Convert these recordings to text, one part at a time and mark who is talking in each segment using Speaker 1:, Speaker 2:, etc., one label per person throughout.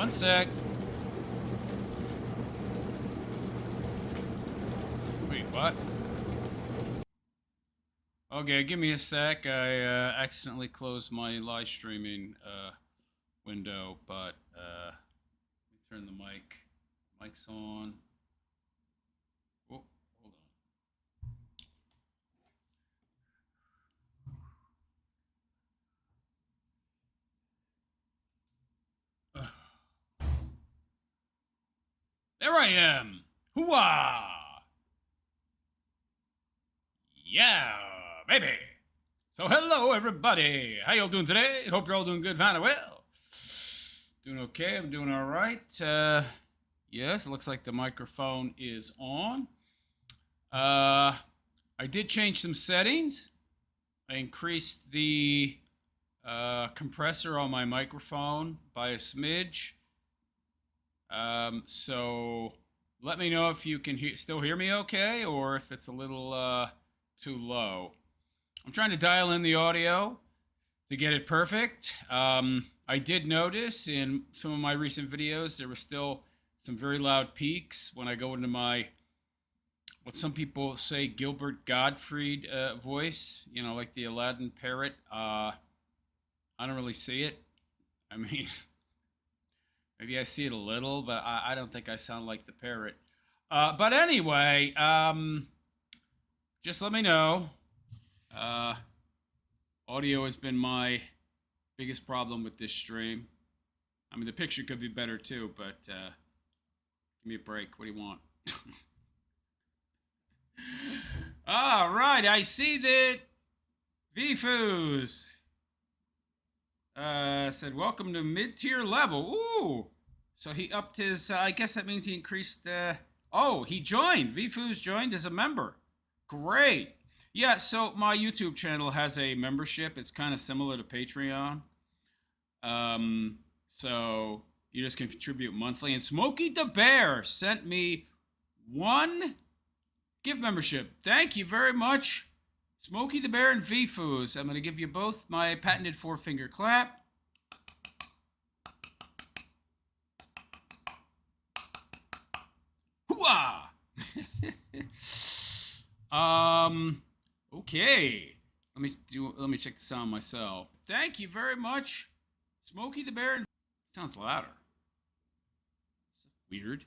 Speaker 1: One sec. Wait, what? Okay, give me a sec. I accidentally closed my live streaming window, but let me turn the mic. Mic's on. Oh, hold on. There I am. Hooah! Yeah, baby. So hello, everybody. How y'all doing today? Hope you're all doing good, Vanna. Well, doing okay. I'm doing all right. Yes, it looks like the microphone is on. I did change some settings. I increased the compressor on my microphone by a smidge. So let me know if you can still hear me okay, or if it's a little too low. I'm trying to dial in the audio to get it perfect. I did notice in some of my recent videos there were still some very loud peaks when I go into my, what some people say, Gilbert Gottfried voice, you know, like the Aladdin parrot. I don't really see it. I mean, maybe I see it a little, but I don't think I sound like the parrot. But anyway, just let me know. Audio has been my biggest problem with this stream. I mean, the picture could be better too, but give me a break. What do you want? All right, I see that Vfus said, welcome to mid-tier level. Ooh, so he upped his, I guess that means he increased, oh, he joined. Vfus joined as a member. Great. Yeah, so my YouTube channel has a membership. It's kind of similar to Patreon. So you just can contribute monthly. And Smokey the Bear sent me one gift membership. Thank you very much, Smokey the Bear and Vfus. I'm going to give you both my patented 4-finger clap. Hooah! Okay. Let me check the sound myself. Thank you very much, Smokey the Bear. Sounds louder. Weird.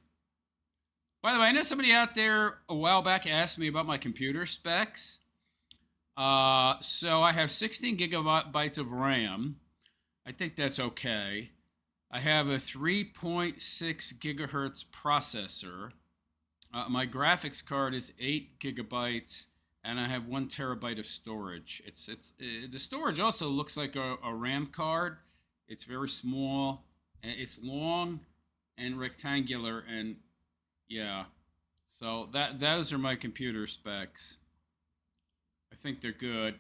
Speaker 1: By the way, I know somebody out there a while back asked me about my computer specs. So I have 16 gigabytes of RAM. I think that's okay. I have a 3.6 gigahertz processor. My graphics card is 8 gigabytes, and I have 1 terabyte of storage. The storage also looks like a RAM card. It's very small, and it's long and rectangular, and yeah. So those are my computer specs. I think they're good.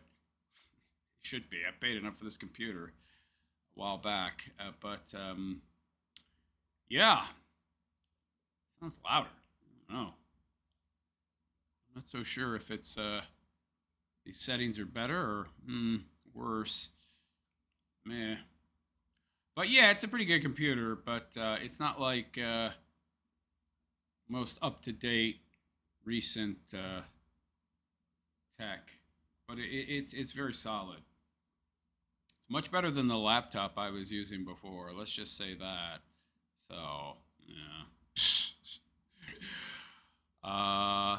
Speaker 1: Should be. I paid enough for this computer a while back, but yeah, sounds louder. I don't know. I'm not so sure if it's these settings are better or worse. Meh. But yeah, it's a pretty good computer, but it's not like most up-to-date recent tech. But it's very solid. It's much better than the laptop I was using before. Let's just say that. So, yeah.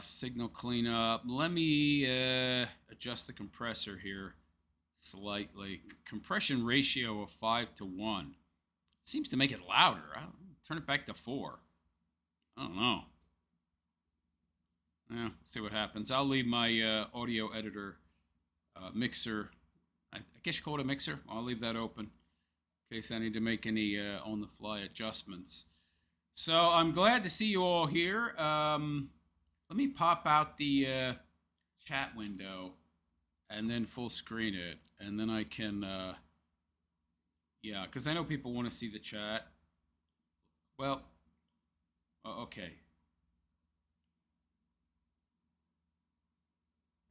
Speaker 1: Signal cleanup. Let me adjust the compressor here slightly. Compression ratio of 5:1. Seems to make it louder. Turn it back to 4. I don't know. Yeah, see what happens. I'll leave my audio editor mixer. I guess you call it a mixer. I'll leave that open in case I need to make any on-the-fly adjustments. So I'm glad to see you all here. Let me pop out the chat window and then full screen it, and then I can, yeah, because I know people want to see the chat. Well, okay.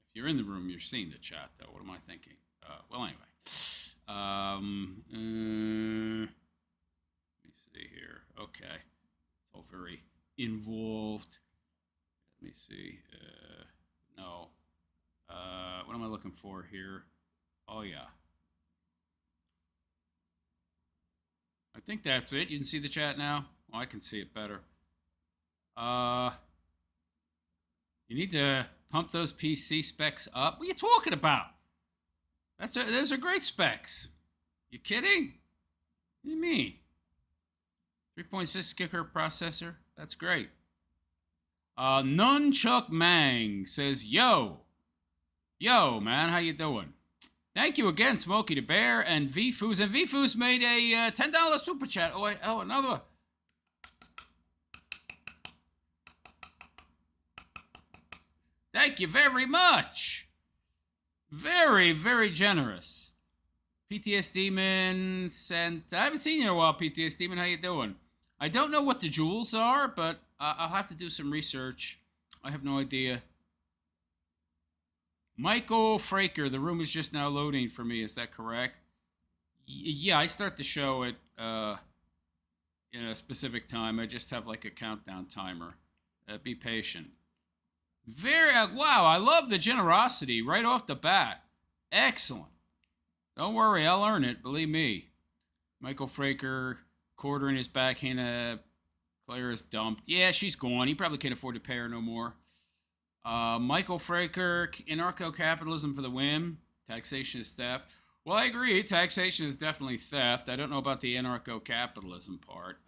Speaker 1: If you're in the room, you're seeing the chat, though. What am I thinking? Well, anyway. Let me see here. Okay. It's all very involved. Let me see. No. What am I looking for here? Oh, yeah. I think that's it. You can see the chat now? Oh, I can see it better. You need to pump those PC specs up. What are you talking about? Those are great specs. You kidding? What do you mean? 3.6 gigahertz processor. That's great. Nunchuck Mang says, yo, man, how you doing? Thank you again, Smokey the Bear and VFoos. And VFoos made a $10 super chat. Oh, another. Thank you very much. Very, very generous. PTS Demon sent. I haven't seen you in a while, PTS Demon. How you doing? I don't know what the jewels are, but I'll have to do some research. I have no idea. Michael Fraker, the room is just now loading for me. Is that correct? Yeah, I start the show at in a specific time. I just have like a countdown timer. Be patient. Very wow! I love the generosity right off the bat. Excellent. Don't worry, I'll earn it. Believe me. Michael Fraker, quarter in his back. Hannah Claire is dumped. Yeah, she's gone. He probably can't afford to pay her no more. Michael Fraker, anarcho-capitalism for the win. Taxation is theft. Well, I agree. Taxation is definitely theft. I don't know about the anarcho-capitalism part.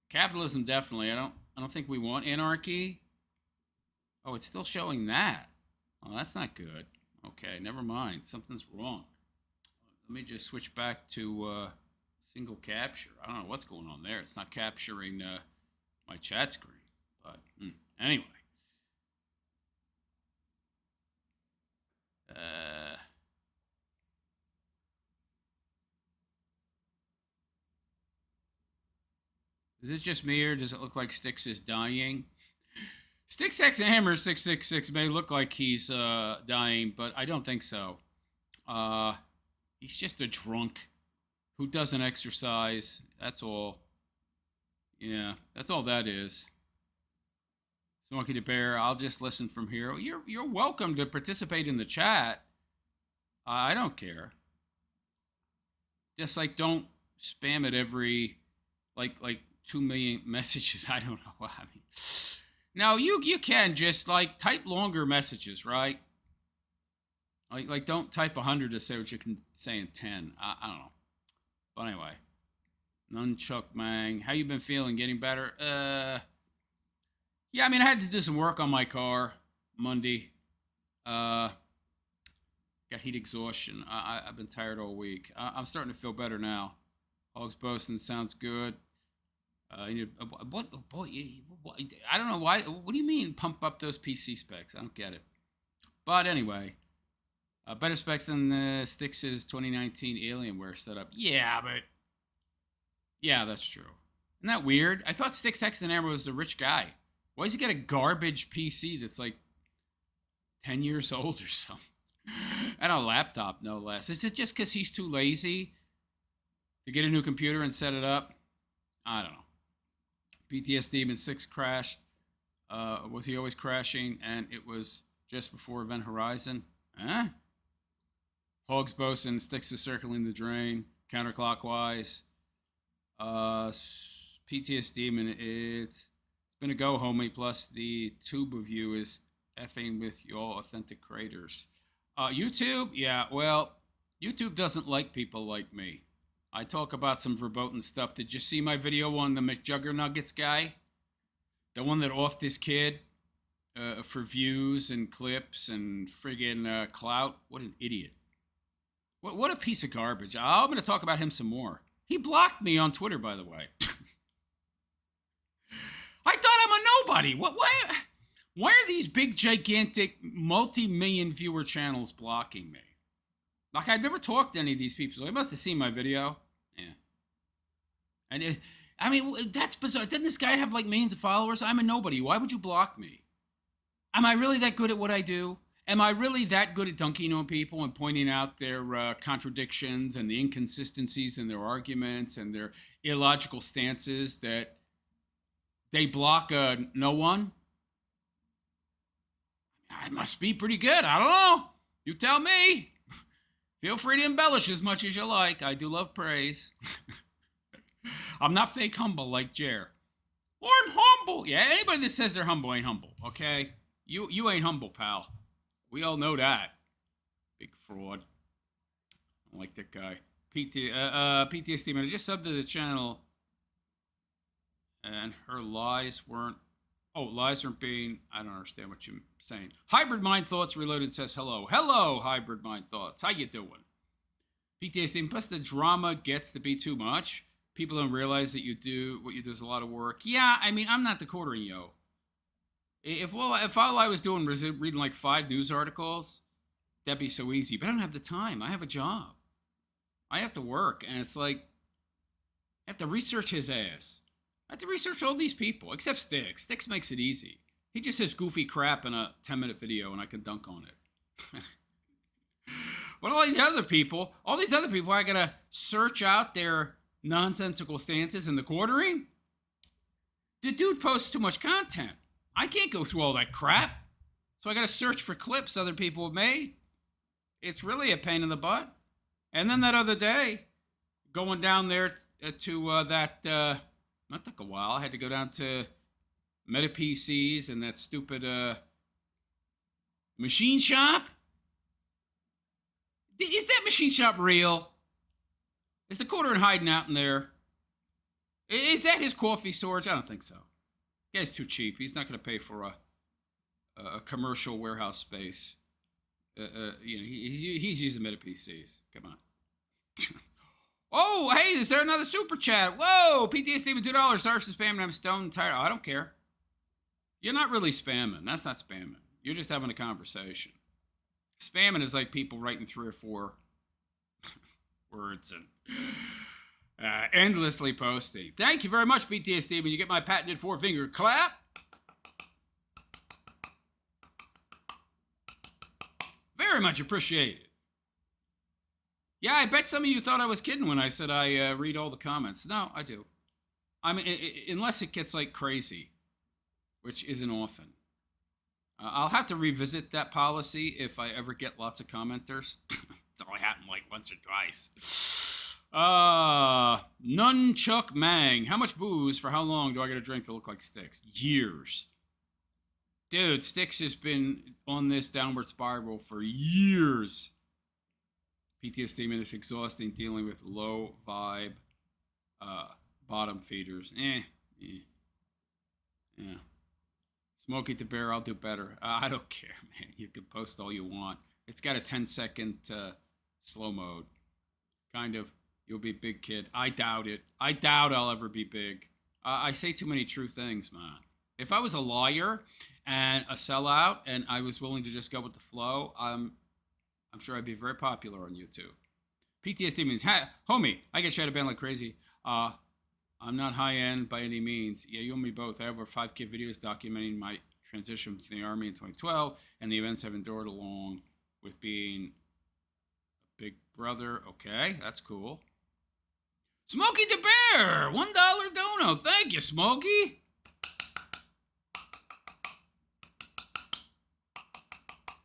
Speaker 1: Capitalism definitely. I don't think we want anarchy. Oh, it's still showing that. Oh, that's not good. Okay, never mind. Something's wrong. Let me just switch back to single capture. I don't know what's going on there. It's not capturing my chat screen. But anyway. Is it just me, or does it look like Styx is dying? Styx X Hammer 666 may look like he's dying, but I don't think so. He's just a drunk who doesn't exercise. That's all. Yeah, that's all that is. Smokey the Bear, I'll just listen from here. You're welcome to participate in the chat. I don't care. Just like don't spam it every like 2 million messages. I don't know. I mean, now you can just like type longer messages, right? Like don't type 100 to say what you can say in 10. I don't know. But anyway, Nunchuck Mang, how you been feeling? Getting better? Yeah, I mean I had to do some work on my car Monday. Got heat exhaustion. I've been tired all week. I'm starting to feel better now. Hogs Boasting sounds good. What? I don't know why. What do you mean pump up those PC specs? I don't get it. But anyway, better specs than Styx's 2019 Alienware setup. Yeah, that's true. Isn't that weird? I thought Styx X and Amber was a rich guy. Why does he get a garbage PC that's like 10 years old or something? And a laptop, no less. Is it just because he's too lazy to get a new computer and set it up? I don't know. BTS Demon 6 crashed. Was he always crashing? And it was just before Event Horizon. Huh? Hogs Boasting, Styx is circling the drain. Counterclockwise. PTS Demon, it's been a go, homie. Plus, the tube of you is effing with y'all authentic creators. YouTube? Yeah, well, YouTube doesn't like people like me. I talk about some verboten stuff. Did you see my video on the McJuggernuggets guy? The one that offed his kid for views and clips and friggin' clout? What an idiot. What a piece of garbage. I'm going to talk about him some more. He blocked me on Twitter, by the way. I thought I'm a nobody. Why are these big, gigantic, multi-million viewer channels blocking me? Like, I've never talked to any of these people, so they must have seen my video. Yeah. And, I mean, that's bizarre. Doesn't this guy have, like, millions of followers? I'm a nobody. Why would you block me? Am I really that good at what I do? Am I really that good at dunking on people and pointing out their contradictions and the inconsistencies in their arguments and their illogical stances that they block no one? I must be pretty good. I don't know. You tell me. Feel free to embellish as much as you like. I do love praise. I'm not fake humble like Jer. I'm humble. Yeah, anybody that says they're humble ain't humble, okay? You ain't humble, pal. We all know that. Big fraud. I don't like that guy. PTSD, man, I just subbed to the channel and her lies weren't... Oh, lies aren't being... I don't understand what you're saying. Hybrid Mind Thoughts Reloaded says hello. Hello, Hybrid Mind Thoughts. How you doing? PTSD, plus the drama gets to be too much. People don't realize that what you do is a lot of work. Yeah, I mean, I'm not the quartering yo. If all I was doing was reading like 5 news articles, that'd be so easy. But I don't have the time. I have a job. I have to work. And it's like, I have to research his ass. I have to research all these people, except Sticks. Sticks makes it easy. He just says goofy crap in a 10-minute video, and I can dunk on it. But all these other people, I gotta search out their nonsensical stances in the quartering. The dude posts too much content. I can't go through all that crap. So I gotta search for clips other people have made. It's really a pain in the butt. And then that other day, going down there to that... That took a while. I had to go down to Meta PCs and that stupid machine shop. Is that machine shop real? Is the quartering hiding out in there? Is that his coffee storage? I don't think so. The guy's too cheap. He's not going to pay for a commercial warehouse space. He's using Meta PCs. Come on. Oh, hey, is there another super chat? Whoa, PTSD with $2. Sorry for spamming. I'm stoned and tired. Oh, I don't care. You're not really spamming. That's not spamming. You're just having a conversation. Spamming is like people writing 3 or 4 words and endlessly posting. Thank you very much, PTSD. When you get my patented 4-finger clap. Very much appreciated. Yeah, I bet some of you thought I was kidding when I said I read all the comments. No, I do. I mean, unless it gets like crazy, which isn't often. I'll have to revisit that policy if I ever get lots of commenters. It's only happened like once or twice. Nunchuck Mang. How much booze for how long do I get to drink to look like Sticks? Years. Dude, Sticks has been on this downward spiral for years. PTSD, man, it's exhausting dealing with low vibe bottom feeders. Yeah. Smokey the Bear, I'll do better. I don't care, man. You can post all you want. It's got a 10-second slow mode. Kind of, you'll be big, kid. I doubt it. I doubt I'll ever be big. I say too many true things, man. If I was a liar and a sellout and I was willing to just go with the flow, I'm sure I'd be very popular on YouTube. PTSD means, homie, I get shut down like crazy. I'm not high-end by any means. Yeah, you and me both. I have over 5K videos documenting my transition from the Army in 2012 and the events I've endured along with being a big brother. Okay, that's cool. Smokey the Bear, $1 dono. Thank you, Smokey.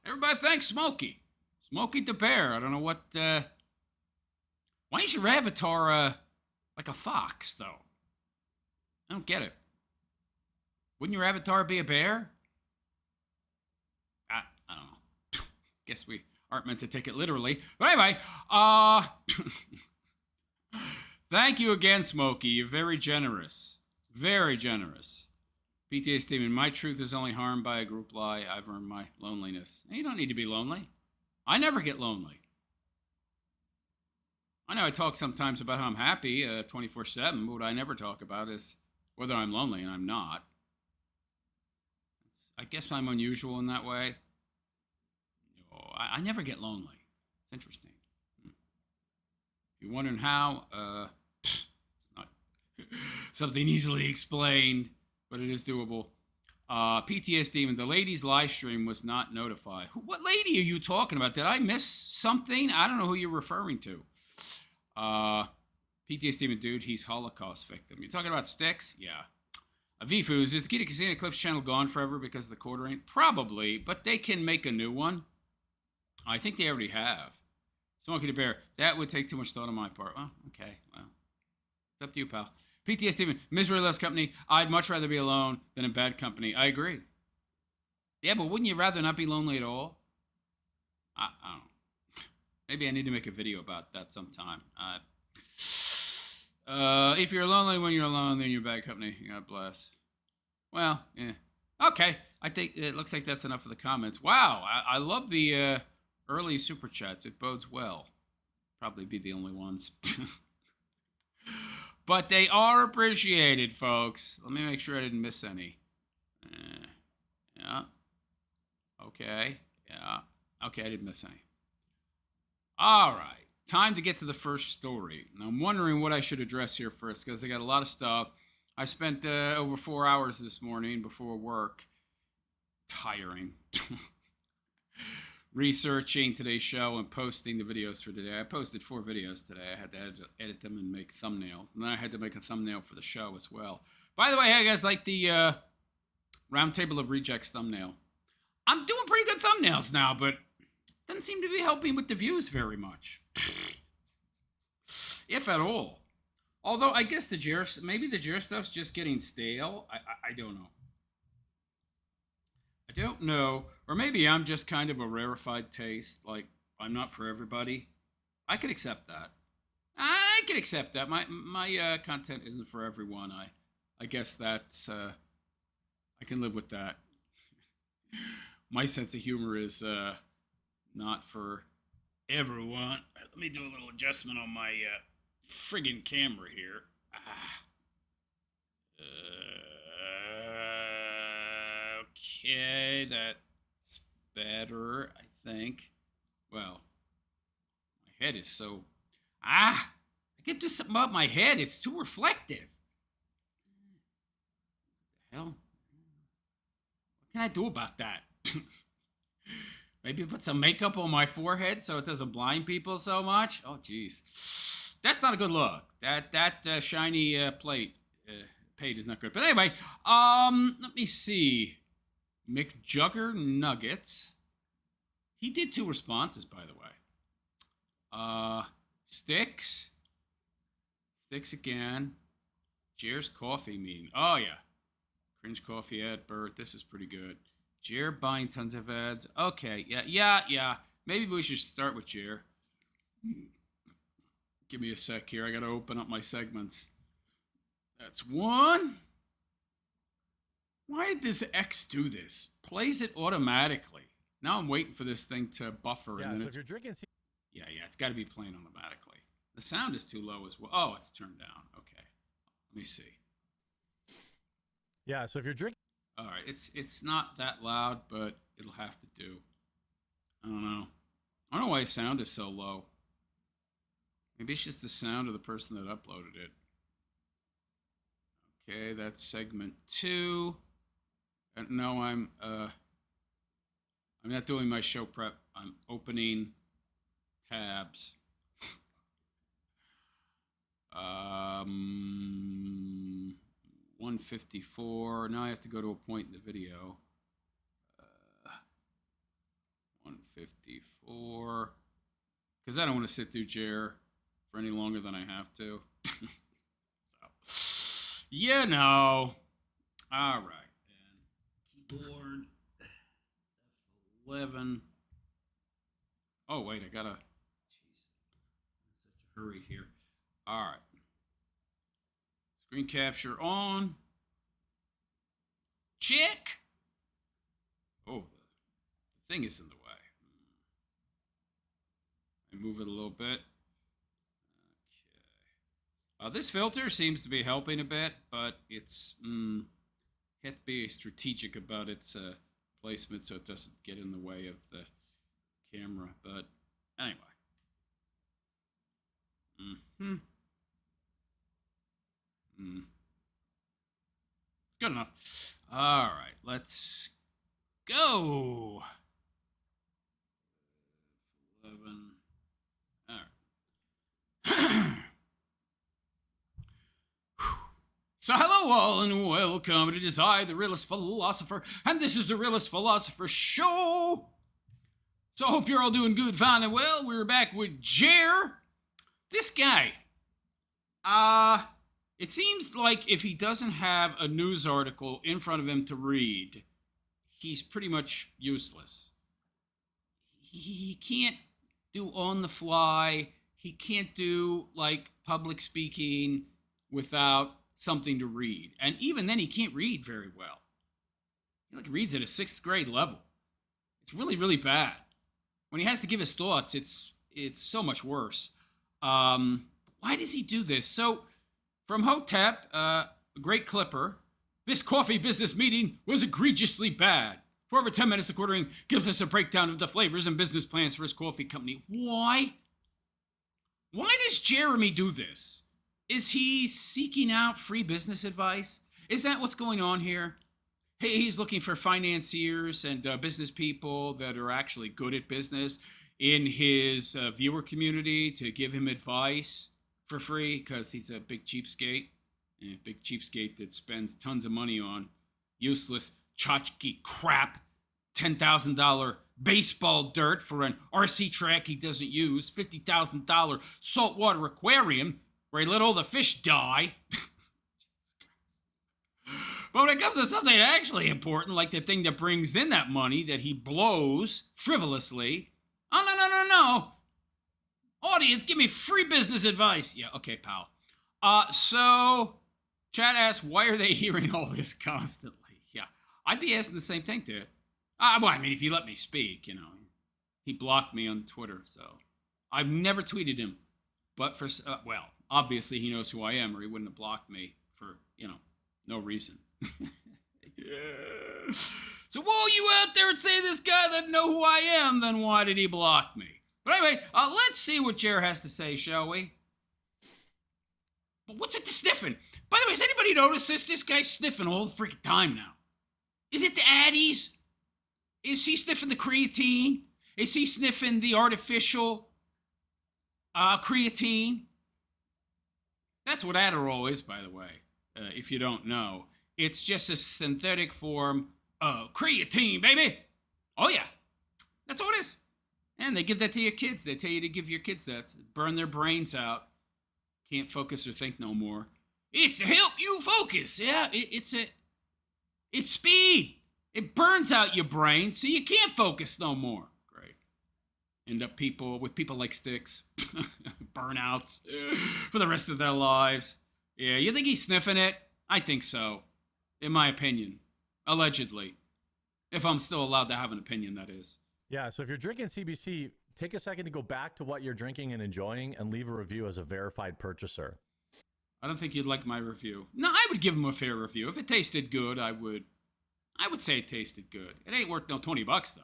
Speaker 1: Everybody thanks Smokey. Smokey the Bear. I don't know what... Why is your avatar like a fox, though? I don't get it. Wouldn't your avatar be a bear? I don't know. Guess we aren't meant to take it literally. But anyway, thank you again, Smokey. You're very generous. Very generous. PTSD, and my truth is only harmed by a group lie. I've earned my loneliness. You don't need to be lonely. I never get lonely. I know I talk sometimes about how I'm happy 24/7, but what I never talk about is whether I'm lonely, and I'm not. I guess I'm unusual in that way. I never get lonely. It's interesting. If you're wondering how, it's not something easily explained, but it is doable. PTSD, when the ladies' live stream was not notified. What lady are you talking about? Did I miss something? I don't know who you're referring to. PTSD, dude, he's Holocaust victim. You're talking about Sticks? Yeah. Avifus, is the Key to Casino Clips channel gone forever because of the quartering? Probably, but they can make a new one. I think they already have. Smokey the Bear, that would take too much thought on my part. Well, okay, well, it's up to you, pal. PTSD, misery loves company. I'd much rather be alone than in bad company. I agree. Yeah, but wouldn't you rather not be lonely at all? I don't know. Maybe I need to make a video about that sometime. If you're lonely when you're alone, then you're bad company. God bless. Well, yeah. Okay. I think it looks like that's enough of the comments. Wow. I love the early super chats. It bodes well. Probably be the only ones. But they are appreciated, folks. Let me make sure I didn't miss any. Yeah. Okay. Yeah. Okay, I didn't miss any. All right. Time to get to the first story. Now, I'm wondering what I should address here first because I got a lot of stuff. I spent over 4 hours this morning before work. Tiring. Researching today's show and posting the videos for today. I posted 4 videos today. I had to edit them and make thumbnails. And then I had to make a thumbnail for the show as well. By the way, how you guys like the Roundtable of Rejects thumbnail? I'm doing pretty good thumbnails now, but doesn't seem to be helping with the views very much. If at all. Although, I guess maybe the Jer stuff's just getting stale. I don't know. I don't know. Or maybe I'm just kind of a rarefied taste. Like, I'm not for everybody. I could accept that. I could accept that. My content isn't for everyone. I guess that's... I can live with that. My sense of humor is not for everyone. Let me do a little adjustment on my friggin' camera here. Okay, that's better, I think. Well, my head is so... I can't do something about my head. It's too reflective. What the hell? What can I do about that? Maybe put some makeup on my forehead so it doesn't blind people so much. Oh, jeez. That's not a good look. That shiny plate is not good. But anyway, let me see. McJugger Nuggets. He did 2 responses, by the way. Sticks. Sticks again. Jer's Coffee Mean. Oh, yeah. Cringe Coffee ad, Bert. This is pretty good. Jer buying tons of ads. Okay, yeah. Maybe we should start with Jer. Give me a sec here. I got to open up my segments. That's 1. Why did this X do this? Plays it automatically. Now I'm waiting for this thing to buffer.
Speaker 2: Yeah,
Speaker 1: and then
Speaker 2: so if you're drinking...
Speaker 1: Yeah, it's got to be playing automatically. The sound is too low as well. Oh, it's turned down. Okay. Let me see.
Speaker 2: Yeah, so if you're drinking...
Speaker 1: All right, it's not that loud, but it'll have to do. I don't know. I don't know why the sound is so low. Maybe it's just the sound of the person that uploaded it. Okay, that's segment 2. No, I'm not doing my show prep. I'm opening tabs. 154. Now I have to go to a point in the video. 154. Because I don't want to sit through Jer for any longer than I have to. So, you know. All right. And keyboard F11. Oh, wait. I got to... Jeez. I'm in such a hurry here. All right. Screen capture on. Check. Oh, the thing is in the way. I move it a little bit. Okay. This filter seems to be helping a bit, but it's have to be strategic about its placement so it doesn't get in the way of the camera. But anyway. It's Good enough. All right, let's go. 11. All right. So hello all and welcome. It is I, the Realist Philosopher, and this is the Realist Philosopher Show. So I hope you're all doing good, fine, and well. We're back with Jer. This guy. It seems like if he doesn't have a news article in front of him to read, he's pretty much useless. He can't do on the fly. He can't do like public speaking without something to read. And even then, he can't read very well. He like reads at a 6th grade level. It's really, really bad. When he has to give his thoughts, it's so much worse. Why does he do this? So, from Hotep, a great clipper, this coffee business meeting was egregiously bad. For over 10 minutes, the quartering gives us a breakdown of the flavors and business plans for his coffee company. Why? Why does Jeremy do this? Is he seeking out free business advice? Is that what's going on here? Hey, he's looking for financiers and business people that are actually good at business in his viewer community to give him advice for free because he's a big cheapskate. And a big cheapskate that spends tons of money on useless tchotchke crap. $10,000 baseball dirt for an RC track he doesn't use. $50,000 saltwater aquarium where he let all the fish die. But when it comes to something actually important, like the thing that brings in that money that he blows frivolously, oh, no. Audience, give me free business advice. Yeah, okay, pal. So, chat asks, why are they hearing all this constantly? Yeah, I'd be asking the same thing, dude. Well, I mean, if you let me speak, you know. He blocked me on Twitter, so I've never tweeted him. But for, well, obviously he knows who I am, or he wouldn't have blocked me for, no reason. Yeah. So while you out there and say this guy doesn't know who I am, then why did he block me? But anyway, let's see what Jer has to say, shall we? But what's with the sniffing? By the way, has anybody noticed this? This guy's sniffing all the freaking time now. Is it the Addies? Is he sniffing the creatine? Is he sniffing the artificial creatine? That's what Adderall is, by the way, if you don't know. It's just a synthetic form of creatine, baby. Oh, yeah. That's all it is. And they give that to your kids. They tell you to give your kids that. Burn their brains out. Can't focus or think no more. It's to help you focus. Yeah, it's speed. It burns out your brain so you can't focus no more. Great. End up with people like Sticks. Burnouts for the rest of their lives. Yeah, you think he's sniffing it? I think so. In my opinion. Allegedly. If I'm still allowed to have an opinion, that is.
Speaker 2: Yeah, so if you're drinking CBC, take a second to go back to what you're drinking and enjoying and leave a review as a verified purchaser.
Speaker 1: I don't think you'd like my review. No, I would give him a fair review. If it tasted good, I would say it tasted good. It ain't worth no $20 though.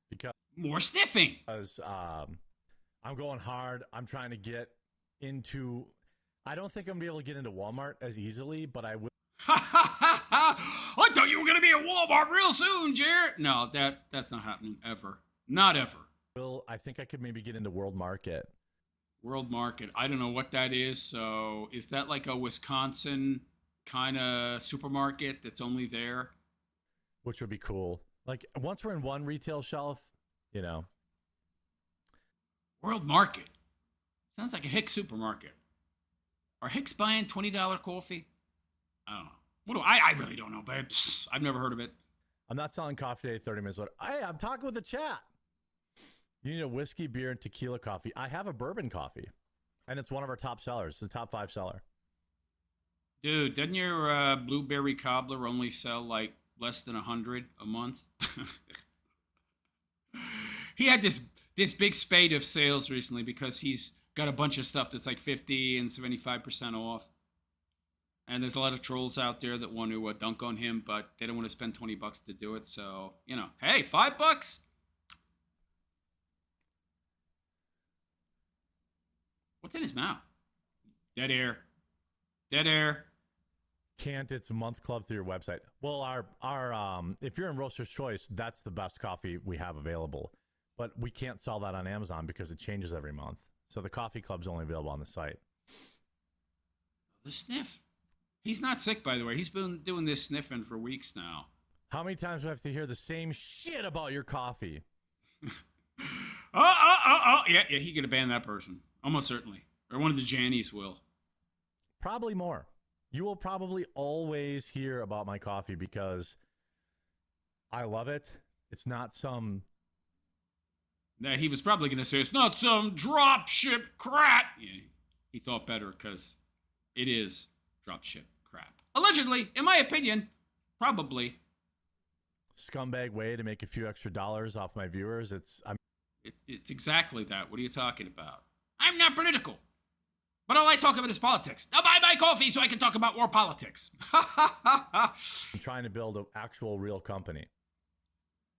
Speaker 2: Because
Speaker 1: more sniffing.
Speaker 2: Because I'm going hard. I'm trying to get into. I don't think I'm gonna be able to get into Walmart as easily, but I will.
Speaker 1: I thought you were gonna be at Walmart real soon, Jared. No, that's not happening ever. Not ever.
Speaker 2: I think I could maybe get into World Market.
Speaker 1: World Market. I don't know what that is. So is that like a Wisconsin kind of supermarket that's only there?
Speaker 2: Which would be cool. Like once we're in one retail shelf,
Speaker 1: World Market. Sounds like a Hicks supermarket. Are Hicks buying $20 coffee? I don't know. I really don't know, babe. I've never heard of it.
Speaker 2: I'm not selling coffee today 30 minutes later. Hey, I'm talking with the chat. You need a whiskey, beer, and tequila coffee. I have a bourbon coffee, and it's one of our top sellers. It's the top 5 seller.
Speaker 1: Dude, doesn't your blueberry cobbler only sell like less than 100 a month? He had this big spate of sales recently because he's got a bunch of stuff that's like 50 and 75% off. And there's a lot of trolls out there that want to dunk on him, but they don't want to spend $20 to do it. So, hey, $5? What's in his mouth? Dead air. Dead air.
Speaker 2: Can't it's month club through your website? Well, our if you're in Roaster's Choice, that's the best coffee we have available. But we can't sell that on Amazon because it changes every month. So the coffee club's only available on the site.
Speaker 1: The sniff. He's not sick, by the way. He's been doing this sniffing for weeks now.
Speaker 2: How many times do I have to hear the same shit about your coffee?
Speaker 1: Yeah, he's going to ban that person. Almost certainly. Or one of the Jannies will.
Speaker 2: Probably more. You will probably always hear about my coffee because I love it. It's not some...
Speaker 1: Now, he was probably going to say, it's not some drop ship crap. Yeah, he thought better because it is drop ship crap. Allegedly, in my opinion, probably.
Speaker 2: Scumbag way to make a few extra dollars off my viewers. It's
Speaker 1: exactly that. What are you talking about? I'm not political. But all I talk about is politics. Now buy my coffee so I can talk about more politics.
Speaker 2: I'm trying to build an actual real company.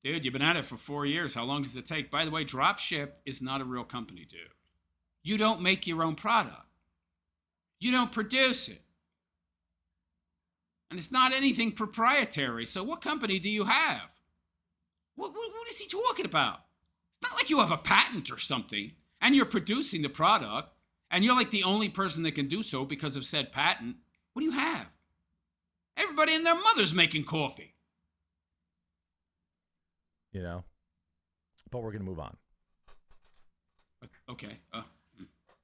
Speaker 1: Dude, you've been at it for 4 years. How long does it take? By the way, dropship is not a real company, dude. You don't make your own product. You don't produce it. And it's not anything proprietary. So what company do you have? What is he talking about? It's not like you have a patent or something and you're producing the product. And you're like the only person that can do so because of said patent. What do you have? Everybody and their mother's making coffee.
Speaker 2: You know? But we're going to move on.
Speaker 1: Okay.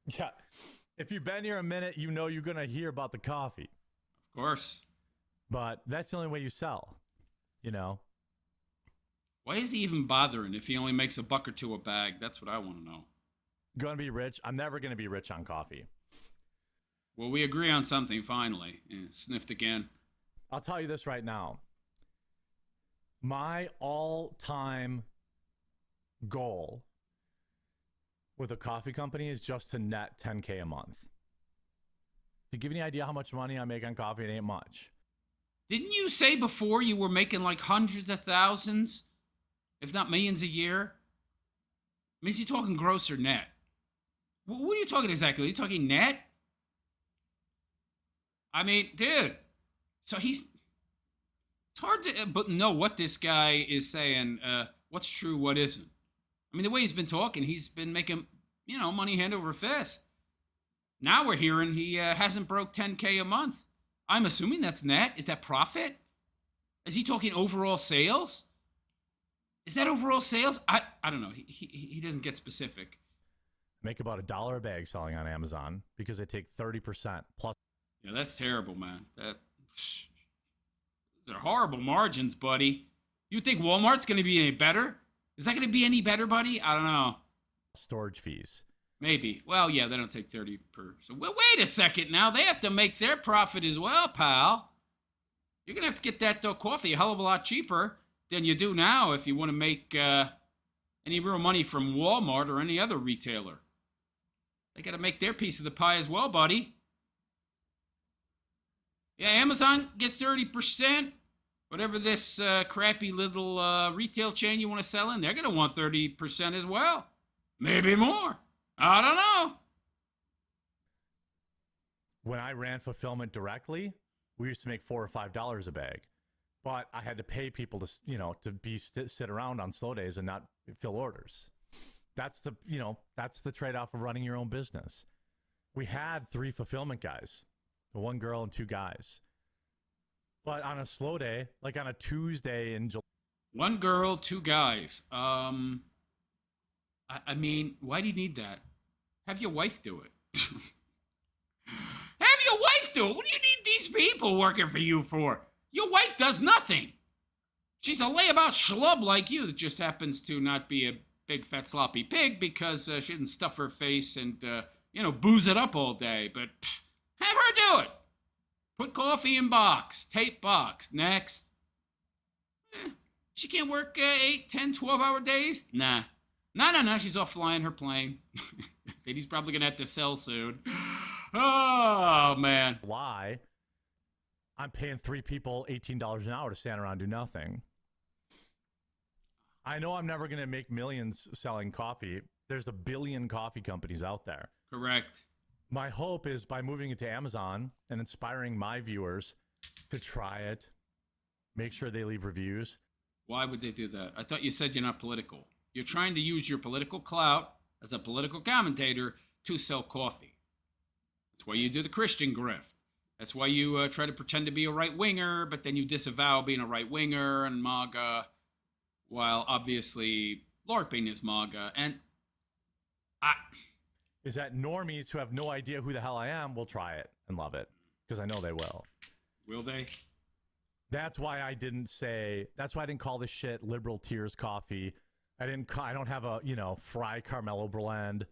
Speaker 2: Yeah. If you've been here a minute, you know you're going to hear about the coffee.
Speaker 1: Of course.
Speaker 2: But that's the only way you sell. You know?
Speaker 1: Why is he even bothering if he only makes $1 or $2 a bag? That's what I want to know.
Speaker 2: Going to be rich? I'm never going to be rich on coffee.
Speaker 1: Well, we agree on something finally. Sniffed again.
Speaker 2: I'll tell you this right now. My all-time goal with a coffee company is just to net $10K a month. To give you any idea how much money I make on coffee, it ain't much.
Speaker 1: Didn't you say before you were making like hundreds of thousands, if not millions a year? I mean, is he talking gross or net? What are you talking exactly? Are you talking net? I mean, dude. So it's hard to know what this guy is saying. What's true, what isn't. I mean, the way he's been talking, he's been making, money hand over fist. Now we're hearing he hasn't broke 10K a month. I'm assuming that's net. Is that profit? Is he talking overall sales? Is that overall sales? I don't know. He doesn't get specific.
Speaker 2: Make about $1 a bag selling on Amazon because they take 30% plus.
Speaker 1: Yeah, that's terrible, man. They're horrible margins, buddy. You think Walmart's going to be any better? Is that going to be any better, buddy? I don't know.
Speaker 2: Storage fees.
Speaker 1: Maybe. Well, yeah, they don't take 30 per. So wait a second now. They have to make their profit as well, pal. You're going to have to get that coffee a hell of a lot cheaper than you do now if you want to make any real money from Walmart or any other retailer. They got to make their piece of the pie as well, buddy. Yeah, Amazon gets 30%. Whatever this crappy little retail chain you want to sell in, they're going to want 30% as well. Maybe more. I don't know.
Speaker 2: When I ran fulfillment directly, we used to make $4 or $5 a bag. But I had to pay people to sit around on slow days and not fill orders. That's the trade-off of running your own business. We had 3 fulfillment guys, 1 girl and 2 guys. But on a slow day, like on a Tuesday in July.
Speaker 1: 1 girl, 2 guys. I mean, why do you need that? Have your wife do it. Have your wife do it. What do you need these people working for you for? Your wife does nothing. She's a layabout schlub like you that just happens to not be a big fat sloppy pig because she didn't stuff her face and, booze it up all day. But have her do it. Put coffee in box. Tape box. Next. She can't work 8, 10, 12-hour days? Nah. No. She's off flying her plane. Lady's probably going to have to sell soon. Oh, man.
Speaker 2: Why? I'm paying 3 people $18 an hour to stand around and do nothing. I know I'm never going to make millions selling coffee. There's a billion coffee companies out there.
Speaker 1: Correct.
Speaker 2: My hope is by moving into Amazon and inspiring my viewers to try it, make sure they leave reviews.
Speaker 1: Why would they do that? I thought you said you're not political. You're trying to use your political clout as a political commentator to sell coffee. That's why you do the Christian grift. That's why you try to pretend to be a right-winger, but then you disavow being a right-winger and MAGA, while obviously LARPing is MAGA. And
Speaker 2: is that normies who have no idea who the hell I am will try it and love it, because I know they will.
Speaker 1: Will they?
Speaker 2: That's why I didn't call this shit liberal tears coffee. I don't have a, Fry Carmelo blend.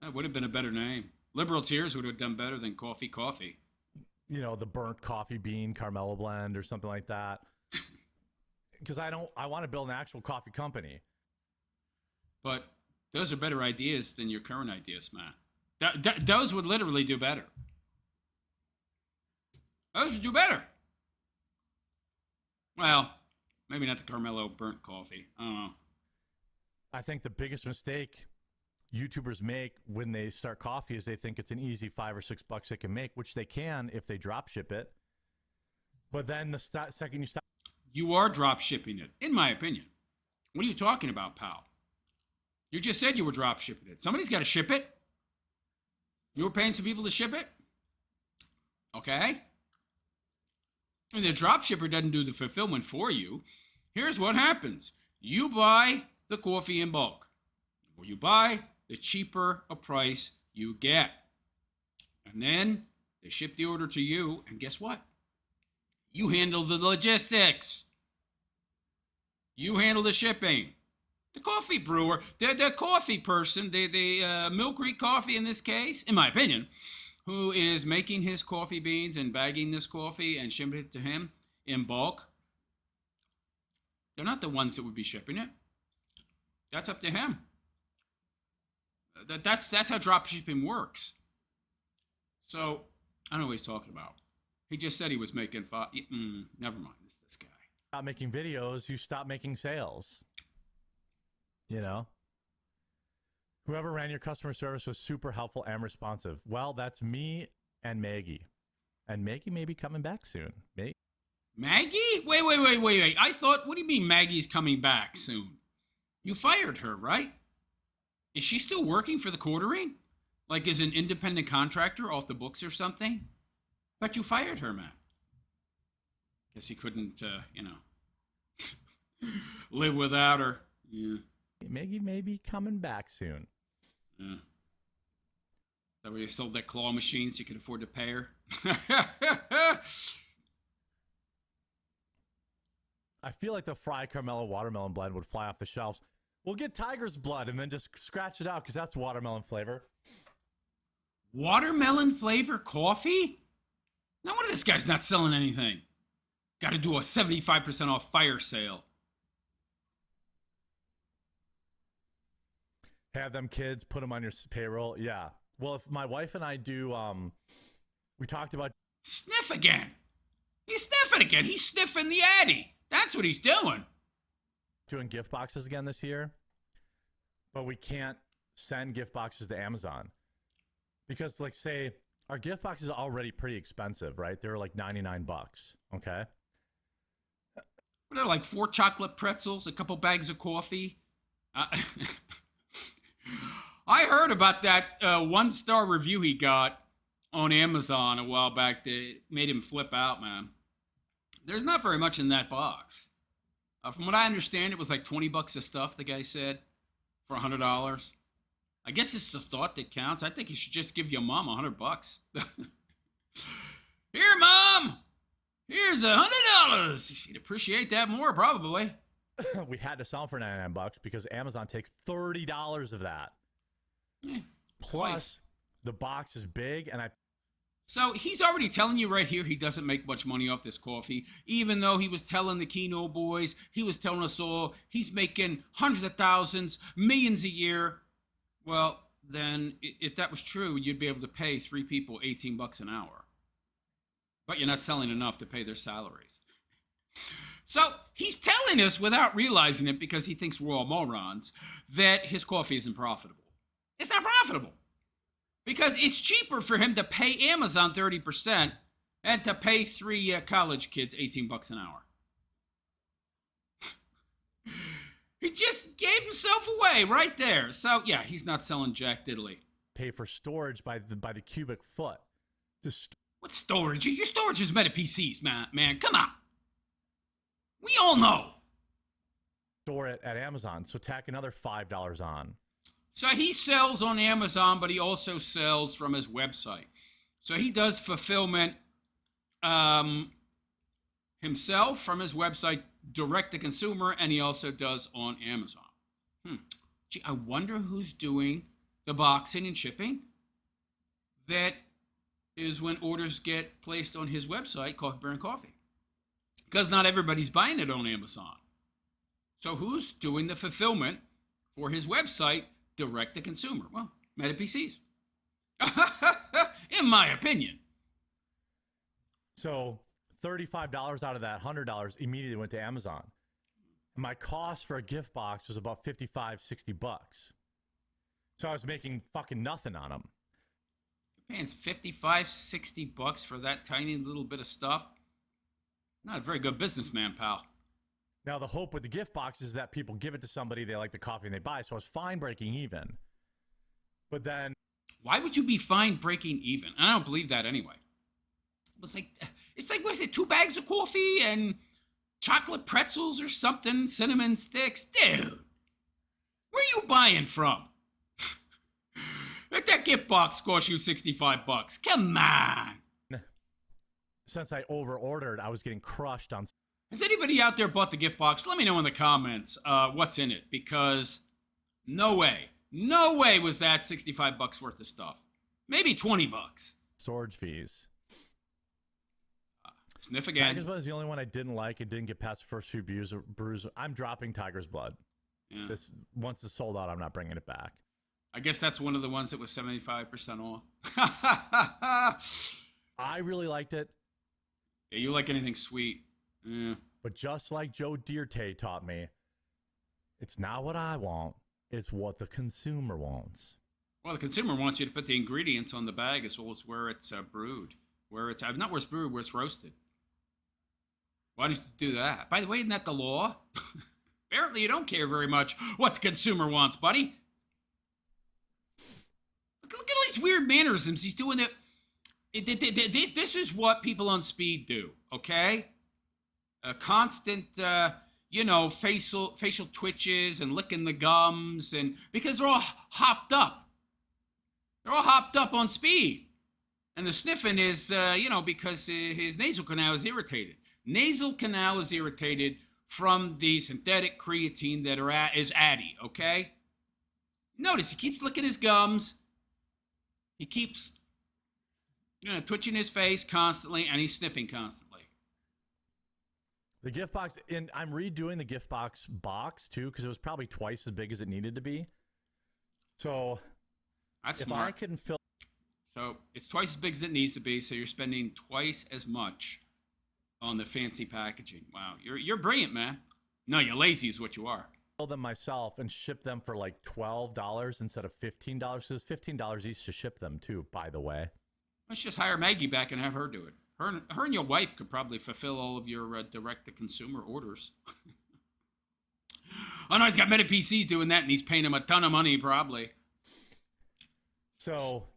Speaker 1: That would have been a better name. Liberal tears would have done better than coffee.
Speaker 2: The burnt coffee bean Carmelo blend or something like that. Because I want to build an actual coffee company.
Speaker 1: But those are better ideas than your current ideas, man. Those would literally do better. Those would do better. Well, maybe not the Carmelo burnt coffee. I don't know.
Speaker 2: I think the biggest mistake YouTubers make when they start coffee is they think it's an easy $5 or $6 they can make, which they can if they drop ship it. But then the second you stop,
Speaker 1: you are drop shipping it, in my opinion. What are you talking about, pal? You just said you were drop shipping it. Somebody's got to ship it. You were paying some people to ship it. Okay. And the drop shipper doesn't do the fulfillment for you. Here's what happens. You buy the coffee in bulk. Or you buy, the cheaper a price you get. And then they ship the order to you, and guess what? You handle the logistics. You handle the shipping. The coffee brewer, the coffee person, the Mill Creek Coffee in this case, in my opinion, who is making his coffee beans and bagging this coffee and shipping it to him in bulk, they're not the ones that would be shipping it. That's up to him. That's how drop shipping works. So, I don't know what he's talking about. He just said he was making never mind, it's this guy.
Speaker 2: Stop making videos, you stop making sales. Whoever ran your customer service was super helpful and responsive. Well, that's me and Maggie. And Maggie may be coming back soon.
Speaker 1: Maggie? Wait. I thought, what do you mean Maggie's coming back soon? You fired her, right? Is she still working for the Quartering? Like as an independent contractor off the books or something? But you fired her, man. Guess he couldn't, live without her. Yeah.
Speaker 2: Maggie may be coming back soon.
Speaker 1: Yeah. Is that where you sold that claw machine so you could afford to pay her?
Speaker 2: I feel like the Fry Carmelo watermelon blend would fly off the shelves. We'll get tiger's blood and then just scratch it out because that's watermelon flavor.
Speaker 1: Watermelon flavor coffee? No wonder this guy's not selling anything. Got to do a 75% off fire sale.
Speaker 2: Have them kids, put them on your payroll. Yeah. Well, if my wife and I do, we talked about...
Speaker 1: Sniff again. He's sniffing again. He's sniffing the Addy. That's what he's doing.
Speaker 2: Doing gift boxes again this year. But we can't send gift boxes to Amazon. Because, like, say, our gift boxes are already pretty expensive, right? They're like $99, okay?
Speaker 1: They're like 4 chocolate pretzels, a couple bags of coffee. I heard about that 1-star review he got on Amazon a while back that made him flip out, man. There's not very much in that box. From what I understand, it was like $20 of stuff, the guy said, for $100. I guess it's the thought that counts. I think you should just give your mom $100. Here, Mom! Here's $100. She'd appreciate that more, probably.
Speaker 2: We had to sell for $99 because Amazon takes $30 of that.
Speaker 1: Yeah,
Speaker 2: Plus,
Speaker 1: twice.
Speaker 2: The box is big, and
Speaker 1: So he's already telling you right here he doesn't make much money off this coffee, even though he was telling the Keno boys, he was telling us all, he's making hundreds of thousands, millions a year. Well, then if that was true, you'd be able to pay 3 people $18 an hour. But you're not selling enough to pay their salaries. So he's telling us without realizing it, because he thinks we're all morons, that his coffee isn't profitable. It's not profitable. Because it's cheaper for him to pay Amazon 30% and to pay 3 college kids $18 an hour. He just gave himself away right there. So, yeah, he's not selling jack diddly.
Speaker 2: Pay for storage by the cubic foot.
Speaker 1: What storage? Your storage is meta PCs, man. Come on. We all know.
Speaker 2: Store it at Amazon. So tack another $5 on.
Speaker 1: So he sells on Amazon, but he also sells from his website. So he does fulfillment himself from his website, direct to consumer, and he also does on Amazon. Gee, I wonder who's doing the boxing and shipping. That is when orders get placed on his website, Coffee Bear and Coffee. Because not everybody's buying it on Amazon. So who's doing the fulfillment for his website, direct to consumer? Well, Meta PCs. In my opinion.
Speaker 2: So $35 out of that $100 immediately went to Amazon. My cost for a gift box was about $55, $60. So I was making fucking nothing on them.
Speaker 1: You're paying $55, $60 for that tiny little bit of stuff. Not a very good businessman, pal.
Speaker 2: Now, the hope with the gift box is that people give it to somebody, they like the coffee, and they buy. So I was fine breaking even. But then...
Speaker 1: Why would you be fine breaking even? I don't believe that anyway. It's like, what is it, 2 bags of coffee and chocolate pretzels or something, cinnamon sticks? Dude, where are you buying from? That gift box cost you $65. Come on.
Speaker 2: Since I over-ordered, I was getting crushed on...
Speaker 1: Has anybody out there bought the gift box? Let me know in the comments what's in it, because no way was that $65 worth of stuff. Maybe $20.
Speaker 2: Storage fees.
Speaker 1: Sniff again.
Speaker 2: Tiger's Blood is the only one I didn't like and didn't get past the first few brews. I'm dropping Tiger's Blood.
Speaker 1: Yeah.
Speaker 2: Once it's sold out, I'm not bringing it back.
Speaker 1: I guess that's one of the ones that was 75% off.
Speaker 2: I really liked it.
Speaker 1: Yeah, you like anything sweet. Yeah.
Speaker 2: But just like Joe Dierte taught me, it's not what I want, it's what the consumer wants.
Speaker 1: Well, the consumer wants you to put the ingredients on the bag as well as where it's brewed. Not where it's brewed, where it's roasted. Why don't you do that? By the way, isn't that the law? Apparently you don't care very much what the consumer wants, buddy. Look at all these weird mannerisms. He's doing it. This is what people on speed do, okay? A constant, facial twitches and licking the gums, and because they're all hopped up. They're all hopped up on speed. And the sniffing is, because his nasal canal is irritated. Nasal canal is irritated from the synthetic creatine that is Addy, okay? Notice he keeps licking his gums. He keeps twitching his face constantly, and he's sniffing constantly.
Speaker 2: The gift box, and I'm redoing the gift box too, because it was probably twice as big as it needed to be. So
Speaker 1: that's
Speaker 2: if
Speaker 1: smart.
Speaker 2: I couldn't fill...
Speaker 1: So it's twice as big as it needs to be, so you're spending twice as much on the fancy packaging. Wow, you're brilliant, man. No, you're lazy is what you are.
Speaker 2: Fill them myself and ship them for like $12 instead of $15. So it's $15 each to ship them too, by the way.
Speaker 1: Let's just hire Maggie back and have her do it. Her and your wife could probably fulfill all of your direct-to-consumer orders. Oh, no, he's got Meta PCs doing that, and he's paying him a ton of money, probably.
Speaker 2: So,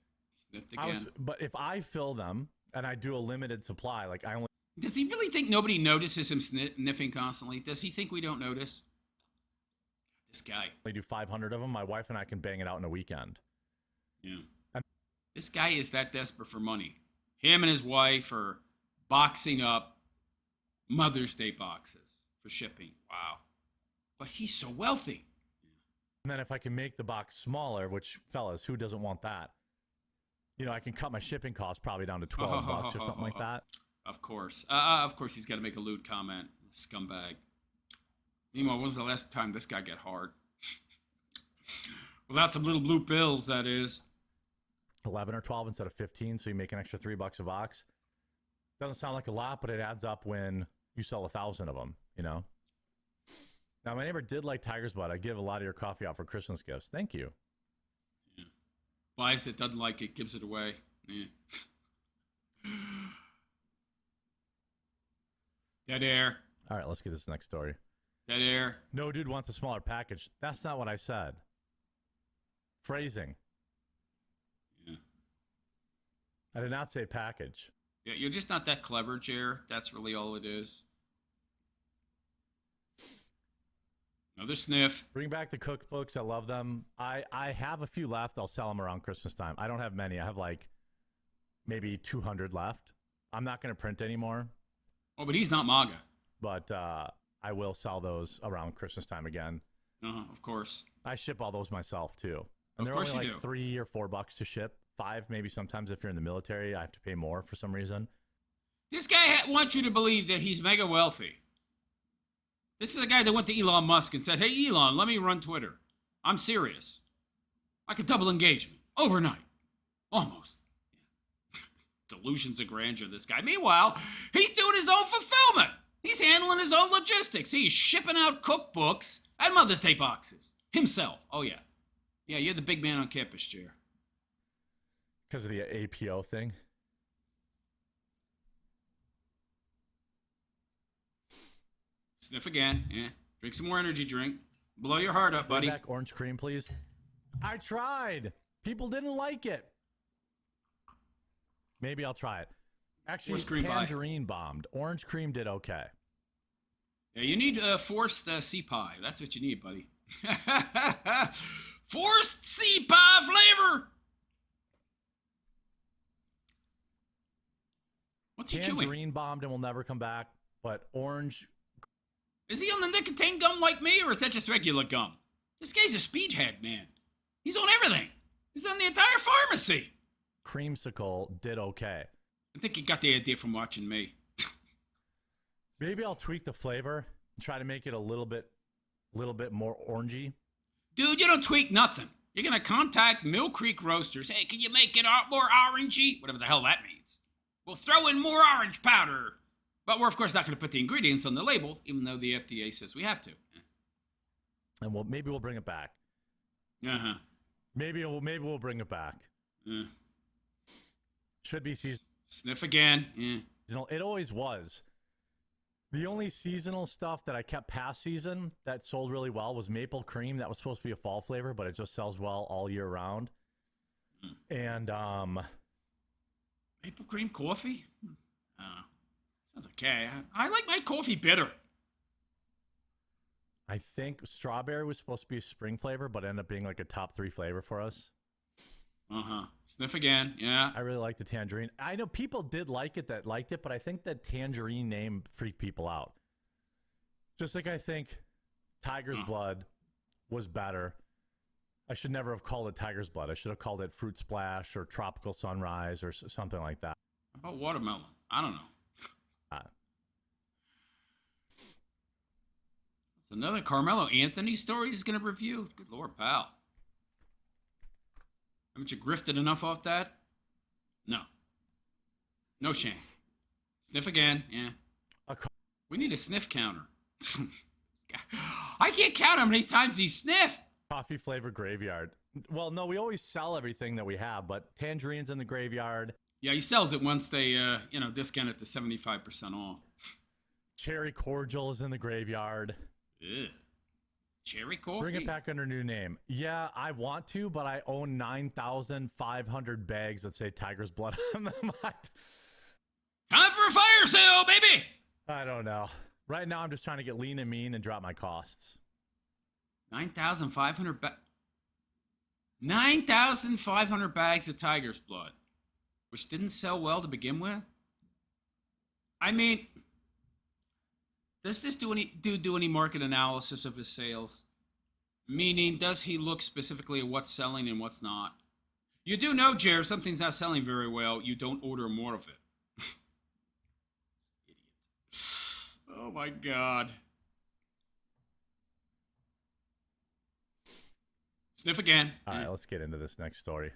Speaker 1: Sniffed again.
Speaker 2: but if I fill them and I do a limited supply, like I only...
Speaker 1: Does he really think nobody notices him sniffing constantly? Does he think we don't notice? This guy.
Speaker 2: I do 500 of them. My wife and I can bang it out in a weekend.
Speaker 1: Yeah. This guy is that desperate for money. Him and his wife are boxing up Mother's Day boxes for shipping. Wow. But he's so wealthy.
Speaker 2: And then if I can make the box smaller, which, fellas, who doesn't want that? I can cut my shipping costs probably down to $12 or something like that.
Speaker 1: Of course. Of course he's got to make a lewd comment. Scumbag. Meanwhile, when was the last time this guy got hard? Without some little blue pills, that is.
Speaker 2: 11 or 12 instead of 15, so you make an extra $3 a box. Doesn't sound like a lot, but it adds up when you sell 1,000 of them, Now, my neighbor did like Tiger's Blood. I give a lot of your coffee out for Christmas gifts. Thank you.
Speaker 1: Yeah. Buys it, doesn't like it, gives it away. Yeah. Dead air.
Speaker 2: All right, let's get this next story.
Speaker 1: Dead air.
Speaker 2: No dude wants a smaller package. That's not what I said. Phrasing.
Speaker 1: Yeah.
Speaker 2: I did not say package.
Speaker 1: Yeah, you're just not that clever, Jer. That's really all it is. Another sniff.
Speaker 2: Bring back the cookbooks. I love them. I have a few left. I'll sell them around Christmas time. I don't have many. I have like maybe 200 left. I'm not going to print anymore.
Speaker 1: Oh, but he's not MAGA.
Speaker 2: But I will sell those around Christmas time again.
Speaker 1: Of course.
Speaker 2: I ship all those myself too. And
Speaker 1: Of
Speaker 2: they're
Speaker 1: course
Speaker 2: only
Speaker 1: you
Speaker 2: like
Speaker 1: do.
Speaker 2: $3 or $4 to ship. 5 maybe sometimes if you're in the military. I have to pay more for some reason.
Speaker 1: This guy wants you to believe that he's mega wealthy. This is a guy that went to Elon Musk and said, hey, Elon, let me run Twitter. I'm serious. I could double engagement overnight. Almost. Delusions of grandeur, this guy. Meanwhile, he's doing his own fulfillment. He's handling his own logistics. He's shipping out cookbooks and Mother's Day boxes. Himself. Oh, yeah. Yeah, you're the big man on campus, Chair.
Speaker 2: Because of the APO thing.
Speaker 1: Sniff again. Yeah. Drink some more energy drink. Blow your heart up, buddy.
Speaker 2: Bring back orange cream, please. I tried. People didn't like it. Maybe I'll try it. Actually, tangerine bombed. Orange cream did okay.
Speaker 1: Yeah, you need forced sea pie. That's what you need, buddy. Forced sea pie flavor. What's he chewing?
Speaker 2: Tangerine bombed and will never come back. But orange.
Speaker 1: Is he on the nicotine gum like me, or is that just regular gum? This guy's a speedhead, man. He's on everything. He's on the entire pharmacy.
Speaker 2: Creamsicle did okay.
Speaker 1: I think he got the idea from watching me.
Speaker 2: Maybe I'll tweak the flavor and try to make it a little bit more orangey.
Speaker 1: Dude, you don't tweak nothing. You're going to contact Mill Creek Roasters. Hey, can you make it more orangey? Whatever the hell that means. We'll throw in more orange powder. But we're, of course, not going to put the ingredients on the label, even though the FDA says we have to.
Speaker 2: And maybe we'll bring it back.
Speaker 1: Uh-huh.
Speaker 2: Maybe we'll bring it back. Should be seasonal.
Speaker 1: Sniff again. Yeah.
Speaker 2: It always was. The only seasonal stuff that I kept past season that sold really well was maple cream. That was supposed to be a fall flavor, but it just sells well all year round. And
Speaker 1: maple cream coffee? Sounds okay. I like my coffee bitter.
Speaker 2: I think strawberry was supposed to be a spring flavor, but ended up being like a top 3 flavor for us.
Speaker 1: Sniff again. Yeah.
Speaker 2: I really like the tangerine. I know people did like it that liked it, but I think that tangerine name freaked people out. Just like I think Tiger's Blood was better. I should never have called it Tiger's Blood. I should have called it Fruit Splash or Tropical Sunrise or something like that.
Speaker 1: How about watermelon? I don't know. That's another Carmelo Anthony story he's going to review. Good Lord, pal. Haven't you grifted enough off that? No. No shame. Sniff again. Yeah. We need a sniff counter. I can't count how many times he sniffed.
Speaker 2: Coffee flavor graveyard. Well, no, we always sell everything that we have, but tangerine's in the graveyard.
Speaker 1: Yeah, he sells it once they, discount it to 75% off.
Speaker 2: Cherry cordial is in the graveyard.
Speaker 1: Ew. Cherry coffee?
Speaker 2: Bring it back under new name. Yeah, I want to, but I own 9,500 bags that say Tiger's Blood on them.
Speaker 1: Time for a fire sale, baby!
Speaker 2: I don't know. Right now, I'm just trying to get lean and mean and drop my costs.
Speaker 1: 9,500 9,500 bags of Tiger's Blood, which didn't sell well to begin with. I mean, does this dude do any market analysis of his sales? Meaning, does he look specifically at what's selling and what's not? You do know, Jer, if something's not selling very well, you don't order more of it. Idiot. Oh my God. Sniff again.
Speaker 2: All right, let's get into this next story.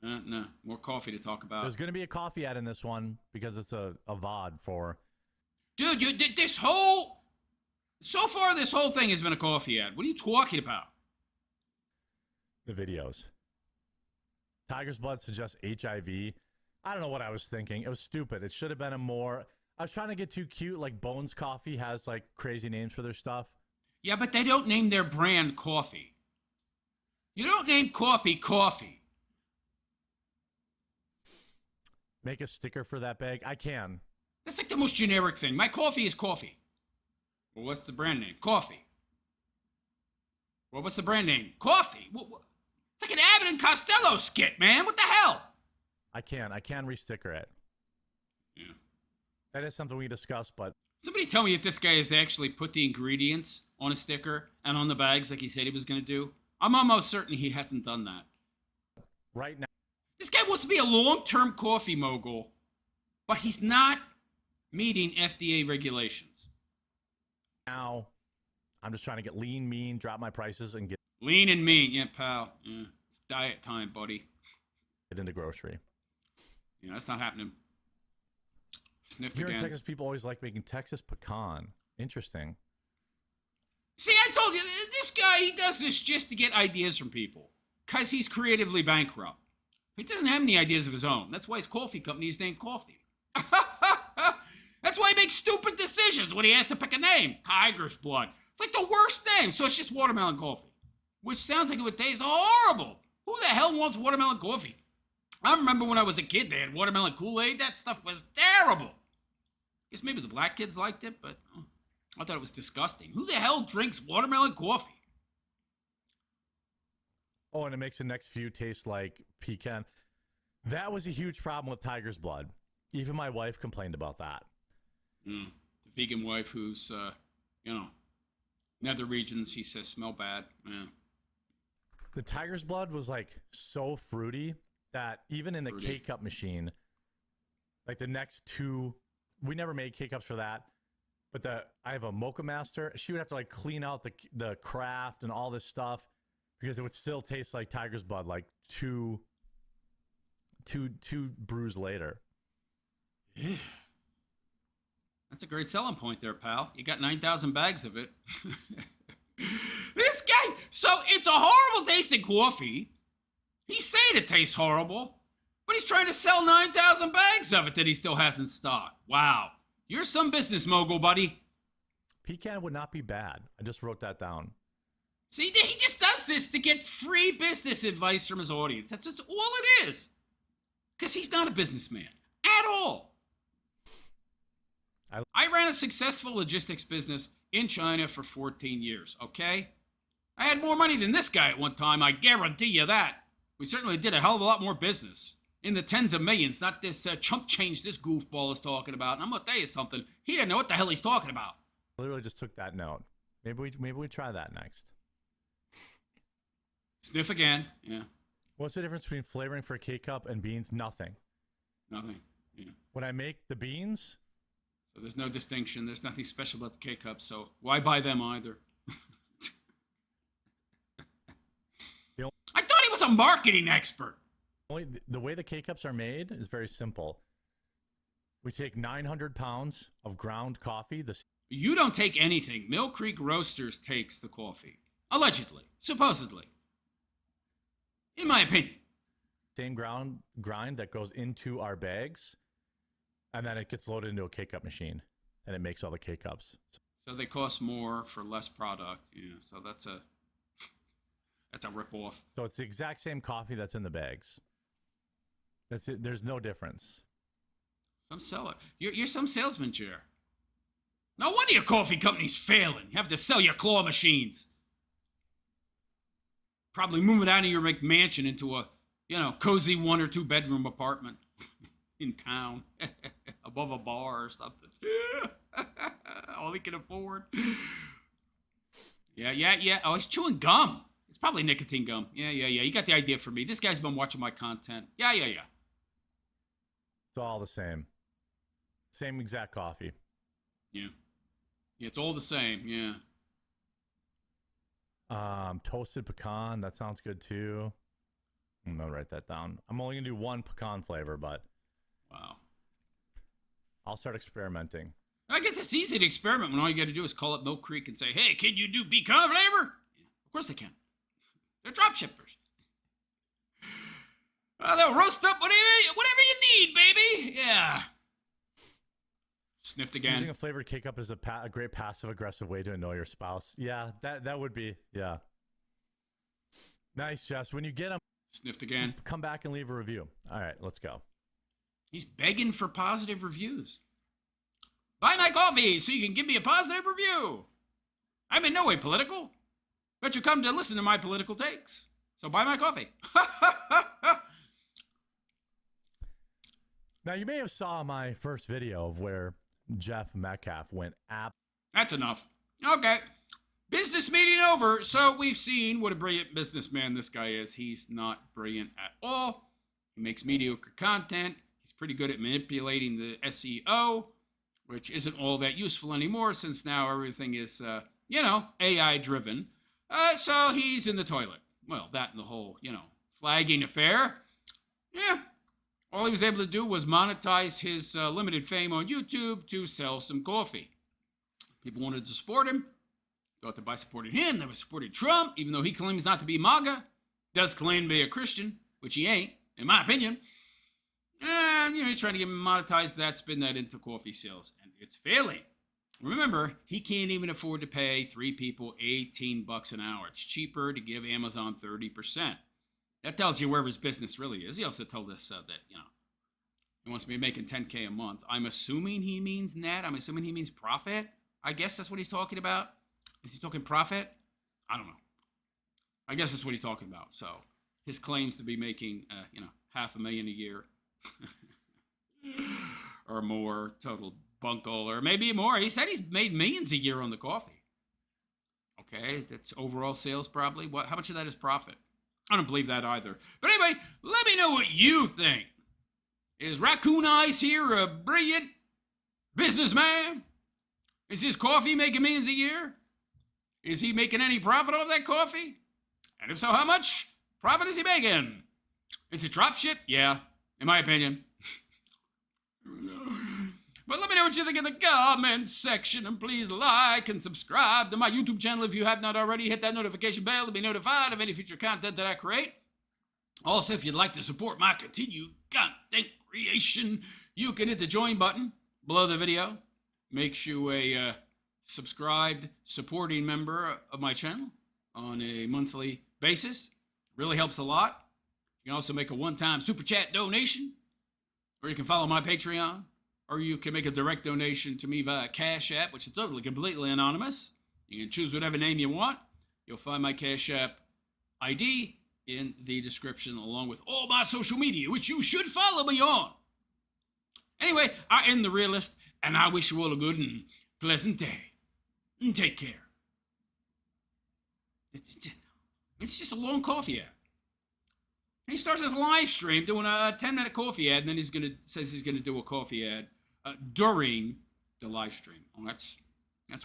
Speaker 1: No, more coffee to talk about.
Speaker 2: There's going to be a coffee ad in this one because it's a VOD for...
Speaker 1: Dude, this whole thing has been a coffee ad. What are you talking about?
Speaker 2: The videos. Tiger's Blood suggests HIV. I don't know what I was thinking. It was stupid. It should have been a more... I was trying to get too cute. Like Bones Coffee has like crazy names for their stuff.
Speaker 1: Yeah, but they don't name their brand coffee. You don't name coffee coffee.
Speaker 2: Make a sticker for that bag. I can.
Speaker 1: That's like the most generic thing. My coffee is coffee. Well, what's the brand name? Coffee. Well, what's the brand name? Coffee. It's like an Abbott and Costello skit, man. What the hell?
Speaker 2: I can resticker it.
Speaker 1: Yeah.
Speaker 2: That is something we discussed, but
Speaker 1: Somebody tell me if this guy has actually put the ingredients on a sticker and on the bags like he said he was going to do. I'm almost certain he hasn't done that.
Speaker 2: Right now,
Speaker 1: This guy wants to be a long-term coffee mogul, but he's not meeting FDA regulations.
Speaker 2: I'm just trying to get lean, mean, drop my prices, and get
Speaker 1: Lean and mean. Yeah, pal. Yeah. It's diet time, buddy.
Speaker 2: into grocery.
Speaker 1: Yeah, that's not happening. Sniffed
Speaker 2: Here in
Speaker 1: again.
Speaker 2: Texas, people always like making Texas pecan. Interesting.
Speaker 1: See, I told you, this guy, he does this just to get ideas from people. Because he's creatively bankrupt. He doesn't have any ideas of his own. That's why his coffee company is named Coffee. That's why he makes stupid decisions when he has to pick a name. Tiger's Blood. It's like the worst name, so it's just watermelon coffee. Which sounds like it would taste horrible. Who the hell wants watermelon coffee? I remember when I was a kid, they had watermelon Kool-Aid. That stuff was terrible. Guess maybe the black kids liked it, but I thought it was disgusting. Who the hell drinks watermelon coffee?
Speaker 2: Oh, and it makes the next few taste like pecan. That was a huge problem with Tiger's Blood. Even my wife complained about that.
Speaker 1: The vegan wife who's, nether regions, he says, smell bad. Yeah.
Speaker 2: The Tiger's Blood was like so fruity that even in the K-Cup machine, like the next two, we never made K-Cups for that. But I have a Mocha Master. She would have to like clean out the craft and all this stuff because it would still taste like Tiger's Blood like two brews later.
Speaker 1: Yeah. That's a great selling point there, pal. You got 9,000 bags of it. This guy, so it's a horrible tasting coffee. He's saying it tastes horrible, but he's trying to sell 9,000 bags of it that he still hasn't stocked. Wow. You're some business mogul, buddy.
Speaker 2: Pecan would not be bad. I just wrote that down.
Speaker 1: See, he just does this to get free business advice from his audience. That's just all it is. Because he's not a businessman at all. I ran a successful logistics business in China for 14 years, okay? I had more money than this guy at one time, I guarantee you that. We certainly did a hell of a lot more business. In the tens of millions, not this chump change this goofball is talking about. And I'm going to tell you something. He didn't know what the hell he's talking about.
Speaker 2: I literally just took that note. Maybe we try that next.
Speaker 1: Sniff again. Yeah.
Speaker 2: What's the difference between flavoring for a K-Cup and beans? Nothing.
Speaker 1: Nothing. Yeah.
Speaker 2: When I make the beans...
Speaker 1: So there's no distinction. There's nothing special about the K-Cups, so why buy them either? I thought he was a marketing expert.
Speaker 2: The way the K-Cups are made is very simple. We take 900 pounds of ground coffee.
Speaker 1: You don't take anything. Mill Creek Roasters takes the coffee. Allegedly. Supposedly. In my opinion.
Speaker 2: Same grind that goes into our bags. And then it gets loaded into a K-Cup machine. And it makes all the K-Cups.
Speaker 1: So they cost more for less product. Yeah, so that's a ripoff.
Speaker 2: So it's the exact same coffee that's in the bags. That's it. There's no difference.
Speaker 1: Some seller. You're some salesman, Jer. No wonder your coffee company's failing. You have to sell your claw machines. Probably moving out of your McMansion into a, cozy 1 or 2 bedroom apartment in town. Above a bar or something. All he can afford. Yeah. Oh, he's chewing gum. It's probably nicotine gum. Yeah. You got the idea for me. This guy's been watching my content. Yeah.
Speaker 2: It's all the same. Same exact coffee.
Speaker 1: Yeah, it's all the same. Yeah.
Speaker 2: Toasted pecan. That sounds good too. I'm gonna write that down. I'm only gonna do one pecan flavor, but
Speaker 1: wow.
Speaker 2: I'll start experimenting.
Speaker 1: I guess it's easy to experiment when all you got to do is call up Milk Creek and say, "Hey, can you do pecan flavor?" Yeah, of course they can. They're drop shippers. They'll roast up whatever you need, baby. Yeah. Sniffed again.
Speaker 2: Using a flavored K-cup is a great passive-aggressive way to annoy your spouse. Yeah, that would be, yeah. Nice, Jess. When you get them,
Speaker 1: sniffed again.
Speaker 2: Come back and leave a review. All right, let's go.
Speaker 1: He's begging for positive reviews. Buy my coffee so you can give me a positive review. I'm in no way political, but you come to listen to my political takes. So buy my coffee.
Speaker 2: Now, you may have saw my first video of where Jeff Metcalf went app.
Speaker 1: That's enough. Okay. Business meeting over. So we've seen what a brilliant businessman this guy is. He's not brilliant at all. He makes mediocre content. He's pretty good at manipulating the SEO, which isn't all that useful anymore since now everything is, AI driven. So he's in the toilet. Well, that and the whole, flagging affair. Yeah. All he was able to do was monetize his limited fame on YouTube to sell some coffee. People wanted to support him. Thought that by supporting him, they would support Trump, even though he claims not to be MAGA. Does claim to be a Christian, which he ain't, in my opinion. And, he's trying to get monetized that, spin that into coffee sales. And it's failing. Remember, he can't even afford to pay 3 people $18 an hour. It's cheaper to give Amazon 30%. That tells you where his business really is. He also told us that, he wants to be making $10K a month. I'm assuming he means net. I'm assuming he means profit. I guess that's what he's talking about. Is he talking profit? I don't know. I guess that's what he's talking about. So his claims to be making, $500,000 a year or more total bunkle, or maybe more. He said he's made millions a year on the coffee. Okay, that's overall sales probably. How much of that is profit? I don't believe that either. But anyway, let me know what you think. Is Raccoon Eyes here a brilliant businessman? Is his coffee making millions a year? Is he making any profit off that coffee? And if so, how much profit is he making? Is it drop ship? Yeah, in my opinion. But let me know what you think in the comments section, and please like and subscribe to my YouTube channel if you have not already. Hit that notification bell to be notified of any future content that I create. Also, if you'd like to support my continued content creation, you can hit the join button below the video. Makes you a subscribed, supporting member of my channel on a monthly basis. Really helps a lot. You can also make a one-time super chat donation, or you can follow my Patreon. Or you can make a direct donation to me via Cash App, which is totally, completely anonymous. You can choose whatever name you want. You'll find my Cash App ID in the description, along with all my social media, which you should follow me on. Anyway, I am the Realist, and I wish you all a good and pleasant day. And take care. It's just a long coffee ad. He starts his live stream doing a 10-minute coffee ad, and then says he's gonna do a coffee ad during the live stream. Oh, that's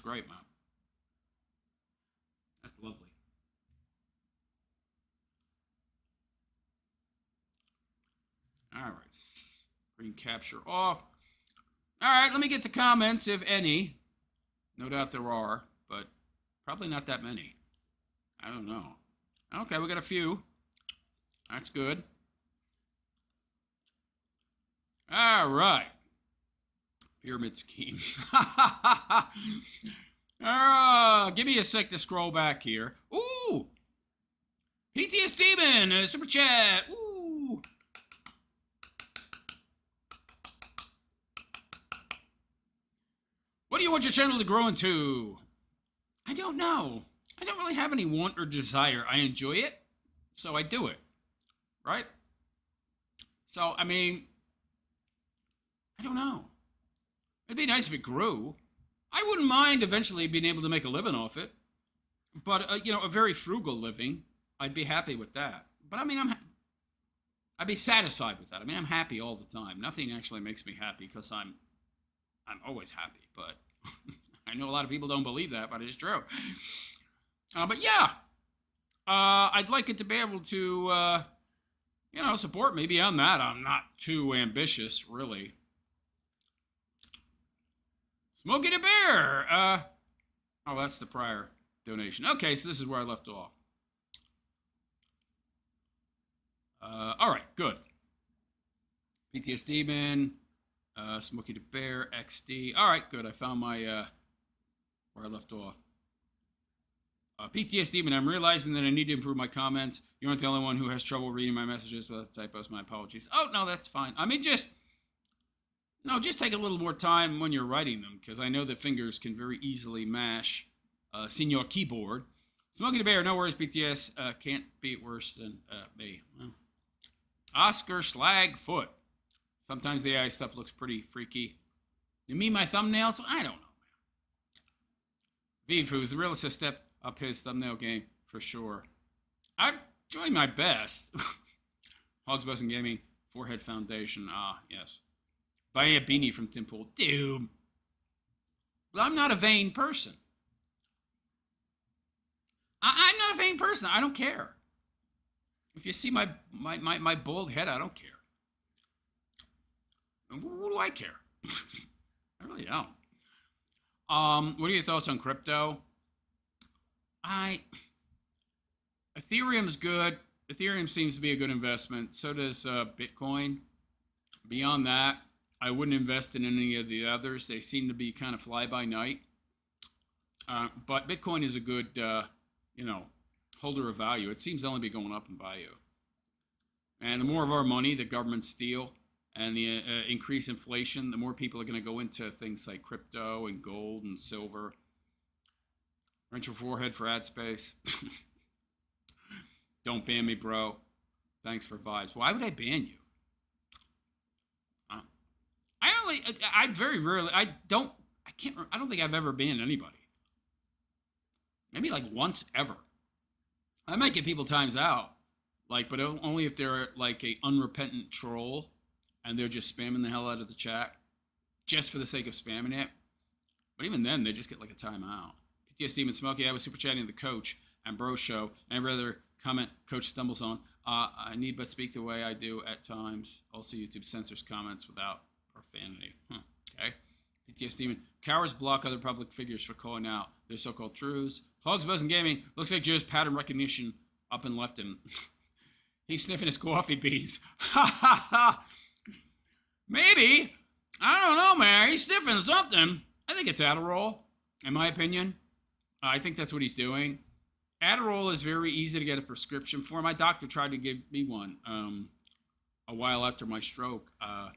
Speaker 1: great, man. That's lovely. All right, screen capture off. All right, let me get to comments, if any. No doubt there are, but probably not that many. I don't know. Okay, we got a few. That's good. All right. Pyramid scheme. Give me a sec to scroll back here. Ooh! PTSD man, super chat. Ooh! What do you want your channel to grow into? I don't know. I don't really have any want or desire. I enjoy it, so I do it. Right? So, I mean, I don't know. It'd be nice if it grew. I wouldn't mind eventually being able to make a living off it. But, a very frugal living, I'd be happy with that. But, I mean, I'd be satisfied with that. I mean, I'm happy all the time. Nothing actually makes me happy because I'm always happy. But I know a lot of people don't believe that, but it's true. But, yeah. I'd like it to be able to... support me beyond that. I'm not too ambitious, really. Smokey the Bear. Oh, that's the prior donation. Okay, so this is where I left off. All right, good. PTSD man. Smokey the Bear, XD. All right, good. I found my where I left off. PTSD, but I'm realizing that I need to improve my comments. You aren't the only one who has trouble reading my messages without typos. My apologies. Oh, no, that's fine. I mean, just take a little more time when you're writing them, because I know that fingers can very easily mash senior keyboard. Smokey the Bear, no worries, BTS. Can't be worse than me. Well, Oscar Slagfoot. Sometimes the AI stuff looks pretty freaky. You mean my thumbnails? I don't know. Vifu, the realist has stepped up his thumbnail game for sure. I'm doing my best. Hogs Buzzing Gaming, Forehead Foundation. Ah, yes. Buy a beanie from Tim Pool. Dude. Well, I'm not a vain person. I'm not a vain person. I don't care. If you see my bald head, I don't care. What do I care? I really don't. What are your thoughts on crypto? Ethereum's good. Ethereum seems to be a good investment. So does Bitcoin. Beyond that, I wouldn't invest in any of the others. They seem to be kind of fly by night. But Bitcoin is a good, holder of value. It seems to only be going up in value. And the more of our money the governments steal and the increased inflation, the more people are going to go into things like crypto and gold and silver. Rent your forehead for ad space. Don't ban me, bro. Thanks for vibes. Why would I ban you? I very rarely, I don't think I've ever banned anybody. Maybe like once ever. I might get people times out, but only if they're like a unrepentant troll and they're just spamming the hell out of the chat just for the sake of spamming it. But even then, they just get like a timeout. PTSD and Smokey, I was super chatting the coach and bro show, and every other comment coach stumbles on. I need but speak the way I do at times. Also, YouTube censors comments without profanity. Okay. PTSD Demon. Cowards block other public figures for calling out their so-called truths. Hogs Buzzing Gaming. Looks like Joe's pattern recognition up and left him. He's sniffing his coffee beans. Ha ha ha. Maybe. I don't know, man. He's sniffing something. I think it's Adderall, in my opinion. I think that's what he's doing. Adderall is very easy to get a prescription for. My doctor tried to give me one a while after my stroke. I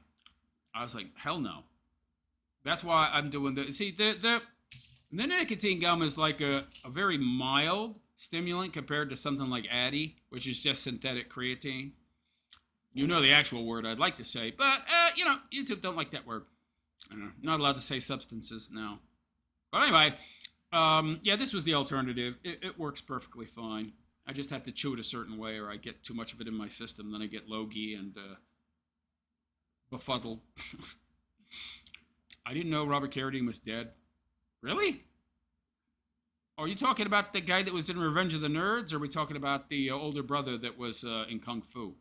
Speaker 1: was like, hell no. That's why I'm doing the. See, the nicotine gum is like a very mild stimulant compared to something like Addy, which is just synthetic creatine. You know the actual word I'd like to say, but YouTube don't like that word. Not allowed to say substances now. But anyway, this was the alternative. It works perfectly fine. I just have to chew it a certain way, or I get too much of it in my system. Then I get logy and befuddled. I didn't know Robert Carradine was dead. Really? Are you talking about the guy that was in Revenge of the Nerds, or are we talking about the older brother that was in Kung Fu?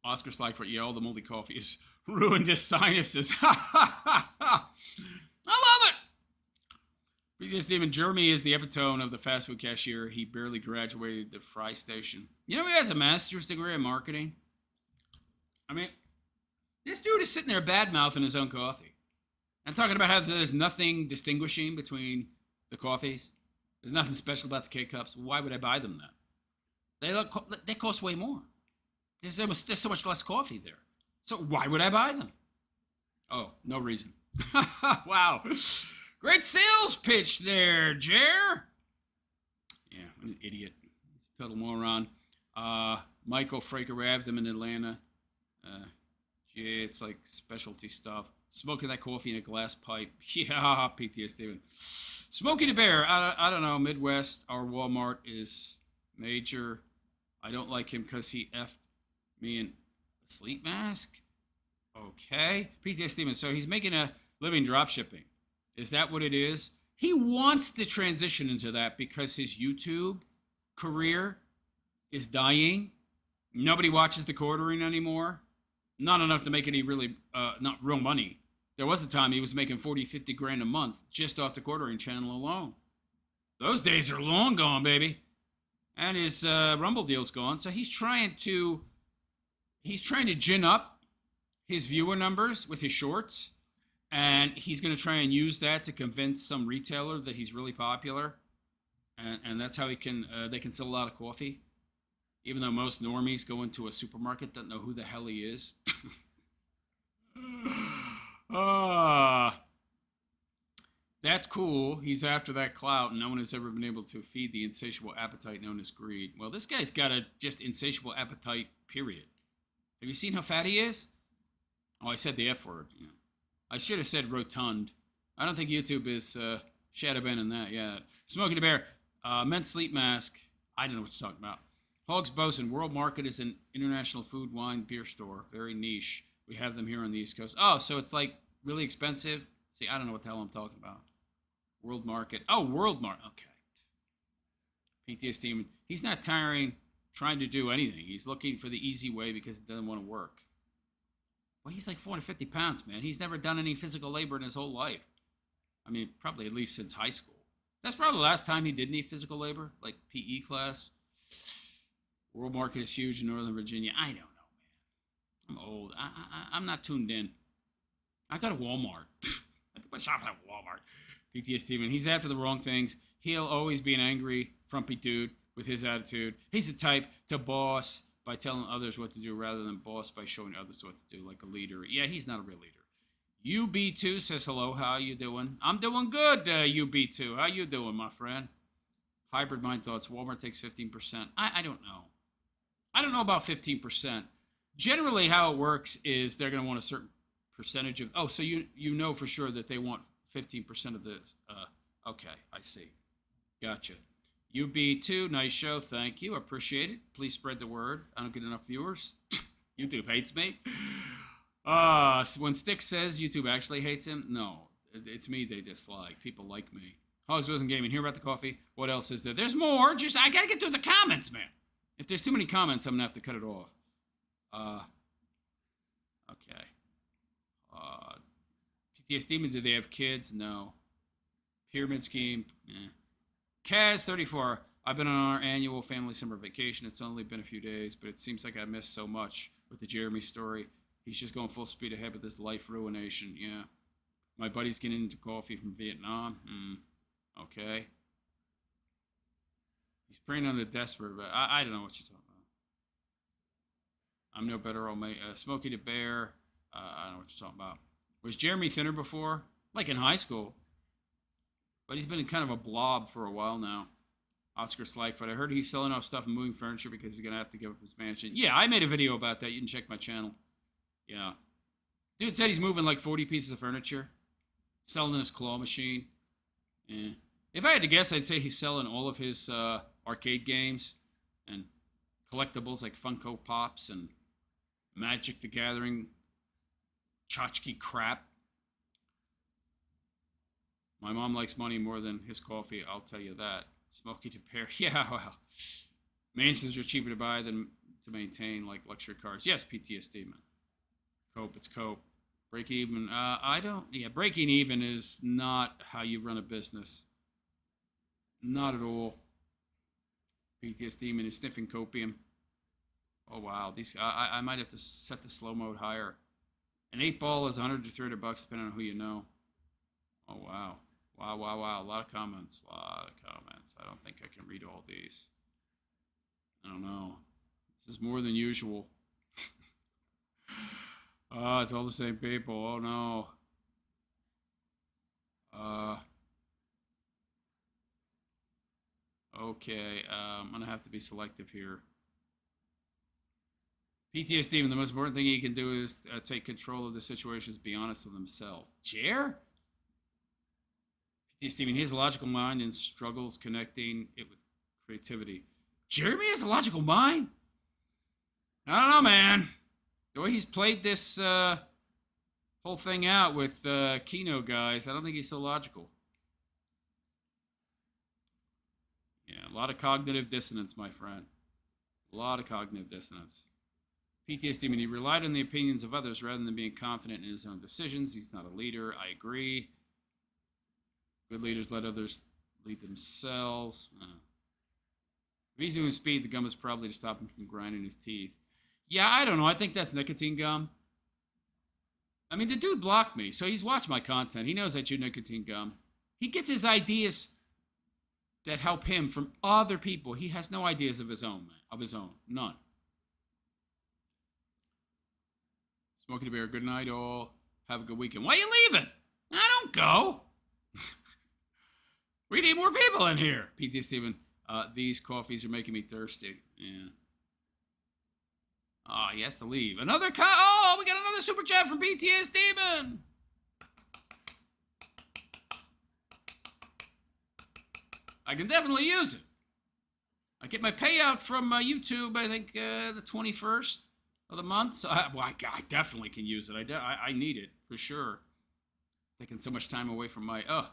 Speaker 1: Oscar Slagford, all the moldy coffee has ruined his sinuses. I love it! BTS Demon, Jeremy is the epitome of the fast food cashier. He barely graduated the fry station. You know he has a master's degree in marketing? I mean, this dude is sitting there bad-mouthing his own coffee. And talking about how there's nothing distinguishing between the coffees. There's nothing special about the K-Cups. Why would I buy them then? They cost way more. There's so much less coffee there. So why would I buy them? Oh, no reason. Wow. Great sales pitch there, Jer. Yeah, what an idiot. Total moron. Michael Fraker grabbed them in Atlanta. It's like specialty stuff. Smoking that coffee in a glass pipe. Yeah, PTSD. Smokey the Bear. I don't know. Midwest, our Walmart is major. I don't like him because he effed me in a sleep mask. Okay. PTSD. So he's making a living drop shipping. Is that what it is? He wants to transition into that because his YouTube career is dying. Nobody watches the quartering anymore. Not enough to make any really, not real money. There was a time he was making 40, 50 grand a month just off the quartering channel alone. Those days are long gone, baby. And his Rumble deal's gone. So he's trying to gin up his viewer numbers with his shorts, and he's going to try and use that to convince some retailer that he's really popular, and that's how they can sell a lot of coffee, even though most normies go into a supermarket don't know who the hell he is. That's cool. He's after that clout, and no one has ever been able to feed the insatiable appetite known as greed. Well, this guy's got a just insatiable appetite, period. Have you seen how fat he is? Oh, I said the F word. Yeah. I should have said rotund. I don't think YouTube is shadow banning that yet. Smokey the Bear, men's sleep mask. I don't know what you're talking about. Hogs Bosun, World Market is an international food, wine, beer store. Very niche. We have them here on the East Coast. Oh, so it's like really expensive? See, I don't know what the hell I'm talking about. World Market. Oh, World Market. Okay. PTSD. He's not trying to do anything. He's looking for the easy way because he doesn't want to work. Well, he's like 450 pounds, man. He's never done any physical labor in his whole life. I mean, probably at least since high school. That's probably the last time he did any physical labor, like PE class. World Market is huge in Northern Virginia. I don't know, man. I'm old. I'm not tuned in. I got a Walmart. I think I'm shopping at Walmart. PTSD, man. He's after the wrong things. He'll always be an angry, frumpy dude with his attitude. He's the type to boss by telling others what to do rather than boss by showing others what to do, like a leader. Yeah, he's not a real leader. UB2 says hello. How you doing? I'm doing good, UB2. How you doing, my friend? Hybrid Mind Thoughts. Walmart takes 15%. I don't know. I don't know about 15%. Generally, how it works is they're going to want a certain percentage of... Oh, so you know for sure that they want 15% of this. Okay, I see. Gotcha. UB2, nice show. Thank you. Appreciate it. Please spread the word. I don't get enough viewers. YouTube hates me. So when Stick says YouTube actually hates him, no. It's me they dislike. People like me. Hogs wasn't gaming. Hear about the coffee. What else is there? There's more. Just I got to get through the comments, man. If there's too many comments, I'm going to have to cut it off. Okay. PTSD, do they have kids? No. Pyramid scheme? Eh. Kaz, 34. I've been on our annual family summer vacation. It's only been a few days, but it seems like I missed so much with the Jeremy story. He's just going full speed ahead with this life ruination. Yeah. My buddy's getting into coffee from Vietnam. Okay. He's preying on the desperate, but I don't know what you're talking about. I'm no better old mate. Smokey the Bear. I don't know what you're talking about. Was Jeremy thinner before? Like in high school. But he's been kind of a blob for a while now. Oscar Slackfoot. I heard he's selling off stuff and moving furniture because he's going to have to give up his mansion. Yeah, I made a video about that. You can check my channel. Yeah. Dude said he's moving like 40 pieces of furniture. Selling his claw machine. Yeah. If I had to guess, I'd say he's selling all of his arcade games and collectibles like Funko Pops and Magic the Gathering tchotchke crap. My mom likes money more than his coffee, I'll tell you that. Smokey to Bear. Yeah, well. Mansions are cheaper to buy than to maintain, like luxury cars. Yes, PTSD, man. Cope, it's cope. Break even. Breaking even is not how you run a business. Not at all. PTSD, man, is sniffing copium. Oh, wow. I might have to set the slow mode higher. An 8-ball is $100 to $300, depending on who you know. Oh, wow. Wow. A lot of comments. I don't think I can read all these. I don't know. This is more than usual. Oh, it's all the same people. Oh, no. Okay. I'm going to have to be selective here. PTSD, the most important thing he can do is take control of the situations, be honest with himself. Jer? PTSD, he has a logical mind and struggles connecting it with creativity. Jeremy has a logical mind? I don't know, man. The way he's played this whole thing out with Kino guys, I don't think he's so logical. Yeah, a lot of cognitive dissonance, my friend. A lot of cognitive dissonance. PTSD, he relied on the opinions of others rather than being confident in his own decisions. He's not a leader. I agree. Good leaders let others lead themselves. If he's doing speed, the gum is probably to stop him from grinding his teeth. Yeah, I don't know. I think that's nicotine gum. I mean, the dude blocked me, so he's watched my content. He knows I chew nicotine gum. He gets his ideas that help him from other people. He has no ideas of his own, man. Of his own. None. Smoking a beer. Good night, all. Have a good weekend. Why are you leaving? I don't go. We need more people in here. PT Steven, these coffees are making me thirsty. Yeah. Oh, he has to leave. Another we got another super chat from BTS Demon. I can definitely use it. I get my payout from YouTube, I think, the 21st of the month. So I definitely can use it. I need it, for sure. Taking so much time away from my... Oh,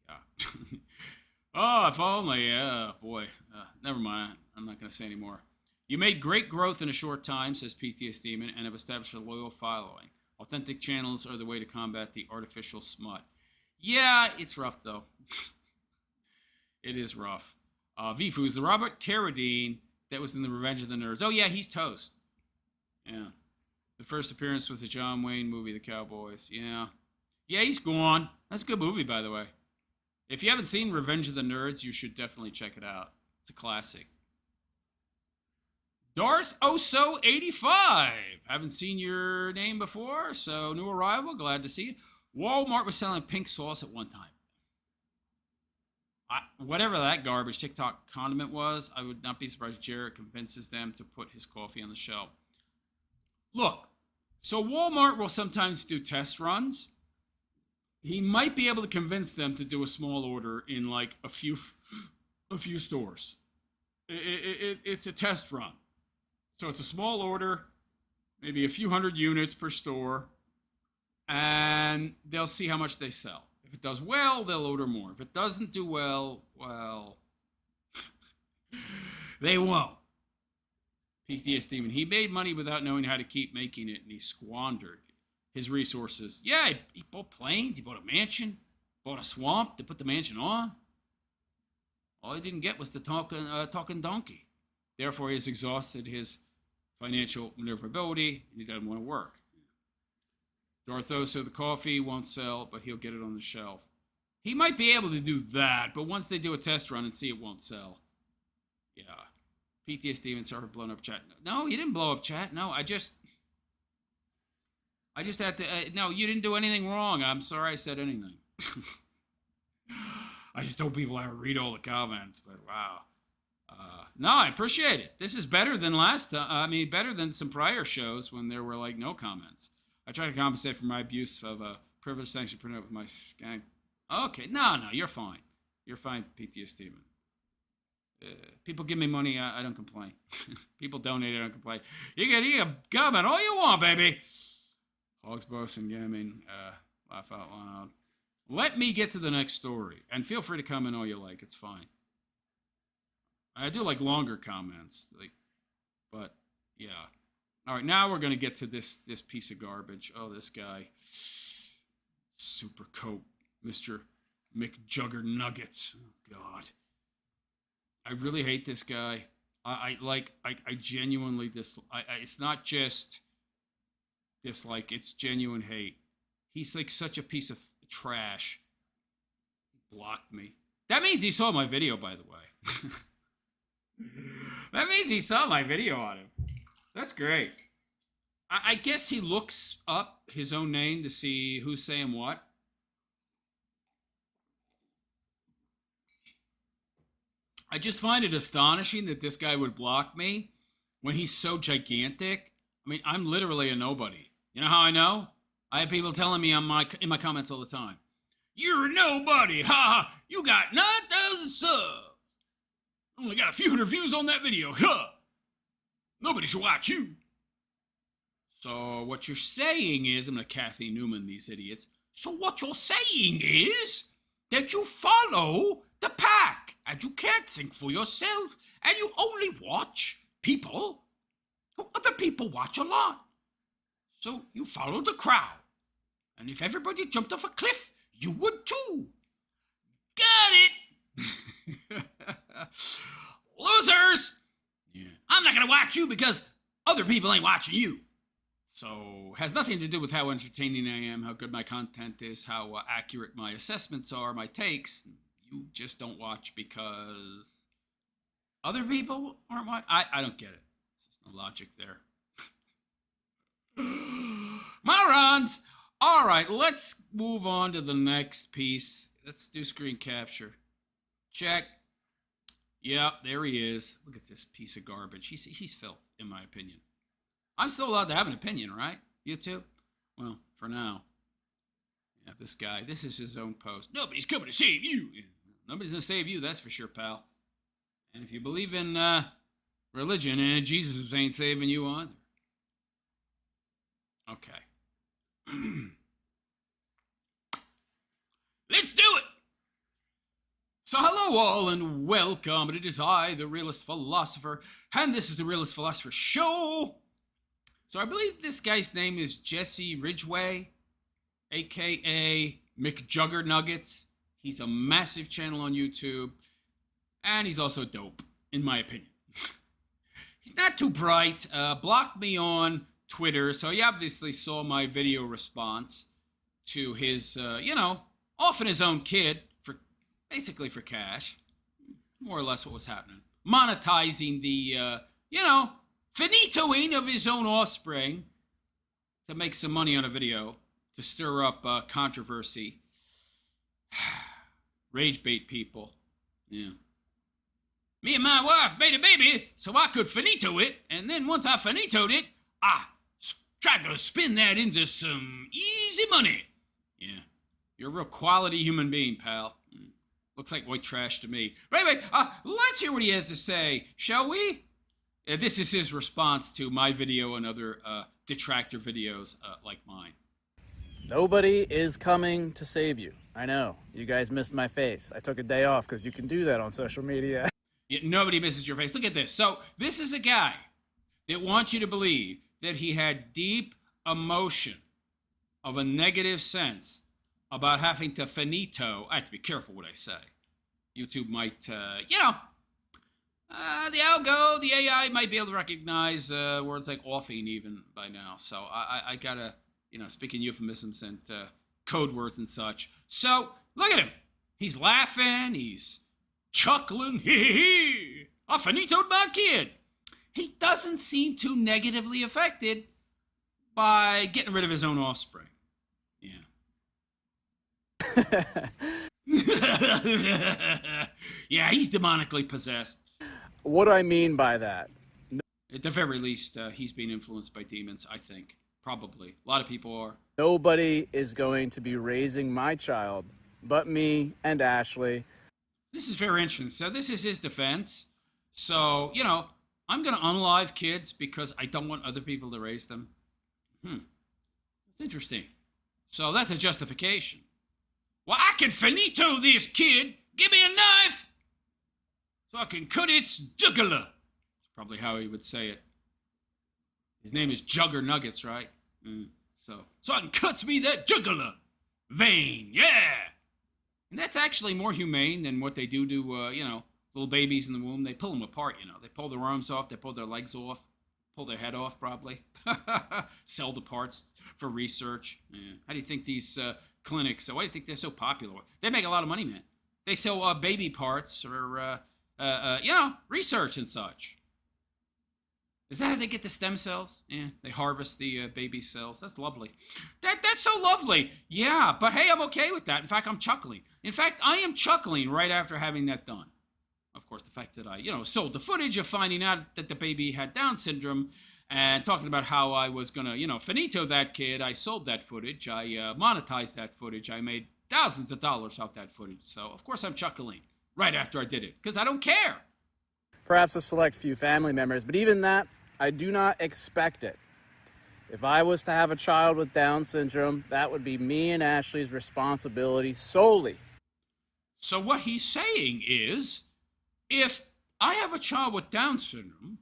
Speaker 1: yeah. Oh, if only. Boy. Never mind. I'm not going to say anymore. You made great growth in a short time, says PTS Demon, and have established a loyal following. Authentic channels are the way to combat the artificial smut. Yeah, it's rough, though. It is rough. Vifu's the Robert Carradine that was in the Revenge of the Nerds. Oh, yeah, he's toast. Yeah. The first appearance was the John Wayne movie, The Cowboys. Yeah. Yeah, he's gone. That's a good movie, by the way. If you haven't seen Revenge of the Nerds, you should definitely check it out. It's a classic. Darth Oso 85. Haven't seen your name before, so new arrival. Glad to see you. Walmart was selling pink sauce at one time. Whatever that garbage TikTok condiment was, I would not be surprised if Jared convinces them to put his coffee on the shelf. Look, so Walmart will sometimes do test runs. He might be able to convince them to do a small order in like a few stores. It's a test run. So it's a small order, maybe a few hundred units per store, and they'll see how much they sell. If it does well, they'll order more. If it doesn't do well, they won't. PTS Demon, he made money without knowing how to keep making it, and he squandered his resources. Yeah, he bought planes, he bought a mansion, bought a swamp to put the mansion on. All he didn't get was the talking donkey. Therefore, he has exhausted his financial maneuverability, and he doesn't want to work. Darthoso, the coffee won't sell, but he'll get it on the shelf. He might be able to do that, but once they do a test run and see it won't sell. Yeah. PTS Steven started blowing up chat. No, he didn't blow up chat. No, I just had to... no, you didn't do anything wrong. I'm sorry I said anything. I just told people I would read all the comments, but wow. No, I appreciate it. This is better than last time. I mean, better than some prior shows when there were, like, no comments. I try to compensate for my abuse of a privilege sanction printed with my skank. Okay, no, you're fine. You're fine, PTS Steven. People give me money, I don't complain. People donate, I don't complain. You can comment all you want, baby. Hogs, boast, and gaming. Laugh out loud. Let me get to the next story. And feel free to comment all you like. It's fine. I do like longer comments. But, yeah. All right, now we're going to get to this piece of garbage. Oh, this guy. Super Coat. Mr. McJuggernuggets. Oh, God. I really hate this guy. I genuinely dislike. It's not just dislike. It's genuine hate. He's like such a piece of trash. He blocked me. That means he saw my video, by the way. That means he saw my video on him. That's great. I guess he looks up his own name to see who's saying what. I just find it astonishing that this guy would block me when he's so gigantic. I mean, I'm literally a nobody. You know how I know? I have people telling me in my comments all the time, "You're a nobody. Ha ha. You got 9,000 subs. Only got a few hundred views on that video. Huh. Nobody should watch you." So what you're saying is, I'm going to Kathy Newman these idiots. So what you're saying is that you follow the pack and you can't think for yourself and you only watch people who other people watch a lot. So you follow the crowd. And if everybody jumped off a cliff, you would too. Got it. Losers. Yeah. I'm not going to watch you because other people ain't watching you. So has nothing to do with how entertaining I am, how good my content is, how accurate my assessments are, my takes. You just don't watch because other people aren't watching. I don't get it. There's no logic there. Morons! All right, let's move on to the next piece. Let's do screen capture. Check. Yep, there he is. Look at this piece of garbage. He's filth, in my opinion. I'm still allowed to have an opinion, right? You too? Well, for now. Yeah, this guy, this is his own post. Nobody's coming to save you. Nobody's going to save you, that's for sure, pal. And if you believe in religion, Jesus ain't saving you either. Okay. Let's do it! So hello all and welcome. It is I, the Realist Philosopher, and this is the Realist Philosopher Show. So I believe this guy's name is Jesse Ridgway, a.k.a. McJuggernuggets. He's a massive channel on YouTube, and he's also dope, in my opinion. He's not too bright, blocked me on Twitter, so he obviously saw my video response to his, often his own kid, basically for cash, more or less what was happening. Monetizing the, finitoing of his own offspring to make some money on a video, to stir up controversy. Rage bait people. Yeah. Me and my wife made a baby so I could finito it, and then once I finitoed it, I tried to spin that into some easy money. Yeah. You're a real quality human being, pal. Looks like white trash to me. But anyway, let's hear what he has to say, shall we? This is his response to my video and other detractor videos like mine.
Speaker 3: Nobody is coming to save you. I know. You guys missed my face. I took a day off because you can do that on social media.
Speaker 1: Yeah, nobody misses your face. Look at this. So this is a guy that wants you to believe that he had deep emotion of a negative sense about having to finito. I have to be careful what I say. YouTube might, the algo, the AI might be able to recognize words like offing even by now. So I gotta, speaking euphemisms and code words and such. So look at him. He's laughing. He's chuckling. I finitoed my kid. He doesn't seem too negatively affected by getting rid of his own offspring. Yeah. Yeah, he's demonically possessed.
Speaker 3: What do I mean by that?
Speaker 1: At the very least, he's being influenced by demons, I think. Probably. A lot of people are.
Speaker 3: Nobody is going to be raising my child but me and Ashley.
Speaker 1: This is very interesting. So this is his defense. So, I'm going to unlive kids because I don't want other people to raise them. That's interesting. So that's a justification. Well, I can finito this kid. Give me a knife so I can cut its jugular. That's probably how he would say it. His name is Juggernuggets, right? So I can cut me that jugular vein, yeah. And that's actually more humane than what they do to, little babies in the womb. They pull them apart, They pull their arms off, they pull their legs off, pull their head off, probably. Sell the parts for research. Yeah. How do you think these clinics, why do you think they're so popular? They make a lot of money, man. They sell baby parts or, research and such. Is that how they get the stem cells? Yeah, they harvest the baby cells. That's lovely. That's so lovely. Yeah, but hey, I'm okay with that. In fact, I'm chuckling. In fact, I am chuckling right after having that done. Of course, the fact that I, sold the footage of finding out that the baby had Down syndrome and talking about how I was going to, finito that kid. I sold that footage. I monetized that footage. I made thousands of dollars off that footage. So, of course, I'm chuckling right after I did it because I don't care.
Speaker 3: Perhaps a select few family members, but even that, I do not expect it. If I was to have a child with Down syndrome, that would be me and Ashley's responsibility solely.
Speaker 1: So what he's saying is, if I have a child with Down syndrome,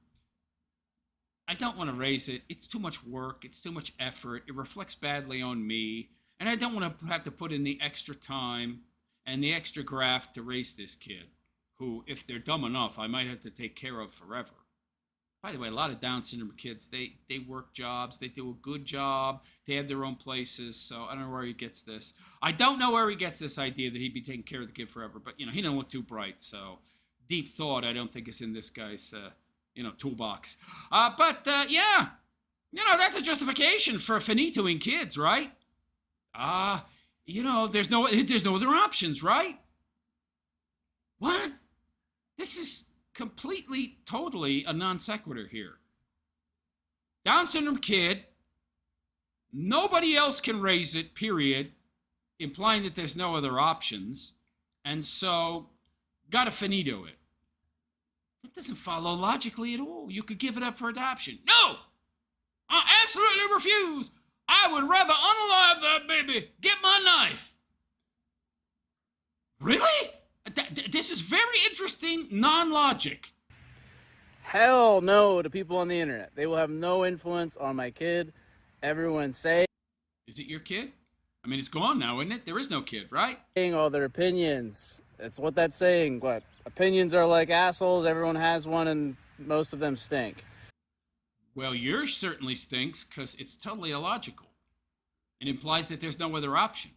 Speaker 1: I don't want to raise it. It's too much work. It's too much effort. It reflects badly on me. And I don't want to have to put in the extra time and the extra graft to raise this kid, who, if they're dumb enough, I might have to take care of forever. By the way, a lot of Down syndrome kids, they work jobs, they do a good job, they have their own places. So I don't know where he gets this. I don't know where he gets this idea that he'd be taking care of the kid forever. But he don't look too bright, so deep thought I don't think is in this guy's toolbox. But yeah, that's a justification for finitoing kids, right? There's no other options, right? What? This is completely, totally a non sequitur here. Down syndrome kid, nobody else can raise it, period, implying that there's no other options, and so gotta finito it. That doesn't follow logically at all. You could give it up for adoption. No! I absolutely refuse! I would rather unalive that baby. Get my knife. Really? This is very interesting non-logic.
Speaker 3: Hell no to people on the internet. They will have no influence on my kid. Everyone saying
Speaker 1: Is it your kid? I mean, it's gone now, isn't it? There is no kid, right?
Speaker 3: all their opinions. That's what that's saying. What? Opinions are like assholes. Everyone has one, and most of them stink.
Speaker 1: Well, yours certainly stinks because it's totally illogical. It implies that there's no other option.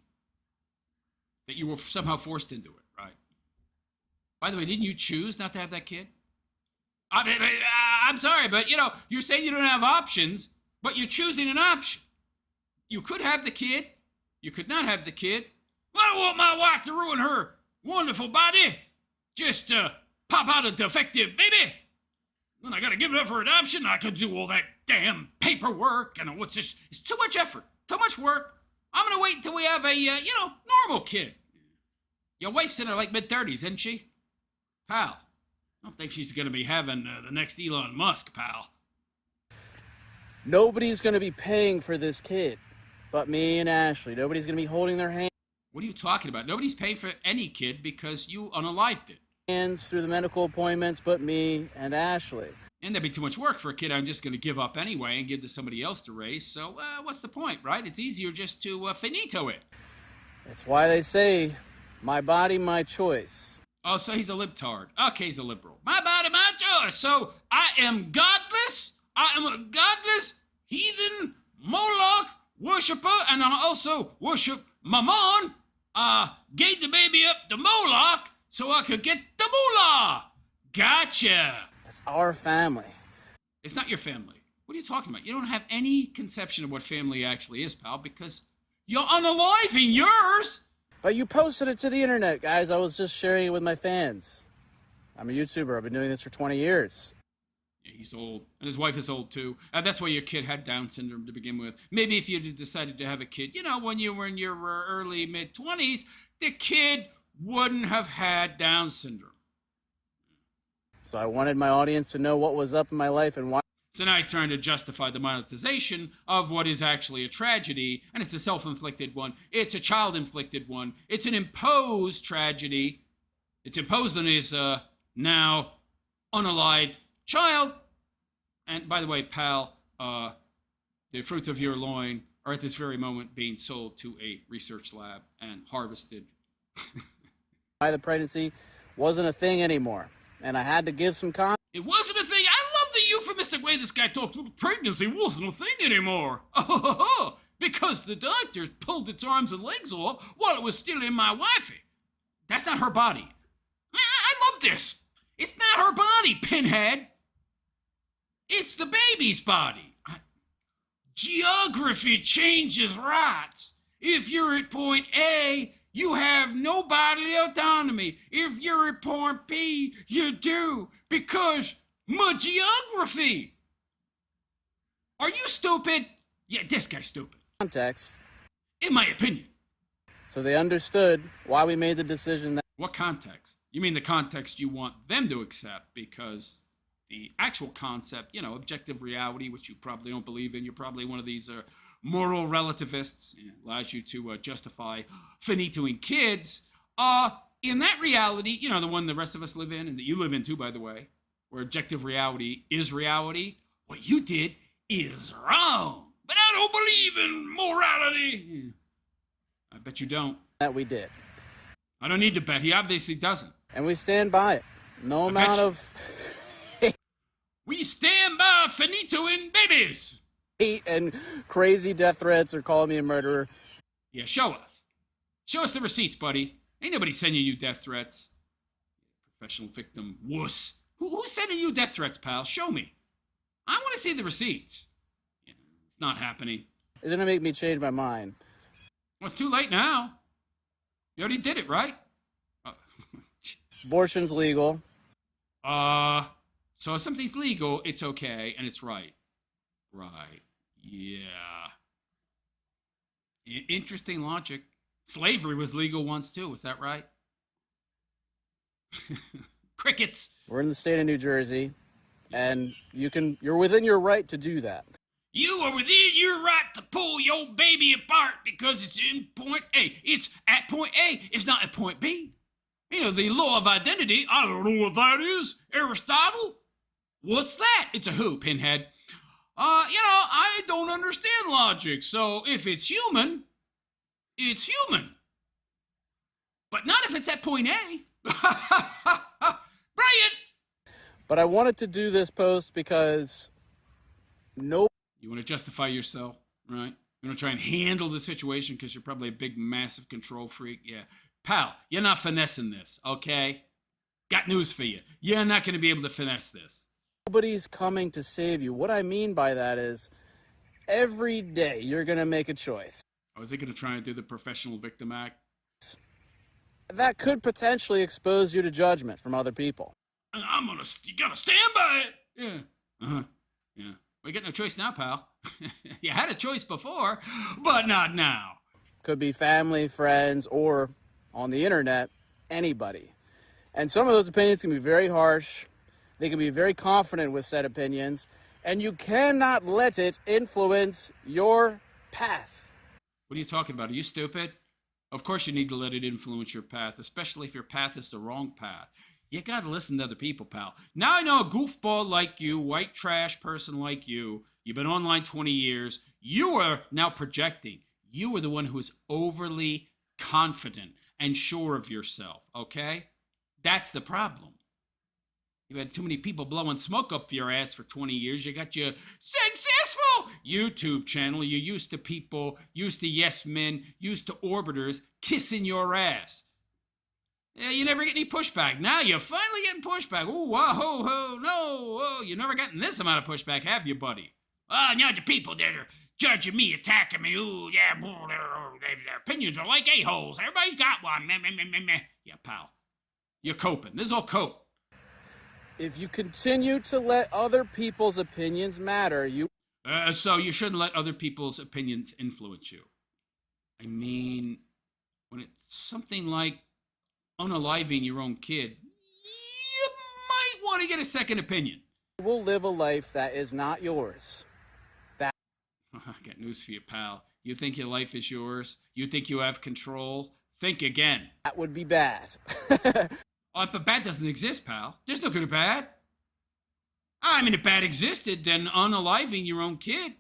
Speaker 1: That you were somehow forced into it, right? By the way, didn't you choose not to have that kid? I'm sorry, but you're saying you don't have options, but you're choosing an option. You could have the kid. You could not have the kid. I don't want my wife to ruin her wonderful body. Just pop out a defective baby. Then I gotta give it up for adoption. I could do all that damn paperwork and what's this? It's too much effort, too much work. I'm gonna wait until we have a normal kid. Your wife's in her like mid-30s, isn't she? Pal, I don't think she's gonna be having the next Elon Musk, pal.
Speaker 3: Nobody's going to be paying for this kid but me and Ashley. Nobody's going to be holding their
Speaker 1: What are you talking about? Nobody's paying for any kid because you unalived it.
Speaker 3: hands through the medical appointments but me and Ashley.
Speaker 1: And that'd be too much work for a kid I'm just going to give up anyway and give to somebody else to raise. So what's the point, right? It's easier just to finito it.
Speaker 3: That's why they say, my body, my choice.
Speaker 1: Oh, so he's a libtard. Okay, he's a liberal. My body, my choice. So I am godless. I am a godless, heathen, Moloch worshiper, and I also worship Mammon. Gave the baby up to Moloch so I could get the moolah. Gotcha.
Speaker 3: That's our family.
Speaker 1: It's not your family. What are you talking about? You don't have any conception of what family actually is, pal, because you're unaliving yours.
Speaker 3: But you posted it to the internet, guys. I was just sharing it with my fans. I'm a YouTuber. I've been doing this for 20 years.
Speaker 1: Yeah, he's old. And his wife is old, too. That's why your kid had Down syndrome to begin with. Maybe if you decided to have a kid, when you were in your early, mid-20s, the kid wouldn't have had Down syndrome.
Speaker 3: So I wanted my audience to know what was up in my life and why.
Speaker 1: So now he's trying to justify the monetization of what is actually a tragedy, and it's a self-inflicted one. It's a child-inflicted one. It's an imposed tragedy. It's imposed on his now unalived child. And by the way, pal, the fruits of your loin are at this very moment being sold to a research lab and harvested.
Speaker 3: Why the pregnancy wasn't a thing anymore. And I had to give some context.
Speaker 1: It wasn't a thing. I love the euphemistic way this guy talks. Well, pregnancy wasn't a thing anymore. Because the doctors pulled its arms and legs off while it was still in my wifey. That's not her body. I love this. It's not her body, pinhead. It's the baby's body. Geography changes rights. If you're at point A, you have no bodily autonomy. If you're at point B, you do, because my geography. Are you stupid? Yeah, this guy's stupid.
Speaker 3: Context.
Speaker 1: In my opinion.
Speaker 3: So they understood why we made the decision that.
Speaker 1: What context? You mean the context you want them to accept, because the actual concept, objective reality, which you probably don't believe in, you're probably one of these moral relativists, allows you to justify finitoing kids. In that reality, the one the rest of us live in, and that you live in too, by the way, where objective reality is reality, what you did is wrong. But I don't believe in morality. I bet you don't.
Speaker 3: That we did.
Speaker 1: I don't need to bet. He obviously doesn't.
Speaker 3: And we stand by it. No amount of.
Speaker 1: We stand by finito in babies.
Speaker 3: Hate and crazy death threats or calling me a murderer.
Speaker 1: Yeah, show us. Show us the receipts, buddy. Ain't nobody sending you death threats. Professional victim wuss. Who's sending you death threats, pal? Show me. I want to see the receipts. Yeah, it's not happening.
Speaker 3: It's going to make me change my mind.
Speaker 1: Well, it's too late now. You already did it, right?
Speaker 3: Abortion's legal.
Speaker 1: So if something's legal, it's okay, and it's right. Right. Yeah. Interesting logic. Slavery was legal once, too. Was that right? Crickets.
Speaker 3: We're in the state of New Jersey, and you're within your right to do that.
Speaker 1: You are within your right to pull your baby apart because it's in point A. It's at point A. It's not at point B. You know, the law of identity, I don't know what that is. Aristotle? What's that? It's a who, Pinhead? I don't understand logic. So if it's human, it's human. But not if it's at point A. Brilliant!
Speaker 3: But I wanted to do this post because no.
Speaker 1: You want to justify yourself, right? You want to try and handle the situation because you're probably a big, massive control freak. Yeah. Pal, you're not finessing this, okay? Got news for you. You're not going to be able to finesse this.
Speaker 3: Nobody's coming to save you. What I mean by that is every day you're going to make a choice.
Speaker 1: Oh, is it going to try and do the professional victim act?
Speaker 3: That could potentially expose you to judgment from other people.
Speaker 1: You got to stand by it. Yeah. Uh-huh. Yeah. We got no choice now, pal. You had a choice before, but not now.
Speaker 3: Could be family, friends, or on the internet, anybody. And some of those opinions can be very harsh. They can be very confident with said opinions, and you cannot let it influence your path.
Speaker 1: What are you talking about? Are you stupid? Of course you need to let it influence your path, especially if your path is the wrong path. You got to listen to other people, pal. Now I know a goofball like you, white trash person like you, you've been online 20 years, you are now projecting. You are the one who is overly confident and sure of yourself, okay? That's the problem. You've had too many people blowing smoke up your ass for 20 years. You got your successful YouTube channel. You're used to people, used to yes men, used to orbiters kissing your ass. Yeah, you never get any pushback. Now you're finally getting pushback. Oh, whoa, ho, ho, no. Oh, you never gotten this amount of pushback, have you, buddy? Oh, now the people that are judging me, attacking me. Oh, yeah, their opinions are like a-holes. Everybody's got one. Meh, meh, meh, meh, meh. Yeah, pal. You're coping. This is all cope.
Speaker 3: If you continue to let other people's opinions matter,
Speaker 1: So you shouldn't let other people's opinions influence you. I mean, when it's something like unaliving your own kid, you might want to get a second opinion.
Speaker 3: will live a life that is not yours.
Speaker 1: I got news for you, pal. You think your life is yours? You think you have control? Think again.
Speaker 3: That would be bad.
Speaker 1: But bad doesn't exist, pal. There's no good or bad. I mean, if bad existed, then unaliving your own kid,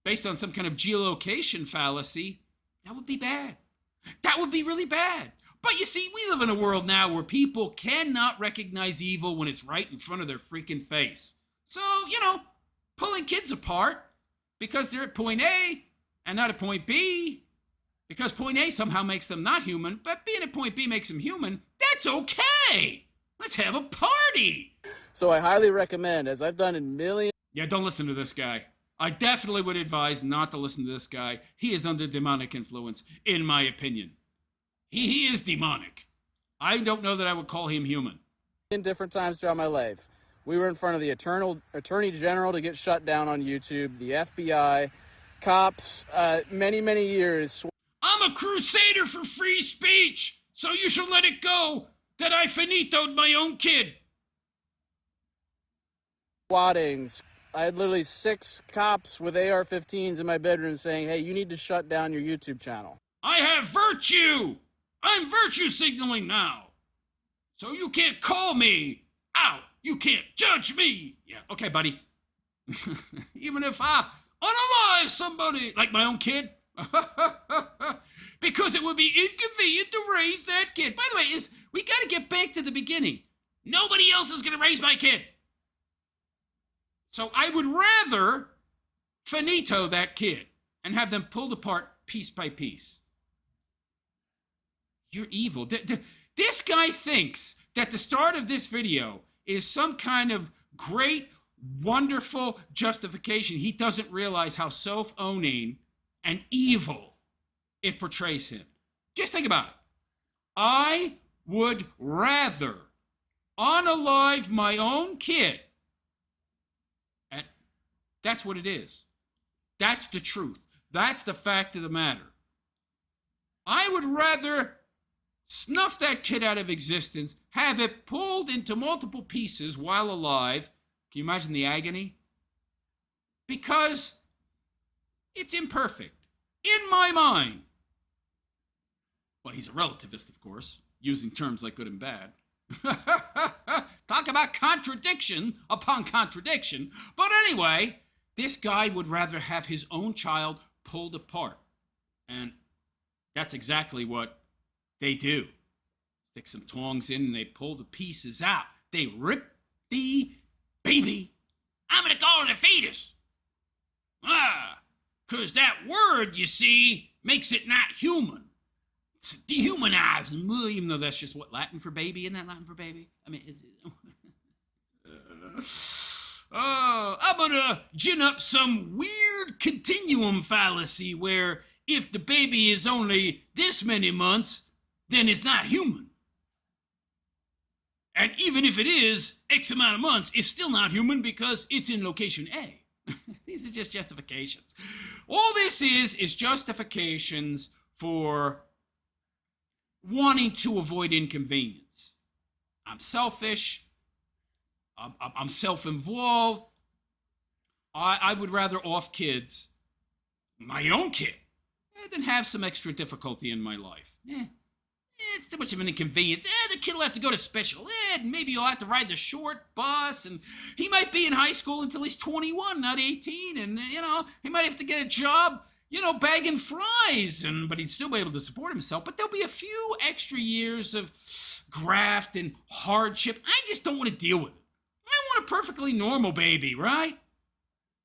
Speaker 1: based on some kind of geolocation fallacy, that would be bad. That would be really bad. But you see, we live in a world now where people cannot recognize evil when it's right in front of their freaking face. So, pulling kids apart because they're at point A and not at point B, because point A somehow makes them not human, but being at point B makes them human, that's okay. Let's have a party.
Speaker 3: So I highly recommend, as I've done in millions.
Speaker 1: Yeah, don't listen to this guy. I definitely would advise not to listen to this guy. He is under demonic influence, in my opinion. He is demonic. I don't know that I would call him human.
Speaker 3: In different times throughout my life, we were in front of the Attorney General to get shut down on YouTube, the FBI, cops, many, many years.
Speaker 1: I'm a crusader for free speech, so you should let it go that I finitoed my own kid.
Speaker 3: Waddings. I had literally 6 cops with AR-15s in my bedroom saying, hey, you need to shut down your YouTube channel.
Speaker 1: I have virtue. I'm virtue signaling now. So you can't call me out. You can't judge me. Yeah, okay, buddy. Even if I unalive somebody, like my own kid. Because it would be inconvenient to raise that kid. By the way, we got to get back to the beginning. Nobody else is going to raise my kid. So I would rather finito that kid and have them pulled apart piece by piece. You're evil. This guy thinks that the start of this video is some kind of great, wonderful justification. He doesn't realize how self-owning and evil it portrays him. Just think about it. I would rather unalive my own kid. And that's what it is. That's the truth. That's the fact of the matter. I would rather snuff that kid out of existence, have it pulled into multiple pieces while alive. Can you imagine the agony? Because it's imperfect. In my mind. Well, he's a relativist, of course, using terms like good and bad. Talk about contradiction upon contradiction. But anyway, this guy would rather have his own child pulled apart. And that's exactly what they do. Stick some tongs in and they pull the pieces out. They rip the baby. I'm going to call it a fetus. Because that word, you see, makes it not human. It's dehumanizing, even though that's just what, Latin for baby? Isn't that Latin for baby? I mean, is it? I'm going to gin up some weird continuum fallacy where if the baby is only this many months, then it's not human. And even if it is X amount of months, it's still not human because it's in location A. These are just justifications. All this is justifications for wanting to avoid inconvenience. I'm selfish. I'm self-involved. I would rather off kids, my own kid, than have some extra difficulty in my life. It's too much of an inconvenience. The kid will have to go to special ed, and maybe he'll have to ride the short bus, and he might be in high school until he's 21, not 18, and, he might have to get a job, bagging fries, but he'd still be able to support himself, but there'll be a few extra years of graft and hardship. I just don't want to deal with it. I want a perfectly normal baby, right?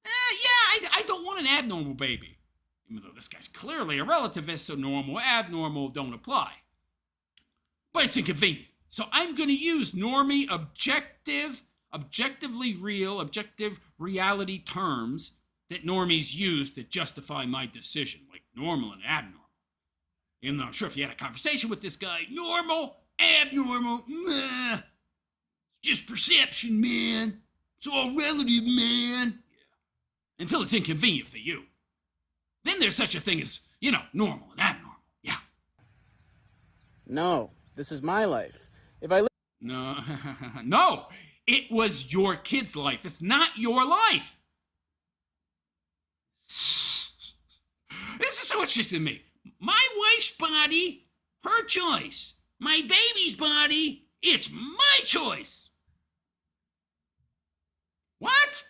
Speaker 1: I don't want an abnormal baby. Even though this guy's clearly a relativist, so normal, abnormal don't apply. But it's inconvenient. So I'm going to use normie, objectively real, objective reality terms that normies use to justify my decision, like normal and abnormal. Even though I'm sure if you had a conversation with this guy, normal, abnormal, nah, just perception, man. It's all relative, man. Yeah. Until it's inconvenient for you. Then there's such a thing as, normal and abnormal. Yeah.
Speaker 3: No, this is my life.
Speaker 1: No, it was your kid's life. It's not your life. This is so interesting to me. My wife's body, her choice. My baby's body, it's my choice. What?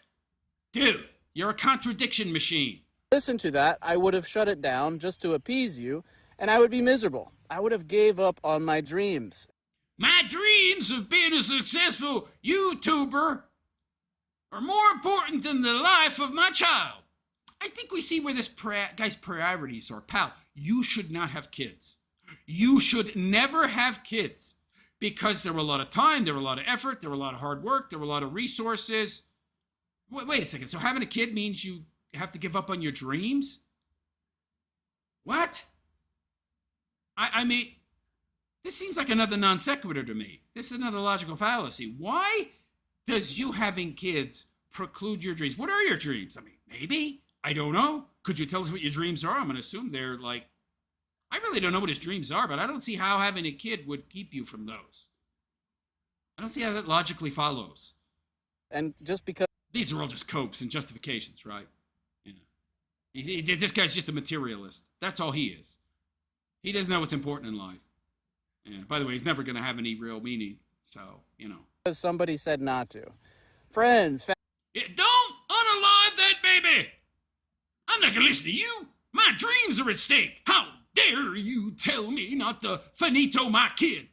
Speaker 1: Dude, you're a contradiction machine.
Speaker 3: Listen to that, I would have shut it down just to appease you, and I would be miserable. I would have gave up on my dreams.
Speaker 1: My dreams of being a successful YouTuber are more important than the life of my child. I think we see where this guy's priorities are. Pal, you should not have kids. You should never have kids because there were a lot of time, there were a lot of effort, there were a lot of hard work, there were a lot of resources. Wait a second. So having a kid means you have to give up on your dreams? What? I mean, this seems like another non sequitur to me. This is another logical fallacy. Why does you having kids preclude your dreams? What are your dreams? I mean, maybe. I don't know. Could you tell us what your dreams are? I'm going to assume they're like, I really don't know what his dreams are, but I don't see how having a kid would keep you from those. I don't see how that logically follows.
Speaker 3: And just because...
Speaker 1: These are all just copes and justifications, right? This guy's just a materialist. That's all he is. He doesn't know what's important in life. And by the way, he's never going to have any real meaning. So,
Speaker 3: Because somebody said not to. Friends...
Speaker 1: Don't unalive that baby! I'm not going to listen to you. My dreams are at stake. How dare you tell me not to finito my kid?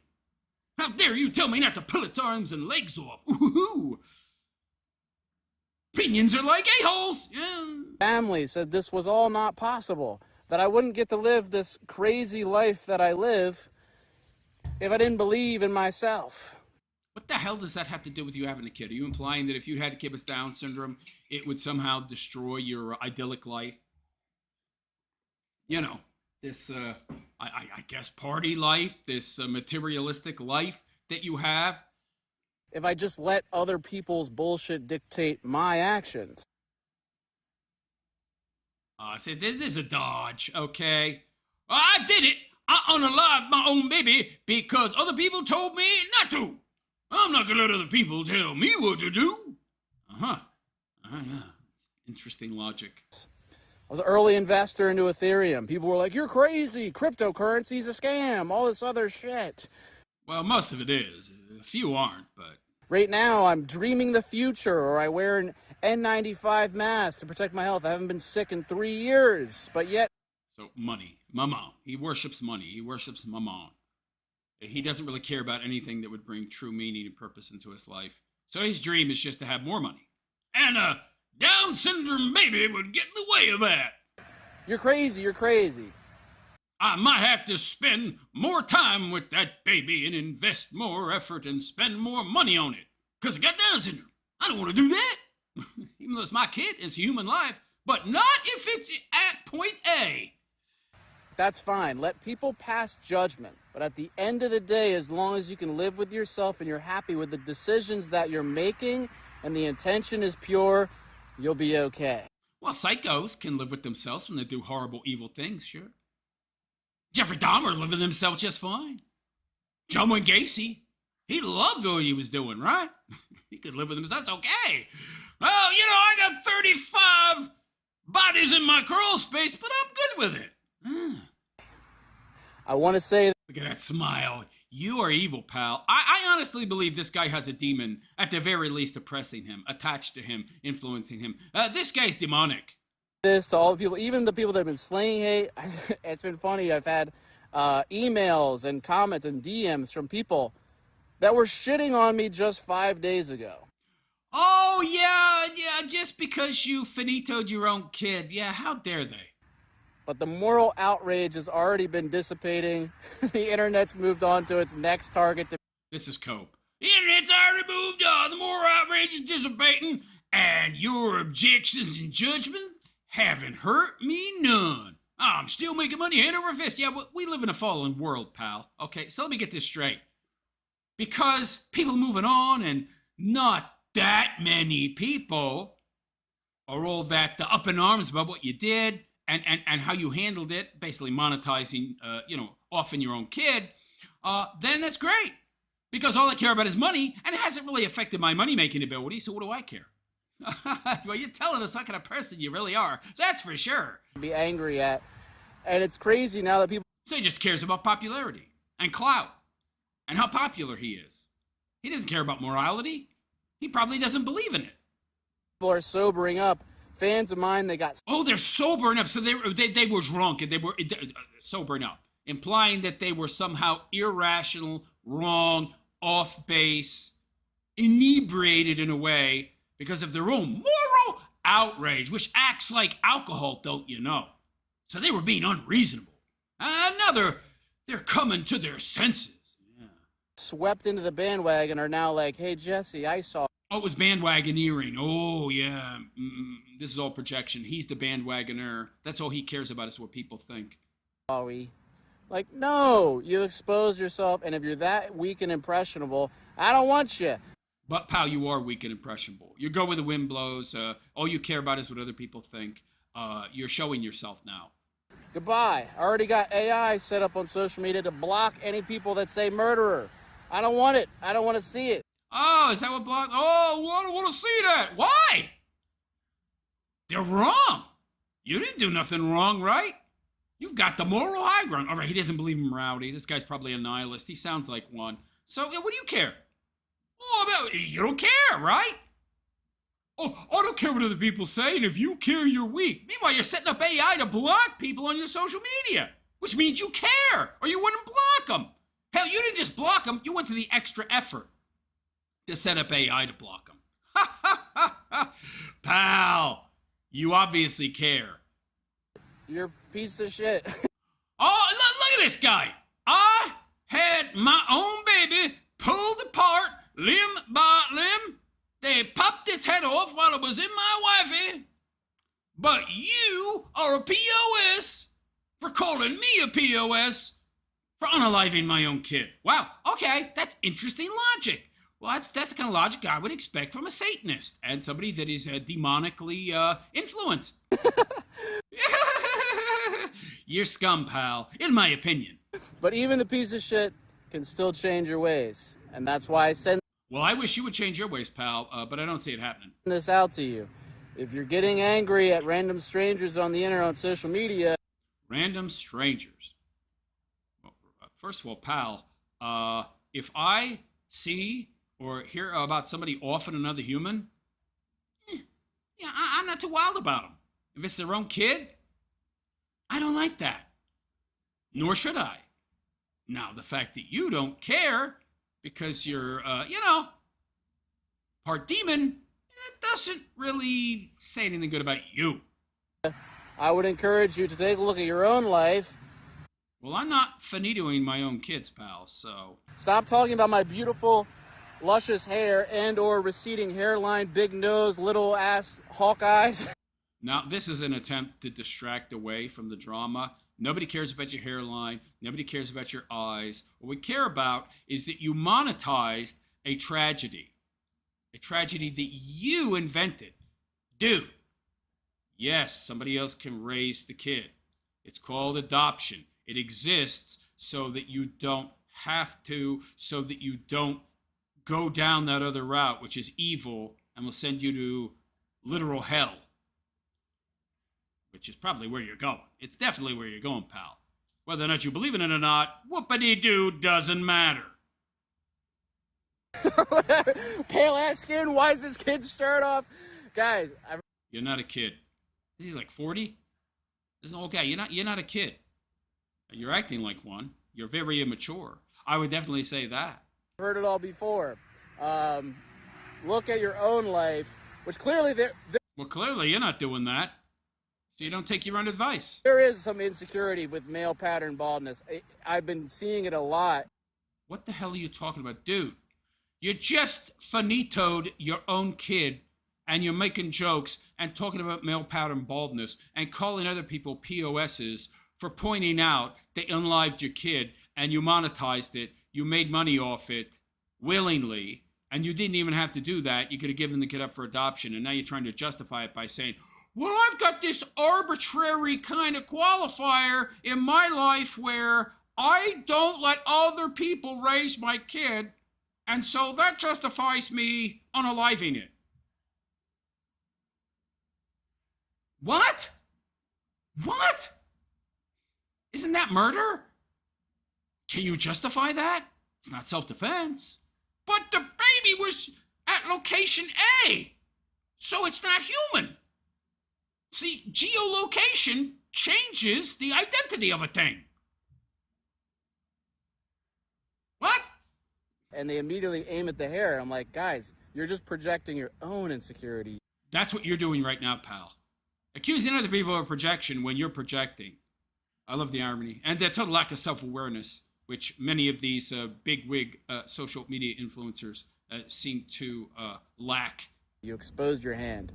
Speaker 1: How dare you tell me not to pull its arms and legs off? Ooh. Opinions are like a-holes. Yeah.
Speaker 3: Family said this was all not possible, that I wouldn't get to live this crazy life that I live if I didn't believe in myself.
Speaker 1: What the hell does that have to do with you having a kid? Are you implying that if you had a kid with Down syndrome, it would somehow destroy your idyllic life? You know, this, I guess, party life, this materialistic life that you have.
Speaker 3: If I just let other people's bullshit dictate my actions.
Speaker 1: I said, this is a dodge, okay? I did it. I unalived my own baby because other people told me not to. I'm not gonna let other people tell me what to do. Yeah. Interesting logic.
Speaker 3: I was an early investor into Ethereum. People were like, you're crazy. Cryptocurrency's a scam. All this other shit.
Speaker 1: Well, most of it is. A few aren't, but...
Speaker 3: Right now, I'm dreaming the future, or I wear an N95 mask to protect my health. I haven't been sick in 3 years, but yet...
Speaker 1: So, money. Maman. He worships money. He worships maman. He doesn't really care about anything that would bring true meaning and purpose into his life. So his dream is just to have more money. And a Down syndrome baby would get in the way of that.
Speaker 3: You're crazy, you're crazy.
Speaker 1: I might have to spend more time with that baby and invest more effort and spend more money on it. Because I got Down syndrome. I don't want to do that. Even though it's my kid, it's a human life. But not if it's at point A.
Speaker 3: That's fine. Let people pass judgment. But at the end of the day, as long as you can live with yourself and you're happy with the decisions that you're making and the intention is pure, you'll be okay.
Speaker 1: Well, psychos can live with themselves when they do horrible, evil things, sure. Jeffrey Dahmer lived with himself just fine. John Wayne Gacy, he loved what he was doing, right? He could live with himself. That's okay. Well, you know, I got 35 bodies in my crawl space, but I'm good with it.
Speaker 3: I want to say...
Speaker 1: Look at that smile. You are evil, pal. I honestly believe this guy has a demon, at the very least oppressing him, attached to him, influencing him. This guy's demonic.
Speaker 3: This to all the people, even the people that have been slaying hate. It's been funny. I've had emails and comments and DMs from people that were shitting on me just 5 days ago.
Speaker 1: Oh, yeah, just because you finitoed your own kid. Yeah, how dare they?
Speaker 3: But the moral outrage has already been dissipating. The internet's moved on to its next target.
Speaker 1: This is Cope. The internet's already moved on. The moral outrage is dissipating. And your objections and judgments haven't hurt me none. I'm still making money hand over fist. Yeah, we live in a fallen world, pal. Okay, so let me get this straight. Because people are moving on and not that many people are all that up in arms about what you did and how you handled it, basically monetizing, offing your own kid, then that's great. Because all I care about is money, and it hasn't really affected my money-making ability, so what do I care? Well, you're telling us what kind of person you really are. That's for sure.
Speaker 3: Be angry at. And it's crazy now that people...
Speaker 1: So he just cares about popularity and clout and how popular he is. He doesn't care about morality. He probably doesn't believe in it.
Speaker 3: People are sobering up. Fans of mine, they got...
Speaker 1: Oh, they're sobering up. So they were drunk and they were sobering up, implying that they were somehow irrational, wrong, off base, inebriated in a way because of their own moral outrage, which acts like alcohol, don't you know? So they were being unreasonable. They're coming to their senses. Yeah.
Speaker 3: Swept into the bandwagon are now like, hey, Jesse, I saw...
Speaker 1: Oh, it was bandwagoneering. Oh, yeah. This is all projection. He's the bandwagoner. That's all he cares about is what people think.
Speaker 3: Like, no, you expose yourself, and if you're that weak and impressionable, I don't want you.
Speaker 1: But, pal, you are weak and impressionable. You go where the wind blows. All you care about is what other people think. You're showing yourself now.
Speaker 3: Goodbye. I already got AI set up on social media to block any people that say murderer. I don't want it. I don't want to see it.
Speaker 1: Oh, is that what block? Oh, I don't want to see that. Why? They're wrong. You didn't do nothing wrong, right? You've got the moral high ground. All right, he doesn't believe in morality. This guy's probably a nihilist. He sounds like one. So, what do you care? Oh, you don't care, right? Oh, I don't care what other people say, and if you care, you're weak. Meanwhile, you're setting up AI to block people on your social media, which means you care, or you wouldn't block them. Hell, you didn't just block them, you went to the extra effort to set up AI to block them. Ha ha ha ha! Pal, you obviously care.
Speaker 3: You're a piece of shit.
Speaker 1: Oh, look at this guy. I had my own baby pulled apart limb by limb. They popped its head off while it was in my wifey. But you are a POS for calling me a POS for unaliving my own kid. Wow, okay, that's interesting logic. Well, that's the kind of logic I would expect from a Satanist and somebody that is demonically influenced. You're scum, pal, in my opinion.
Speaker 3: But even the piece of shit can still change your ways. And that's why I send
Speaker 1: Well, I wish you would change your ways, pal, but I don't see it happening.
Speaker 3: this out to you. If you're getting angry at random strangers on the internet, on social media.
Speaker 1: Random strangers. Well, first of all, pal, if I see or hear about somebody offing another human, yeah, I'm not too wild about them. If it's their own kid, I don't like that. Nor should I. Now, the fact that you don't care because you're, part demon, that doesn't really say anything good about you.
Speaker 3: I would encourage you to take a look at your own life.
Speaker 1: Well, I'm not finitoing my own kids, pal, so...
Speaker 3: Stop talking about my beautiful, luscious hair and or receding hairline, big nose, little ass hawk eyes.
Speaker 1: Now, this is an attempt to distract away from the drama. Nobody cares about your hairline. Nobody cares about your eyes. What we care about is that you monetized a tragedy that you invented. Dude, yes, somebody else can raise the kid. It's called adoption. It exists so that you don't have to, so that you don't go down that other route, which is evil and will send you to literal hell. Which is probably where you're going. It's definitely where you're going, pal. Whether or not you believe in it or not, whoopity-doo doesn't matter.
Speaker 3: Pale ass skin, why is this kid's shirt off? Guys,
Speaker 1: You're not a kid. Is he like 40? This is an old guy. You're not a kid. You're acting like one. You're very immature. I would definitely say that.
Speaker 3: I've heard it all before. Look at your own life, which clearly
Speaker 1: Well, clearly you're not doing that. So you don't take your own advice.
Speaker 3: there is some insecurity with male pattern baldness. I've been seeing it a lot.
Speaker 1: What the hell are you talking about? Dude, you just finitoed your own kid and you're making jokes and talking about male pattern baldness and calling other people POSs for pointing out they unlived your kid and you monetized it. You made money off it willingly and you didn't even have to do that. You could have given the kid up for adoption and now you're trying to justify it by saying, well, I've got this arbitrary kind of qualifier in my life where I don't let other people raise my kid, and so that justifies me unaliving it. What? What? Isn't that murder? Can you justify that? It's not self-defense. But the baby was at location A, so it's not human. See, geolocation changes the identity of a thing. What?
Speaker 3: And they immediately aim at the hair. I'm like, guys, you're just projecting your own insecurity.
Speaker 1: That's what you're doing right now, pal. Accusing other people of projection when you're projecting. I love the irony. And the total lack of self-awareness, which many of these big-wig social media influencers seem to lack.
Speaker 3: You exposed your hand.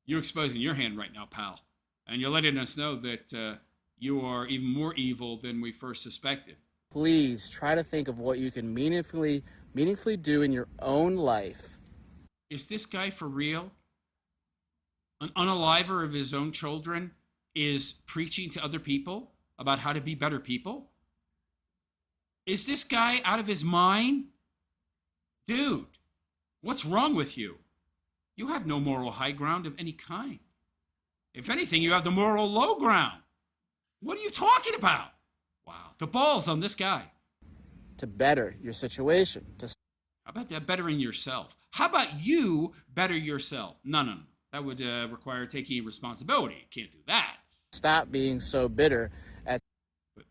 Speaker 1: You're exposing your hand right now, pal. And you're letting us know that you are even more evil than we first suspected.
Speaker 3: Please try to think of what you can meaningfully do in your own life.
Speaker 1: Is this guy for real? An unaliver of his own children is preaching to other people about how to be better people? Is this guy out of his mind? Dude, what's wrong with you? You have no moral high ground of any kind. If anything, you have the moral low ground. What are you talking about? Wow, the balls on this guy.
Speaker 3: To better your situation.
Speaker 1: How about that bettering yourself? How about you better yourself? No. That would require taking responsibility. You can't do that.
Speaker 3: Stop being so bitter.
Speaker 1: But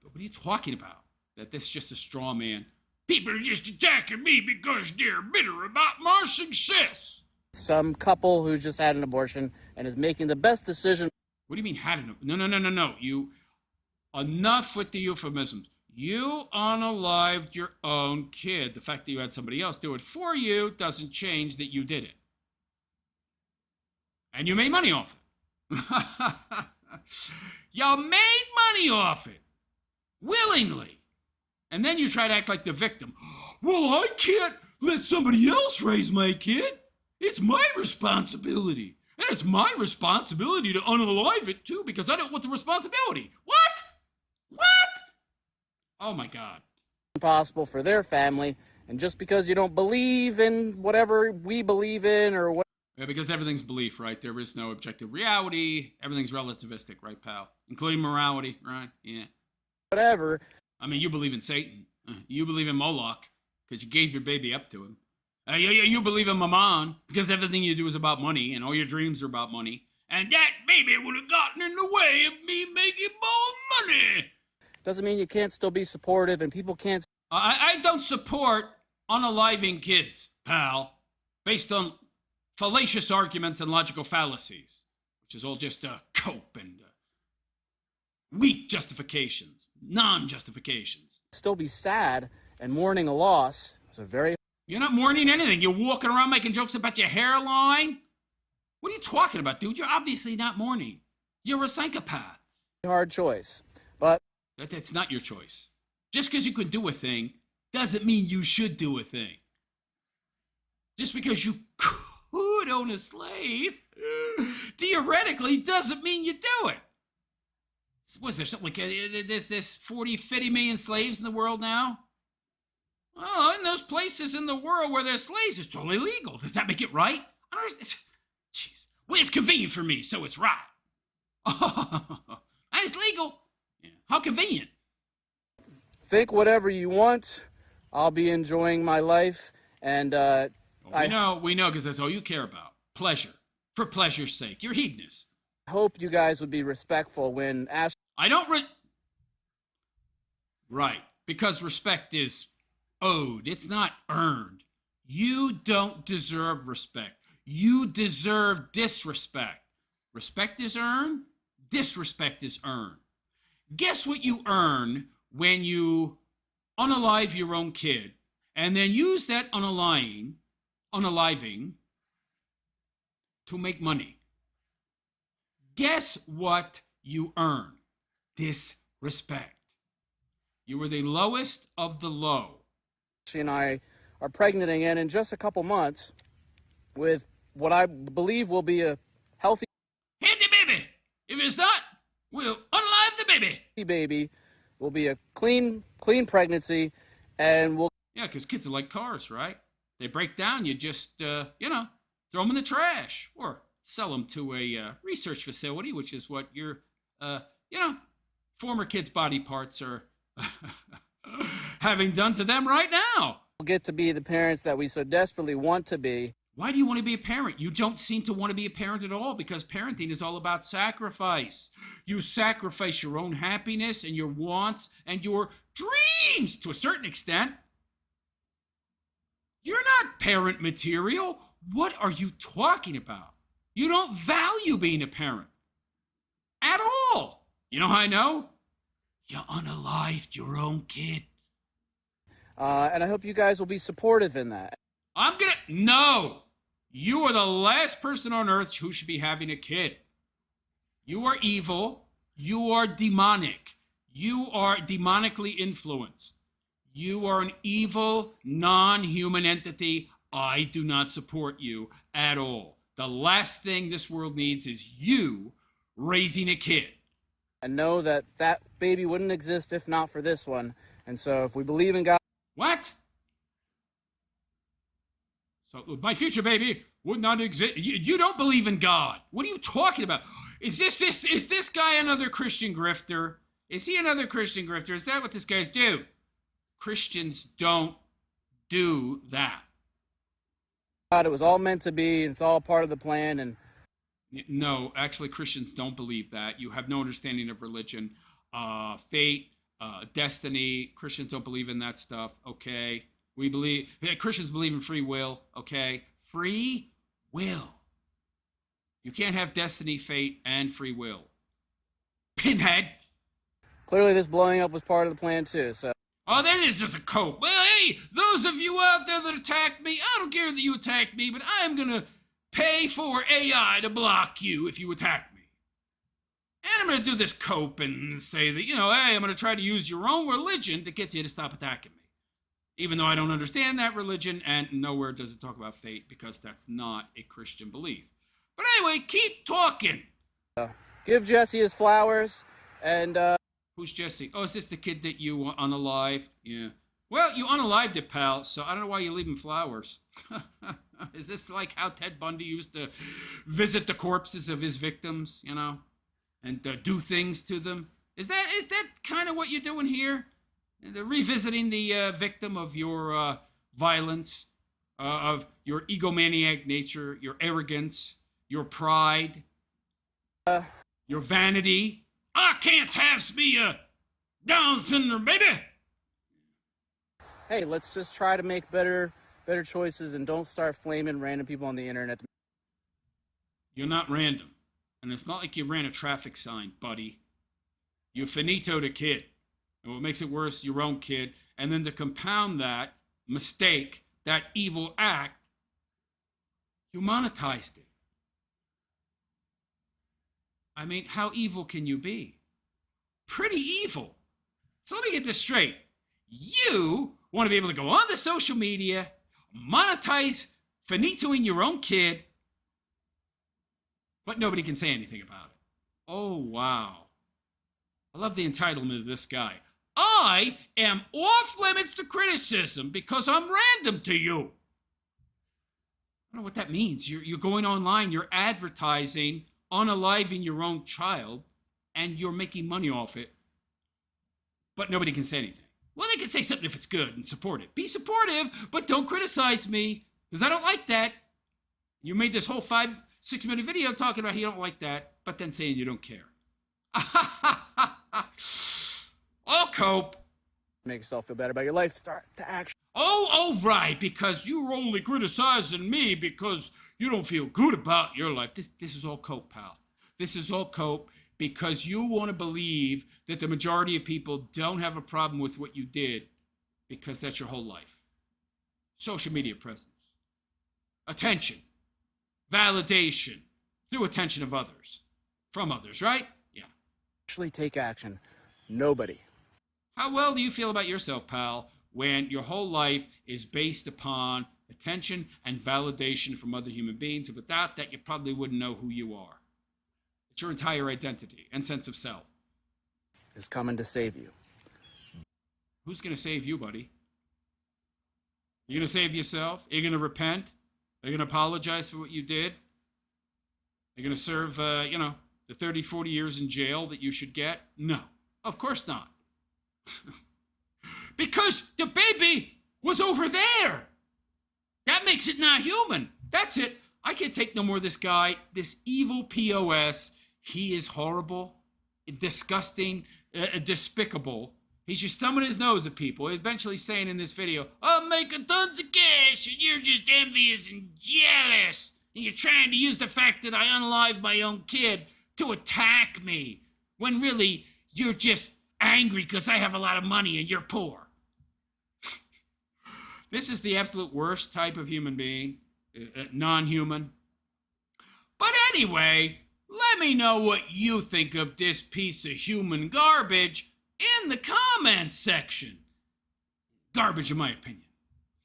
Speaker 1: what are you talking about? that this is just a straw man. People are just attacking me because they're bitter about my success.
Speaker 3: Some couple who just had an abortion and is making the best decision.
Speaker 1: What do you mean had an? No. You enough with the euphemisms. You unalived your own kid. The fact that you had somebody else do it for you doesn't change that you did it. And you made money off it. You made money off it. Willingly. And then you try to act like the victim. Well, I can't let somebody else raise my kid. It's my responsibility. And it's my responsibility to unalive it, too, because I don't want the responsibility. What? Oh, my God.
Speaker 3: Impossible for their family. And just because you don't believe in whatever we believe in or what.
Speaker 1: Yeah, because everything's belief, right? There is no objective reality. Everything's relativistic, right, pal? Including morality, right? Yeah.
Speaker 3: Whatever.
Speaker 1: I mean, you believe in Satan. You believe in Moloch because you gave your baby up to him. You believe in Mammon because everything you do is about money and all your dreams are about money. And that baby would have gotten in the way of me making more money.
Speaker 3: Doesn't mean you can't still be supportive and people can't.
Speaker 1: I don't support unaliving kids, pal, based on fallacious arguments and logical fallacies, which is all just cope and weak justifications, non-justifications.
Speaker 3: Still be sad and mourning a loss. It's a very.
Speaker 1: You're not mourning anything. You're walking around making jokes about your hairline. What are you talking about, dude? You're obviously not mourning. You're a psychopath.
Speaker 3: Hard choice, but
Speaker 1: that's not your choice. Just because you can do a thing doesn't mean you should do a thing. Just because you could own a slave, theoretically, doesn't mean you do it. Was there something like there's 40, 50 million slaves in the world now? Oh, in those places in the world where there's slaves, it's totally legal. Does that make it right? I don't understand. Jeez. Well, it's convenient for me, so it's right. Oh, and it's legal. Yeah. How convenient.
Speaker 3: Think whatever you want. I'll be enjoying my life, and
Speaker 1: we know, because that's all you care about. Pleasure. For pleasure's sake. You're hedonist.
Speaker 3: I hope you guys would be respectful when asked.
Speaker 1: I don't Right. Because respect is owed. It's not earned. You don't deserve respect. You deserve disrespect. Respect is earned. Disrespect is earned. Guess what you earn when you unalive your own kid and then use that unaliving to make money? Guess what you earn? Disrespect. You are the lowest of the low.
Speaker 3: She and I are pregnant again in just a couple months with what I believe will be a healthy
Speaker 1: Hit the baby. If it's not, we'll unalive the baby.
Speaker 3: baby. Will be a clean pregnancy, and we'll.
Speaker 1: Yeah, because kids are like cars, right? They break down. You just, throw them in the trash or sell them to a research facility, which is what your, former kids' body parts are having done to them right now.
Speaker 3: We'll get to be the parents that we so desperately want to be.
Speaker 1: Why do you want to be a parent? You don't seem to want to be a parent at all because parenting is all about sacrifice. You sacrifice your own happiness and your wants and your dreams to a certain extent. You're not parent material. What are you talking about? You don't value being a parent at all. You know how I know? You unalived your own kid.
Speaker 3: And I hope you guys will be supportive in that.
Speaker 1: No! You are the last person on earth who should be having a kid. You are evil. You are demonic. You are demonically influenced. You are an evil, non-human entity. I do not support you at all. The last thing this world needs is you raising a kid.
Speaker 3: And know that that baby wouldn't exist if not for this one. And so if we believe in God.
Speaker 1: What? So my future baby would not exist. You don't believe in God. What are you talking about? Is this guy another Christian grifter? Is he another Christian grifter? Is that what this guy's do? Christians don't do that.
Speaker 3: God, it was all meant to be, and it's all part of the plan. And
Speaker 1: no, actually, Christians don't believe that. You have no understanding of religion, fate, destiny. Christians don't believe in that stuff. Okay. Christians believe in free will. Okay. Free will. You can't have destiny, fate, and free will. Pinhead.
Speaker 3: Clearly, this blowing up was part of the plan too. So.
Speaker 1: Oh, that is just a cope. Well, hey, those of you out there that attack me, I don't care that you attack me, but I am going to pay for AI to block you if you attack me. And I'm going to do this cope and say that, hey, I'm going to try to use your own religion to get you to stop attacking me. Even though I don't understand that religion, and nowhere does it talk about fate, because that's not a Christian belief. But anyway, keep talking.
Speaker 3: Give Jesse his flowers, and...
Speaker 1: Who's Jesse? Oh, is this the kid that you unalived? Yeah. Well, you unalived it, pal, so I don't know why you leave him flowers. Is this like how Ted Bundy used to visit the corpses of his victims, and do things to them? Is that kind of what you're doing here? Revisiting the victim of your violence, of your egomaniac nature, your arrogance, your pride, your vanity. I can't have me a Down syndrome, baby.
Speaker 3: Hey, let's just try to make better choices and don't start flaming random people on the internet.
Speaker 1: You're not random. And it's not like you ran a traffic sign, buddy. You finitoed a kid. And what makes it worse, your own kid. And then to compound that mistake, that evil act, you monetized it. I mean, how evil can you be? Pretty evil. So let me get this straight. You want to be able to go on the social media, monetize finitoing your own kid, but nobody can say anything about it. Oh, wow. I love the entitlement of this guy. I am off limits to criticism because I'm random to you. I don't know what that means. You're going online, you're advertising, unaliving your own child, and you're making money off it, but nobody can say anything. Well, they can say something if it's good and support it. Be supportive, but don't criticize me, because I don't like that. You made this whole 5-6 minute video talking about how you don't like that, but then saying you don't care. I'll cope.
Speaker 3: Make yourself feel better about your life. Start to action.
Speaker 1: Oh, right, because you're only criticizing me because you don't feel good about your life. This is all cope, pal. This is all cope because you want to believe that the majority of people don't have a problem with what you did because that's your whole life. Social media presence. Attention. Validation. Through attention of others. From others, right? Yeah.
Speaker 3: Actually take action. Nobody.
Speaker 1: How well do you feel about yourself, pal, when your whole life is based upon attention and validation from other human beings? And without that, you probably wouldn't know who you are. It's your entire identity and sense of self.
Speaker 3: Is coming to save you.
Speaker 1: Who's going to save you, buddy? You going to save yourself? Are you going to repent? Are you going to apologize for what you did? Are you going to serve, the 30, 40 years in jail that you should get? No, of course not. Because the baby was over there. That makes it not human. That's it. I can't take no more of this guy, this evil POS. He is horrible, disgusting, despicable. He's just thumbing his nose at people, eventually saying in this video, I'm making tons of cash and you're just envious and jealous. And you're trying to use the fact that I unalived my own kid to attack me. When really, you're just angry because I have a lot of money and you're poor. This is the absolute worst type of human being, non-human. But anyway, let me know what you think of this piece of human garbage in the comments section. Garbage in my opinion.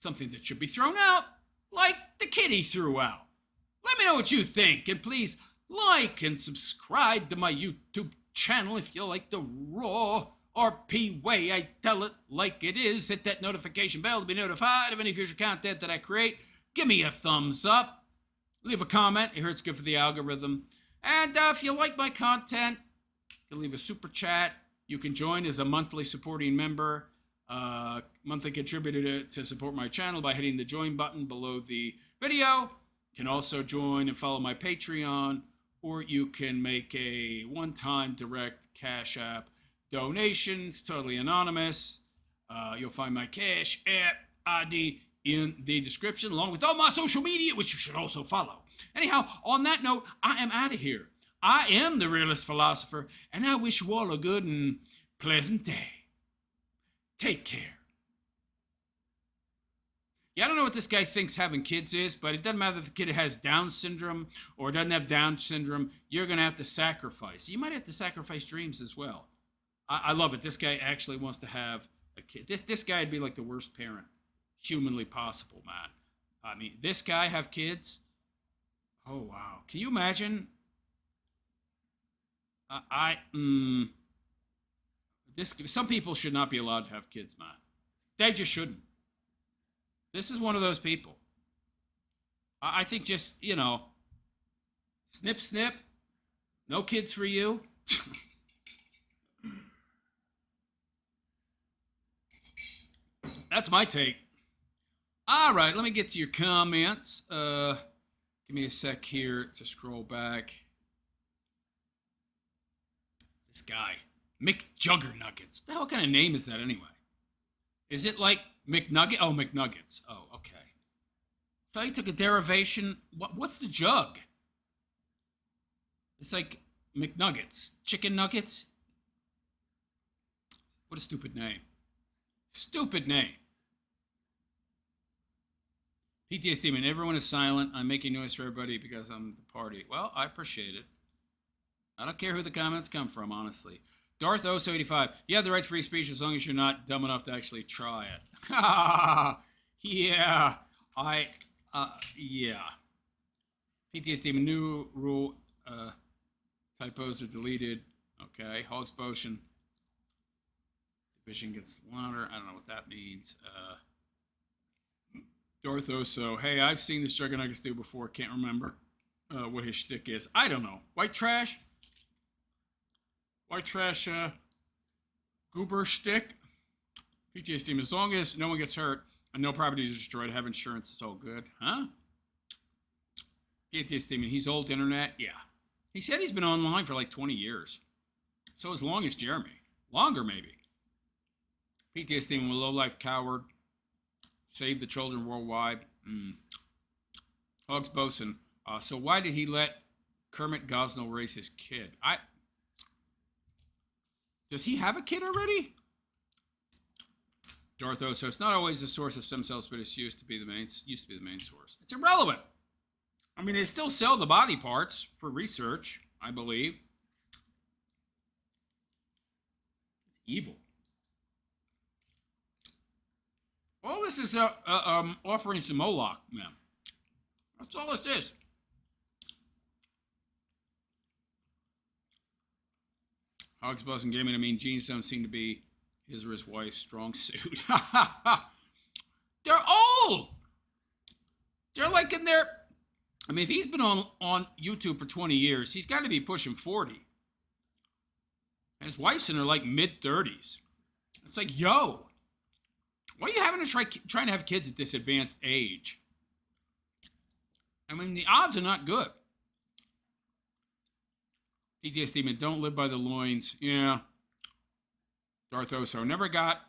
Speaker 1: Something that should be thrown out, like the kitty threw out. Let me know what you think, and please like and subscribe to my YouTube channel if you like the raw RP way I tell it like it is. Hit that notification bell to be notified of any future content that I create. Give me a thumbs up. Leave a comment. I hear it's good for the algorithm. And if you like my content, you can leave a super chat. You can join as a monthly supporting member, monthly contributor to support my channel by hitting the join button below the video. You can also join and follow my Patreon, or you can make a one-time direct Cash App donations, totally anonymous. You'll find my Cash App ID in the description, along with all my social media, which you should also follow. Anyhow, on that note, I am out of here. I am the realist philosopher, and I wish you all a good and pleasant day. Take care. Yeah, I don't know what this guy thinks having kids is, but it doesn't matter if the kid has Down syndrome or doesn't have Down syndrome. You're going to have to sacrifice. You might have to sacrifice dreams as well. I love it. This guy actually wants to have a kid. This guy would be like the worst parent humanly possible, man. I mean, this guy have kids? Oh, wow. Can you imagine? Some people should not be allowed to have kids, man. They just shouldn't. This is one of those people. I think just, snip, snip. No kids for you. That's my take. All right, let me get to your comments. Give me a sec here to scroll back. This guy, McJuggernuggets. The hell kind of name is that anyway? Is it like McNugget? Oh, McNuggets. Oh, okay. So he took a derivation. What's the jug? It's like McNuggets. Chicken nuggets? What a stupid name. Stupid name. PTSD, man, everyone is silent. I'm making noise for everybody because I'm the party. Well, I appreciate it. I don't care who the comments come from, honestly. Darth Oso 85. You have the right to free speech as long as you're not dumb enough to actually try it. Yeah. Yeah. PTSD, new rule. Typos are deleted. Okay. Hogs Potion. Division gets louder. I don't know what that means. Darth Oso. Hey, I've seen this Juggernuggets do before. Can't remember what his shtick is. I don't know. White trash? White trash goober shtick? PTSD. As long as no one gets hurt and no property is destroyed, have insurance, it's all good. Huh? PTSD. He's old internet? Yeah. He said he's been online for like 20 years. So as long as Jeremy. Longer, maybe. PTSD. A low-life coward. Save the children worldwide. Hogs Bosun. So why did he let Kermit Gosnell raise his kid? Does he have a kid already? Darth Oso. It's not always the source of stem cells, but it's used to be the main source. It's irrelevant. I mean, they still sell the body parts for research, I believe. It's evil. All this is offering some Moloch, man. That's all this is. Hogs Bus and Gaming. I mean, jeans don't seem to be his or his wife's strong suit. They're old. They're like in their. I mean, if he's been on YouTube for 20 years, he's got to be pushing 40. And his wife's in her like mid-30s. It's like, yo. Why are you having to trying to have kids at this advanced age? I mean, the odds are not good. PTSD, man, don't live by the loins. Yeah. Darth Oso. Never got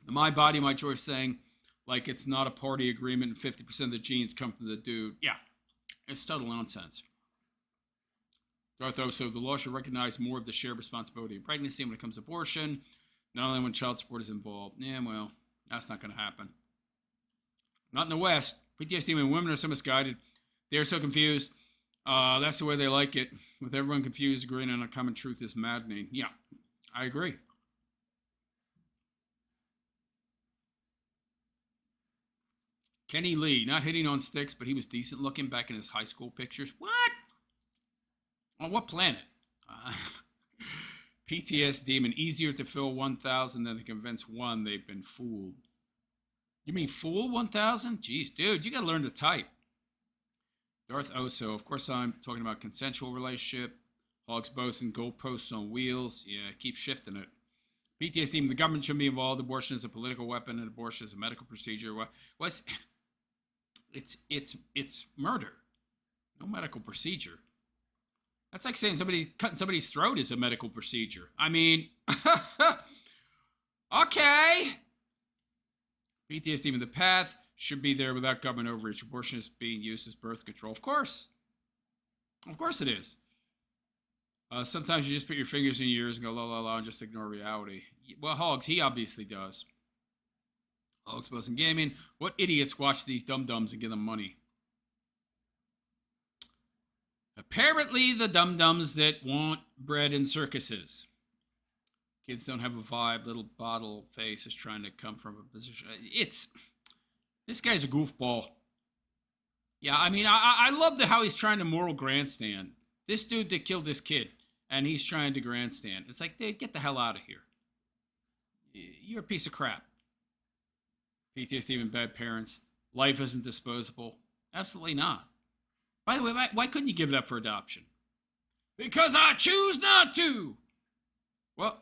Speaker 1: the My Body, My Choice thing. Like it's not a party agreement and 50% of the genes come from the dude. Yeah. It's total nonsense. Darth Oso. The law should recognize more of the shared responsibility of pregnancy when it comes to abortion. Not only when child support is involved. Yeah, well. That's not going to happen. Not in the West. PTSD, when women are so misguided, they're so confused. That's the way they like it. With everyone confused, agreeing on a common truth is maddening. Yeah, I agree. Kenny Lee, not hitting on sticks, but he was decent looking back in his high school pictures. What? On what planet? PTSD, demon, easier to fill 1,000 than to convince one they've been fooled. You mean fool 1,000? Jeez, dude, you gotta learn to type. Darth Oso, of course I'm talking about consensual relationship. Hogs Bosun, goalposts on wheels. Yeah, keep shifting it. PTSD, the government shouldn't be involved. Abortion is a political weapon and abortion is a medical procedure. It's murder. No medical procedure. That's like saying somebody cutting somebody's throat is a medical procedure. I mean, okay. PTSD in the path should be there without government overreach. Abortion is being used as birth control. Of course. Of course it is. Sometimes you just put your fingers in your ears and go la la la and just ignore reality. Well, Hogs, he obviously does. Hogs Boson Gaming. What idiots watch these dum-dums and give them money? Apparently the dum-dums that want bread in circuses. Kids don't have a vibe. Little bottle face is trying to come from a position. This guy's a goofball. Yeah, I mean, I love how he's trying to moral grandstand. This dude that killed this kid, and he's trying to grandstand. It's like, dude, get the hell out of here. You're a piece of crap. PTSD and bad parents. Life isn't disposable. Absolutely not. By the way, why couldn't you give it up for adoption? Because I choose not to. Well,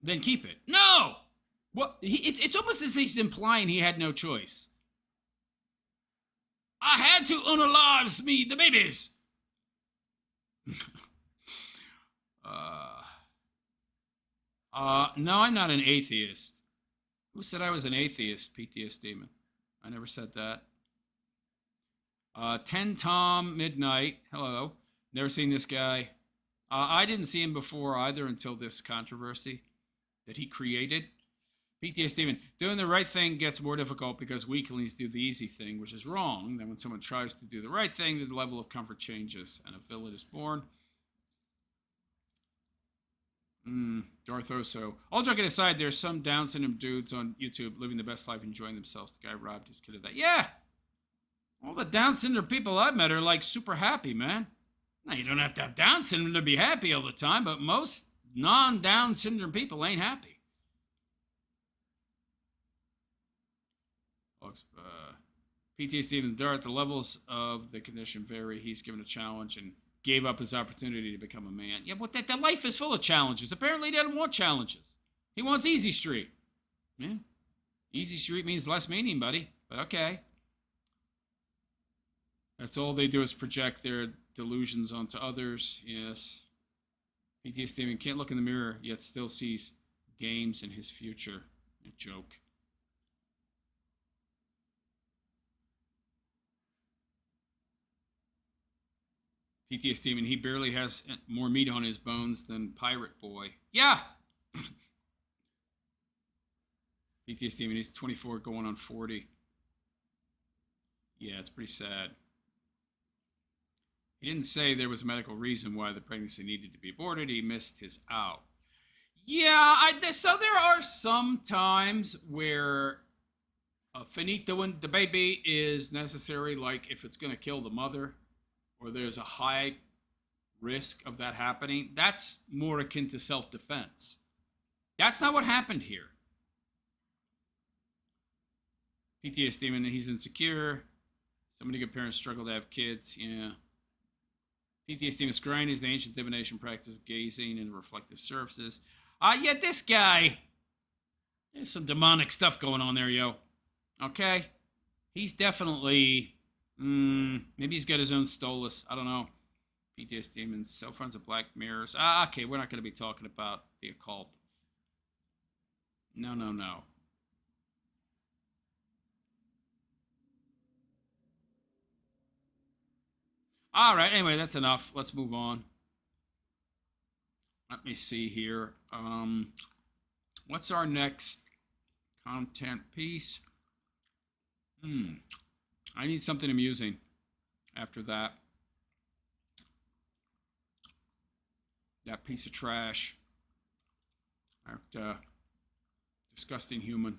Speaker 1: then keep it. No! Well, it's almost as if he's implying he had no choice. I had to unalive me the babies. No, I'm not an atheist. Who said I was an atheist, PTSD demon? I never said that. 10 Tom Midnight. Hello. Never seen this guy. I didn't see him before either until this controversy that he created. PTSD demon. Doing the right thing gets more difficult because weaklings do the easy thing, which is wrong. Then when someone tries to do the right thing, the level of comfort changes and a villain is born. Darth Oso. All joking aside, there's some Down syndrome dudes on YouTube living the best life, enjoying themselves. The guy robbed his kid of that. Yeah! All the Down syndrome people I've met are like super happy, man. Now, you don't have to have Down syndrome to be happy all the time, but most non-Down syndrome people ain't happy. PTSD and Dart, the levels of the condition vary. He's given a challenge and gave up his opportunity to become a man. Yeah, but that life is full of challenges. Apparently he doesn't want challenges. He wants easy street. Yeah. Easy street means less meaning, buddy. But okay. That's all they do is project their delusions onto others. Yes. PTSD can't look in the mirror, yet still sees games in his future. A joke. PTSD, and he barely has more meat on his bones than Pirate Boy. Yeah! PTSD, and he's 24 going on 40. Yeah, it's pretty sad. He didn't say there was a medical reason why the pregnancy needed to be aborted. He missed his out. Yeah, so there are some times where finitoing the baby is necessary, like if it's going to kill the mother, or there's a high risk of that happening. That's more akin to self-defense. That's not what happened here. PTSD, and he's insecure. So many good parents struggle to have kids. Yeah. PTSD with scrying is the ancient divination practice of gazing and reflective surfaces. Yeah, this guy, there's some demonic stuff going on there, yo. Okay? He's definitely, maybe he's got his own stolus. I don't know. PTSD demons, cell phones of black mirrors. Okay, we're not going to be talking about the occult. No. All right, anyway, that's enough. Let's move on. Let me see here. What's our next content piece? I need something amusing after that. That piece of trash. That disgusting human.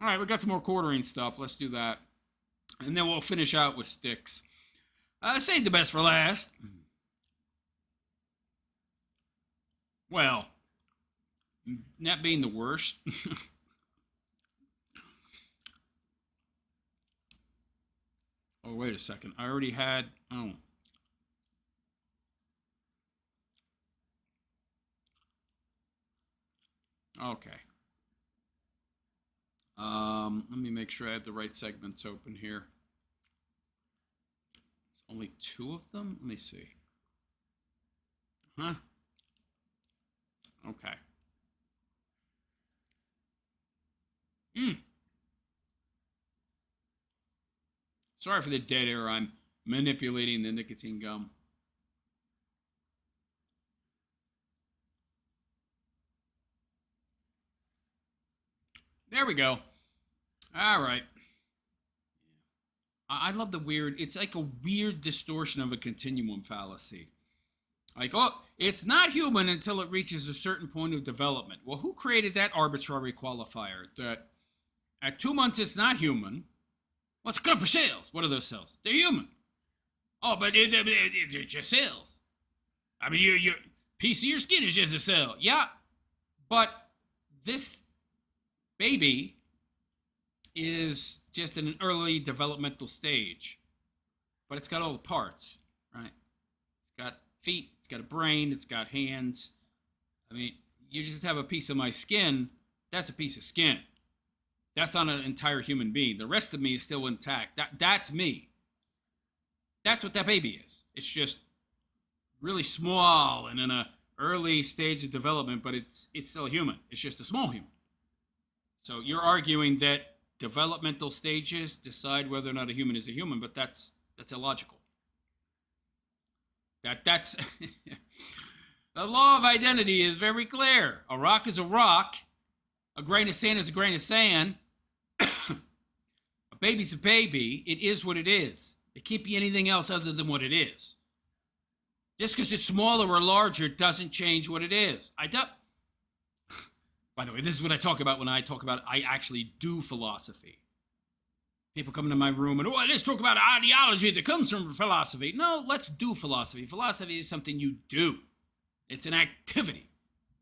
Speaker 1: All right, we got some more quartering stuff. Let's do that. And then we'll finish out with sticks. Save the best for last. Well, that being the worst. Oh, wait a second. I already had... Oh. Okay. Let me make sure I have the right segments open here. Only 2 of them? Let me see. Huh? Okay. Sorry for the dead air. I'm manipulating the nicotine gum. There we go. All right. I love the weird, it's like a weird distortion of a continuum fallacy. Like, oh, it's not human until it reaches a certain point of development. Well, who created that arbitrary qualifier? That at 2 months it's not human. Well, it's a clump of cells. What are those cells? They're human. Oh, but they're just cells. I mean, your piece of your skin is just a cell. Yeah, but this baby is just in an early developmental stage. But it's got all the parts, right? It's got feet, it's got a brain, it's got hands. I mean, you just have a piece of my skin, that's a piece of skin. That's not an entire human being. The rest of me is still intact. That's me. That's what that baby is. It's just really small and in an early stage of development, but it's still a human. It's just a small human. So you're arguing that developmental stages decide whether or not a human is a human, but that's illogical. That's the law of identity is very clear. A rock is a rock. A grain of sand is a grain of sand. A baby's a baby. It is what it is. It can't be anything else other than what it is. Just because it's smaller or larger doesn't change what it is. By the way, this is what I talk about when I talk about I actually do philosophy. People come into my room and, let's talk about ideology that comes from philosophy. No, let's do philosophy. Philosophy is something you do. It's an activity,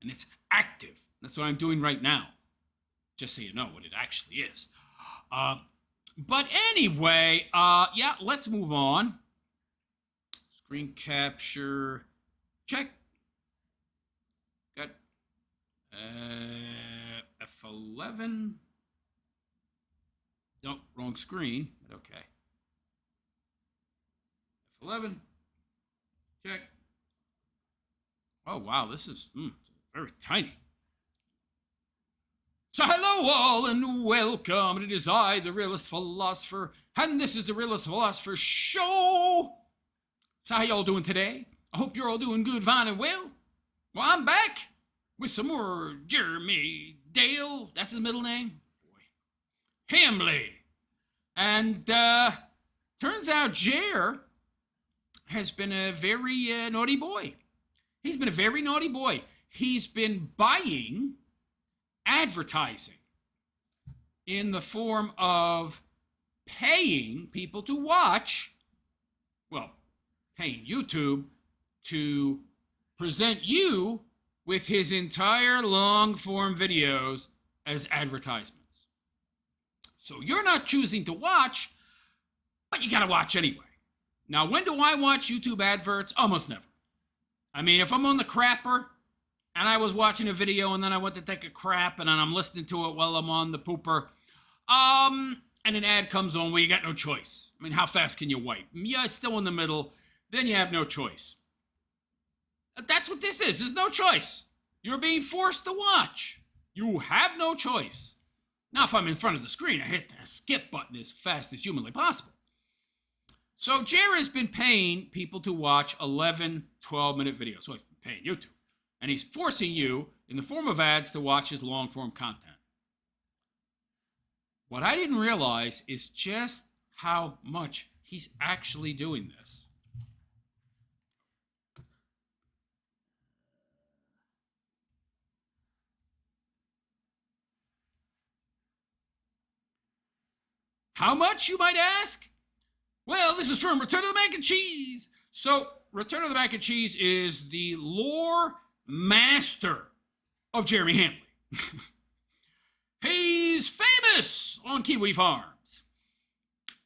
Speaker 1: and it's active. That's what I'm doing right now, just so you know what it actually is. But anyway, yeah, let's move on. Screen capture, check. Got F11. Nope, wrong screen, but okay. F11, check. Oh, wow, this is very tiny. So hello all and welcome. It is I, the Realist Philosopher, and this is the Realist Philosopher Show. So how y'all doing today? I hope you're all doing good, fine, and well. Well, I'm back with some more Jeremy Dale. That's his middle name? Boy. Hamley. And turns out Jer has been a very naughty boy. He's been a very naughty boy. He's been buying advertising in the form of paying people to watch, well, paying YouTube to present you with his entire long-form videos as advertisements. So you're not choosing to watch, but you gotta watch anyway. Now, when do I watch YouTube adverts? Almost never. I mean, if I'm on the crapper and I was watching a video and then I went to take a crap and then I'm listening to it while I'm on the pooper, and an ad comes on, well, you got no choice. I mean, how fast can you wipe? Yeah, it's still in the middle, then you have no choice. That's what this is. There's no choice. You're being forced to watch. You have no choice. Now, if I'm in front of the screen, I hit the skip button as fast as humanly possible. So Jer has been paying people to watch 11, 12-minute videos. So he's paying YouTube. And he's forcing you, in the form of ads, to watch his long-form content. What I didn't realize is just how much he's actually doing this. How much, you might ask? Well, this is from Return of the Mac and Cheese. So, Return of the Mac and Cheese is the lore master of Jeremy Hamley. He's famous on Kiwi Farms.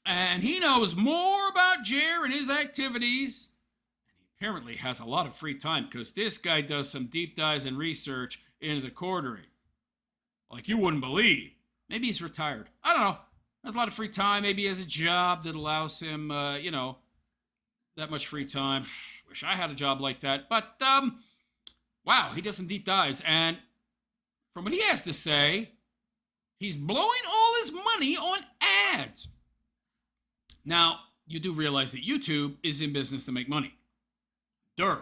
Speaker 1: And he knows more about Jer and his activities. And he apparently has a lot of free time because this guy does some deep dives and research into the quartering. Like you wouldn't believe. Maybe he's retired. I don't know. Has a lot of free time. Maybe he has a job that allows him, that much free time. Wish I had a job like that. But, wow, he does some deep dives. And from what he has to say, he's blowing all his money on ads. Now, you do realize that YouTube is in business to make money. Durr.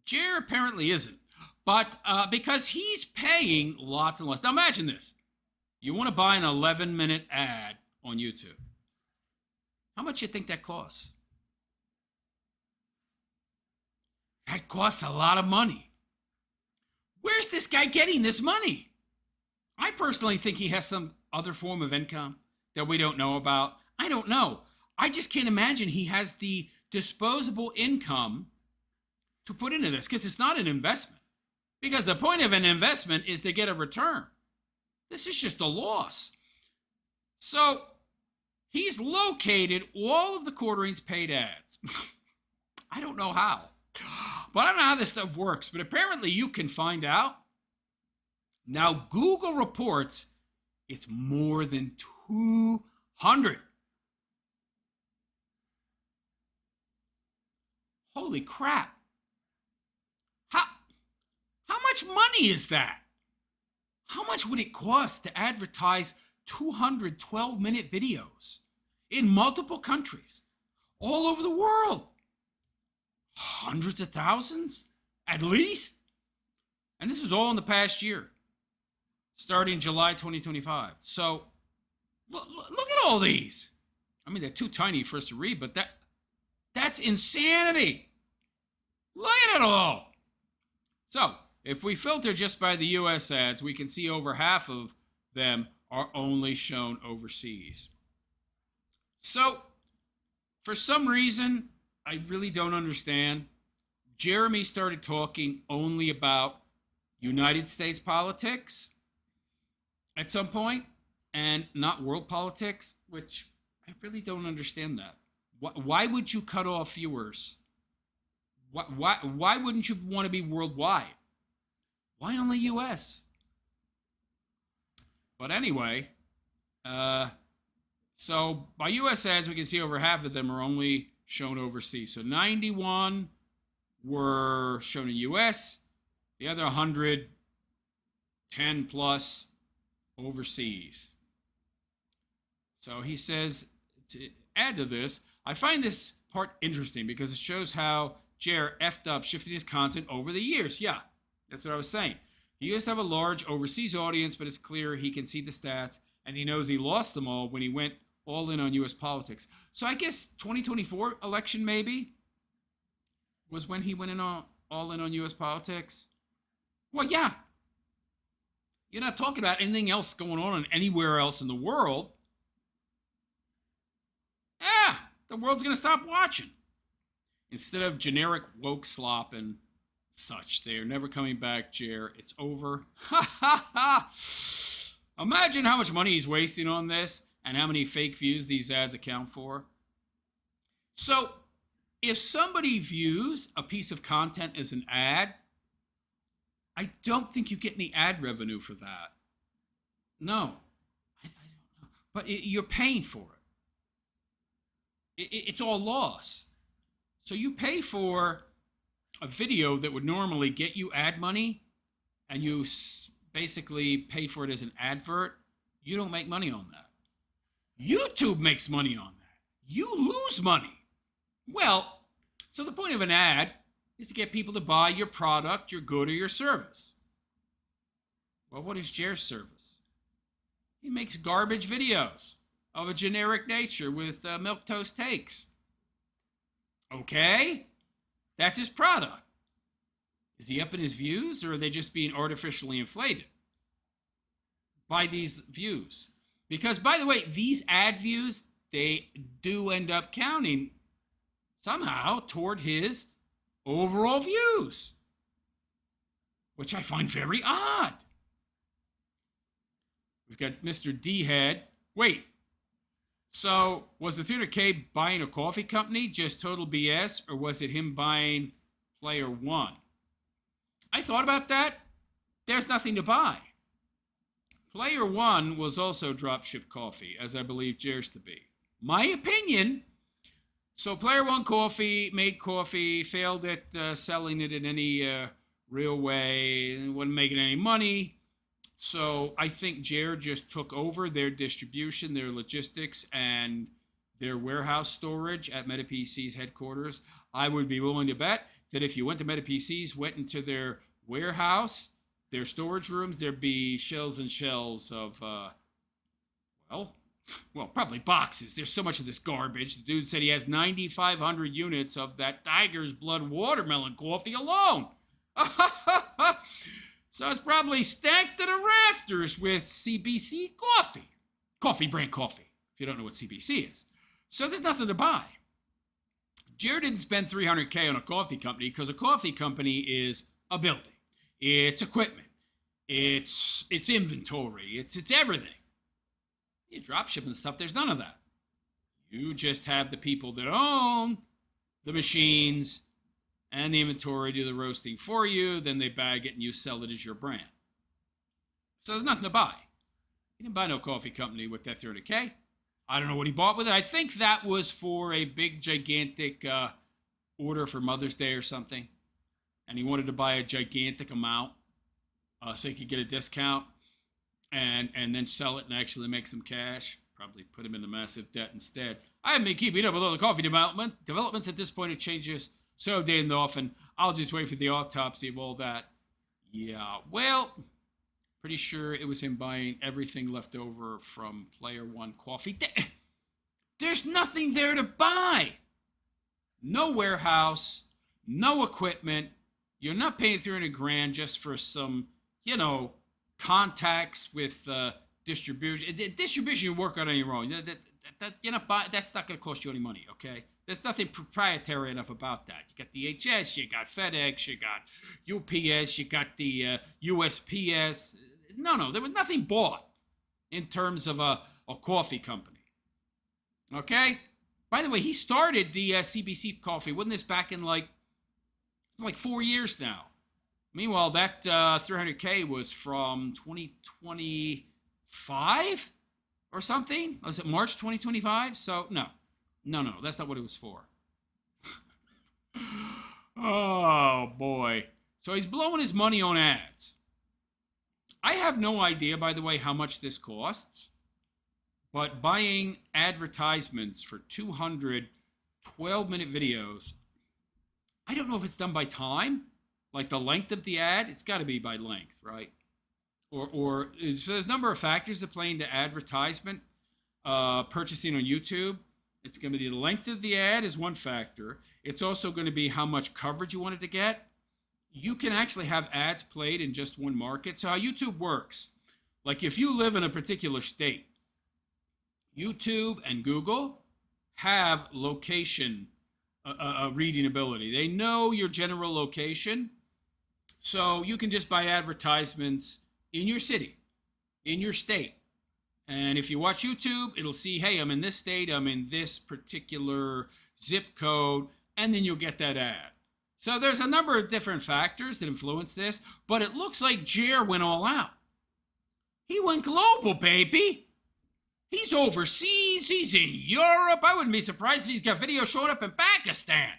Speaker 1: Jer apparently isn't. But because he's paying lots and lots. Now, imagine this. You want to buy an 11-minute ad on YouTube. How much do you think that costs? That costs a lot of money. Where's this guy getting this money? I personally think he has some other form of income that we don't know about. I don't know. I just can't imagine he has the disposable income to put into this, because it's not an investment. Because the point of an investment is to get a return. This is just a loss. So he's located all of the Quarterings paid ads. I don't know how. But I don't know how this stuff works, but apparently you can find out. Now, Google reports it's more than 200. Holy crap. How much money is that? How much would it cost to advertise 200 12-minute videos in multiple countries, all over the world? Hundreds of thousands, at least. And this is all in the past year, starting July 2025. So look at all these. I mean, they're too tiny for us to read, but that's insanity. Look at it all. So if we filter just by the U.S. ads, we can see over half of them are only shown overseas. So for some reason, I really don't understand. Jeremy started talking only about United States politics at some point and not world politics, which I really don't understand that. Why would you cut off viewers? Why wouldn't you want to be worldwide? Why only U.S.? But anyway, so by U.S. ads, we can see over half of them are only shown overseas. So 91 were shown in U.S., the other 110 plus overseas. So he says, to add to this, I find this part interesting because it shows how Jer effed up shifting his content over the years. Yeah, that's what I was saying. He used to have a large overseas audience, but it's clear he can see the stats, and he knows he lost them all when he went all in on U.S. politics. So I guess 2024 election maybe was when he went in all in on U.S. politics. Well, yeah. You're not talking about anything else going on anywhere else in the world. Yeah, the world's going to stop watching. Instead of generic woke slop and such. They are never coming back, Jer. It's over. Ha ha ha! Imagine how much money he's wasting on this and how many fake views these ads account for. So, if somebody views a piece of content as an ad, I don't think you get any ad revenue for that. No. I don't know. But you're paying for it. It's all loss. So you pay for a video that would normally get you ad money, and you basically pay for it as an advert. You don't make money on that. YouTube makes money on that. You lose money. Well, so the point of an ad is to get people to buy your product, your good, or your service. Well, what is Jer's service? He makes garbage videos of a generic nature with milquetoast takes. Okay, that's his product. Is he upping his views, or are they just being artificially inflated by these views? Because, by the way, these ad views, they do end up counting somehow toward his overall views, which I find very odd. We've got Mr. D-Head. Wait, so was the 300K buying a coffee company just total BS, or was it him buying Player One? I thought about that. There's nothing to buy. Player One was also dropship coffee, as I believe Jer's to be. My opinion, So Player One Coffee made coffee, failed at selling it in any real way, wasn't making any money. So I think Jared just took over their distribution, their logistics, and their warehouse storage at MetaPC's headquarters. I would be willing to bet that if you went to MetaPC's, went into their warehouse, their storage rooms, there'd be shelves and shelves of, well, probably boxes. There's so much of this garbage. The dude said he has 9,500 units of that Tiger's Blood watermelon coffee alone. So it's probably stacked to the rafters with CBC coffee. Coffee brand coffee, if you don't know what CBC is. So there's nothing to buy. Jared didn't spend $300K on a coffee company because a coffee company is a building. It's equipment. It's inventory. It's everything. You drop shipping stuff, there's none of that. You just have the people that own the machines and the inventory do the roasting for you, then they bag it and you sell it as your brand. So there's nothing to buy. He didn't buy no coffee company with that 30K. I don't know what he bought with it. I think that was for a big, gigantic order for Mother's Day or something. And he wanted to buy a gigantic amount so he could get a discount and then sell it and actually make some cash. Probably put him into massive debt instead. I haven't been keeping up with all the coffee developments at this point. It changes so damn often. I'll just wait for the autopsy of all that. Yeah, well, pretty sure it was him buying everything left over from Player One Coffee. There's nothing there to buy. No warehouse, no equipment. You're not paying 300 grand just for some, contacts with distribution. Distribution you work on your own. That's not going to cost you any money, okay? There's nothing proprietary enough about that. You got DHS, you got FedEx, you got UPS, you got the USPS. No, there was nothing bought in terms of a coffee company. Okay? By the way, he started the CBC coffee. Wasn't this back in like 4 years now? Meanwhile, that 300K was from 2025 or something. Was it March 2025? So, no, that's not what it was for. Oh, boy. So he's blowing his money on ads. I have no idea, by the way, how much this costs. But buying advertisements for 200 12-minute videos, I don't know if it's done by time. Like the length of the ad, it's got to be by length, right? So there's a number of factors that play into advertisement purchasing on YouTube. It's going to be the length of the ad is one factor. It's also going to be how much coverage you want it to get. You can actually have ads played in just one market. So how YouTube works, like if you live in a particular state, YouTube and Google have location reading ability. They know your general location. So you can just buy advertisements in your city, in your state. And if you watch YouTube, it'll see, hey, I'm in this state, I'm in this particular zip code, and then you'll get that ad. So there's a number of different factors that influence this, but it looks like Jer went all out. He went global, baby. He's overseas, he's in Europe. I wouldn't be surprised if he's got videos showing up in Pakistan.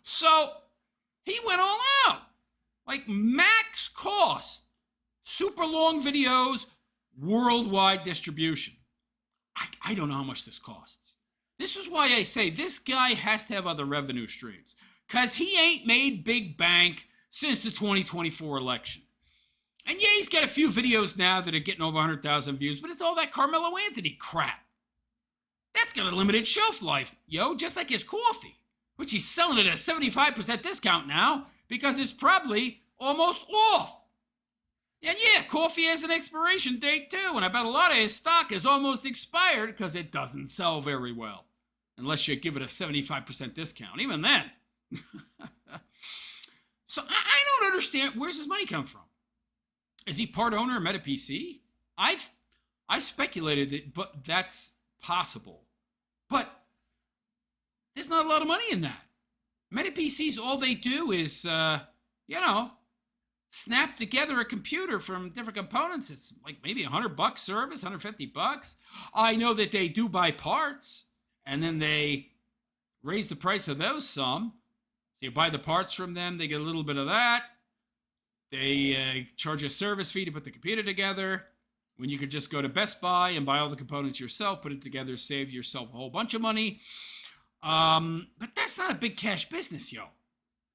Speaker 1: So he went all out. Like max cost, super long videos, worldwide distribution. I don't know how much this costs. This is why I say this guy has to have other revenue streams. Because he ain't made big bank since the 2024 election. And yeah, he's got a few videos now that are getting over 100,000 views, but it's all that Carmelo Anthony crap. That's got a limited shelf life, just like his coffee, which he's selling it at a 75% discount now because it's probably almost off. And yeah, coffee has an expiration date too, and I bet a lot of his stock is almost expired because it doesn't sell very well, unless you give it a 75% discount. Even then. So I don't understand, where's his money come from? Is he part owner of MetaPC? I speculated that, but that's possible. But there's not a lot of money in that. MetaPCs, all they do is, snap together a computer from different components. It's like maybe $100 service, $150. I know that they do buy parts, and then they raise the price of those some. So you buy the parts from them, they get a little bit of that. They charge a service fee to put the computer together, when you could just go to Best Buy and buy all the components yourself, put it together, save yourself a whole bunch of money. But that's not a big cash business, yo.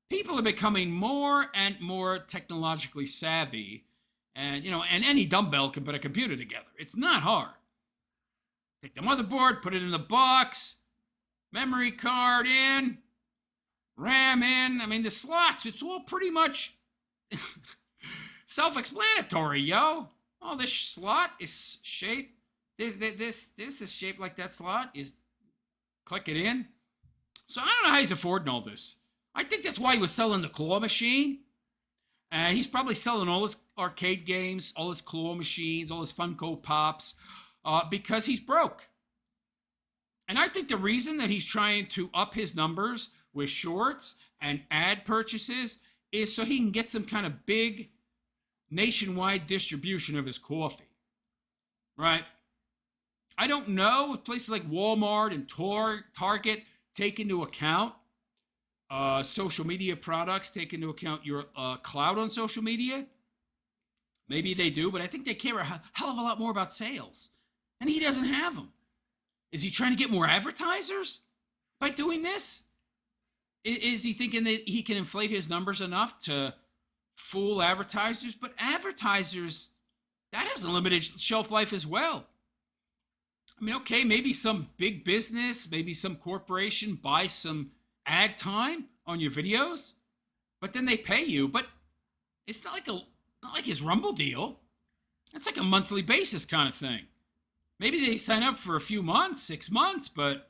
Speaker 1: People are becoming more and more technologically savvy, and any dumbbell can put a computer together. It's not hard. Take the motherboard, put it in the box, memory card in, RAM in. I mean, the slots, it's all pretty much self-explanatory, yo. Oh, this slot is shaped. This is shaped like that slot. Is click it in. So I don't know how he's affording all this. I think that's why he was selling the claw machine. And he's probably selling all his arcade games, all his claw machines, all his Funko Pops, because he's broke. And I think the reason that he's trying to up his numbers with shorts and ad purchases is so he can get some kind of big nationwide distribution of his coffee, right? I don't know if places like Walmart and Target take into account social media products, take into account your clout on social media. Maybe they do, but I think they care a hell of a lot more about sales. And he doesn't have them. Is he trying to get more advertisers by doing this? Is he thinking that he can inflate his numbers enough to fool advertisers? But advertisers, that has a limited shelf life as well. I mean, okay, maybe some big business, maybe some corporation buys some ad time on your videos, but then they pay you. But it's not like his Rumble deal. It's like a monthly basis kind of thing. Maybe they sign up for a few months, 6 months, but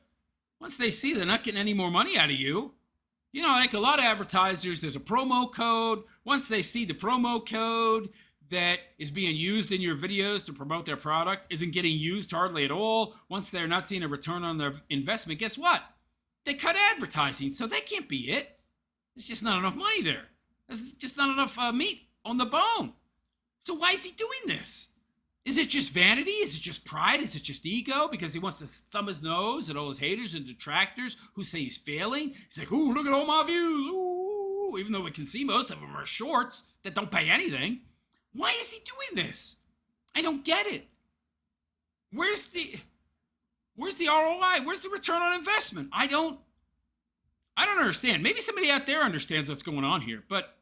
Speaker 1: once they see they're not getting any more money out of you, like a lot of advertisers, there's a promo code. Once they see the promo code that is being used in your videos to promote their product isn't getting used hardly at all, once they're not seeing a return on their investment, guess what? They cut advertising, so that can't be it. There's just not enough money there. There's just not enough meat on the bone. So why is he doing this? Is it just vanity? Is it just pride? Is it just ego? Because he wants to thumb his nose at all his haters and detractors who say he's failing? He's like, ooh, look at all my views. Ooh, even though we can see most of them are shorts that don't pay anything. Why is he doing this? I don't get it. Where's the ROI? Where's the return on investment? I don't understand. Maybe somebody out there understands what's going on here, but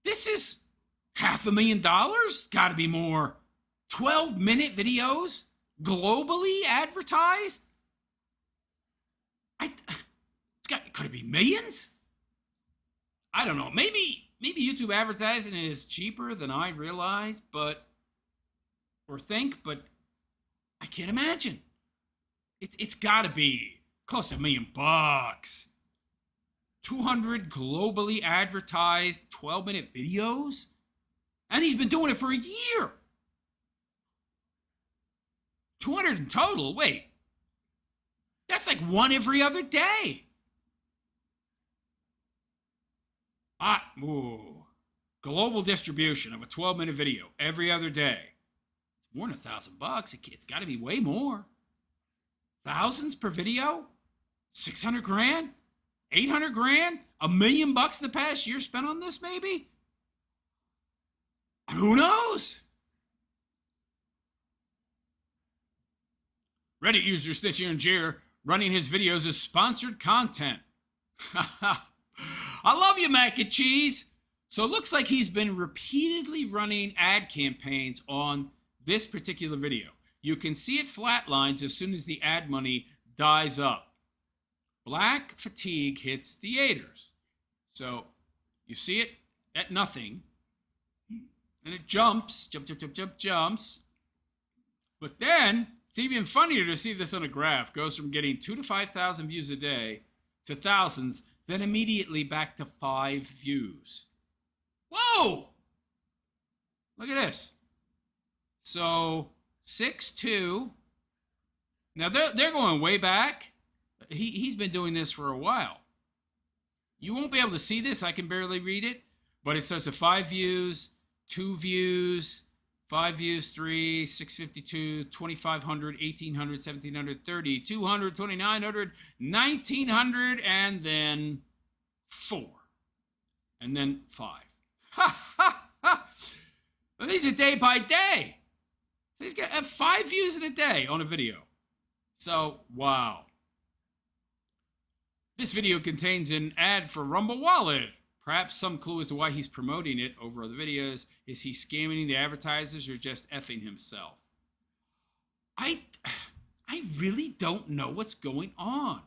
Speaker 1: this is $500,000. Got to be more. 12-minute videos globally advertised. Could it be millions? I don't know. Maybe YouTube advertising is cheaper than I realize, but I can't imagine. It's got to be close to $1 million. 200 globally advertised 12-minute videos, and he's been doing it for a year. 200 in total. Wait, that's like one every other day. Global distribution of a 12-minute video every other day. It's more than $1,000. It's got to be way more. Thousands per video? 600 grand? 800 grand? $1 million in the past year spent on this, maybe? Who knows? Reddit user Stitcher and Jer running his videos as sponsored content. I love you, mac and cheese. So it looks like he's been repeatedly running ad campaigns on this particular video. You can see it flatlines as soon as the ad money dies up. Black fatigue hits theaters. So you see it at nothing. And it jumps. Jumps. But then it's even funnier to see this on a graph. Goes from getting 2,000 to 5,000 views a day to thousands, then immediately back to 5 views. Whoa! Look at this. So 6.2. Now they're going way back. He's been doing this for a while. You won't be able to see this. I can barely read it. But it starts at 5 views, 2 views, 5 views, 3, 652, 2,500, 1,800, 1,700, 30, 200, 2,900, 1,900, and then 4. And then 5. Ha, ha, ha. Well, these are day by day. These guys have 5 views in a day on a video. So, wow. This video contains an ad for Rumble Wallet. Perhaps some clue as to why he's promoting it over other videos. Is he scamming the advertisers or just effing himself? I really don't know what's going on.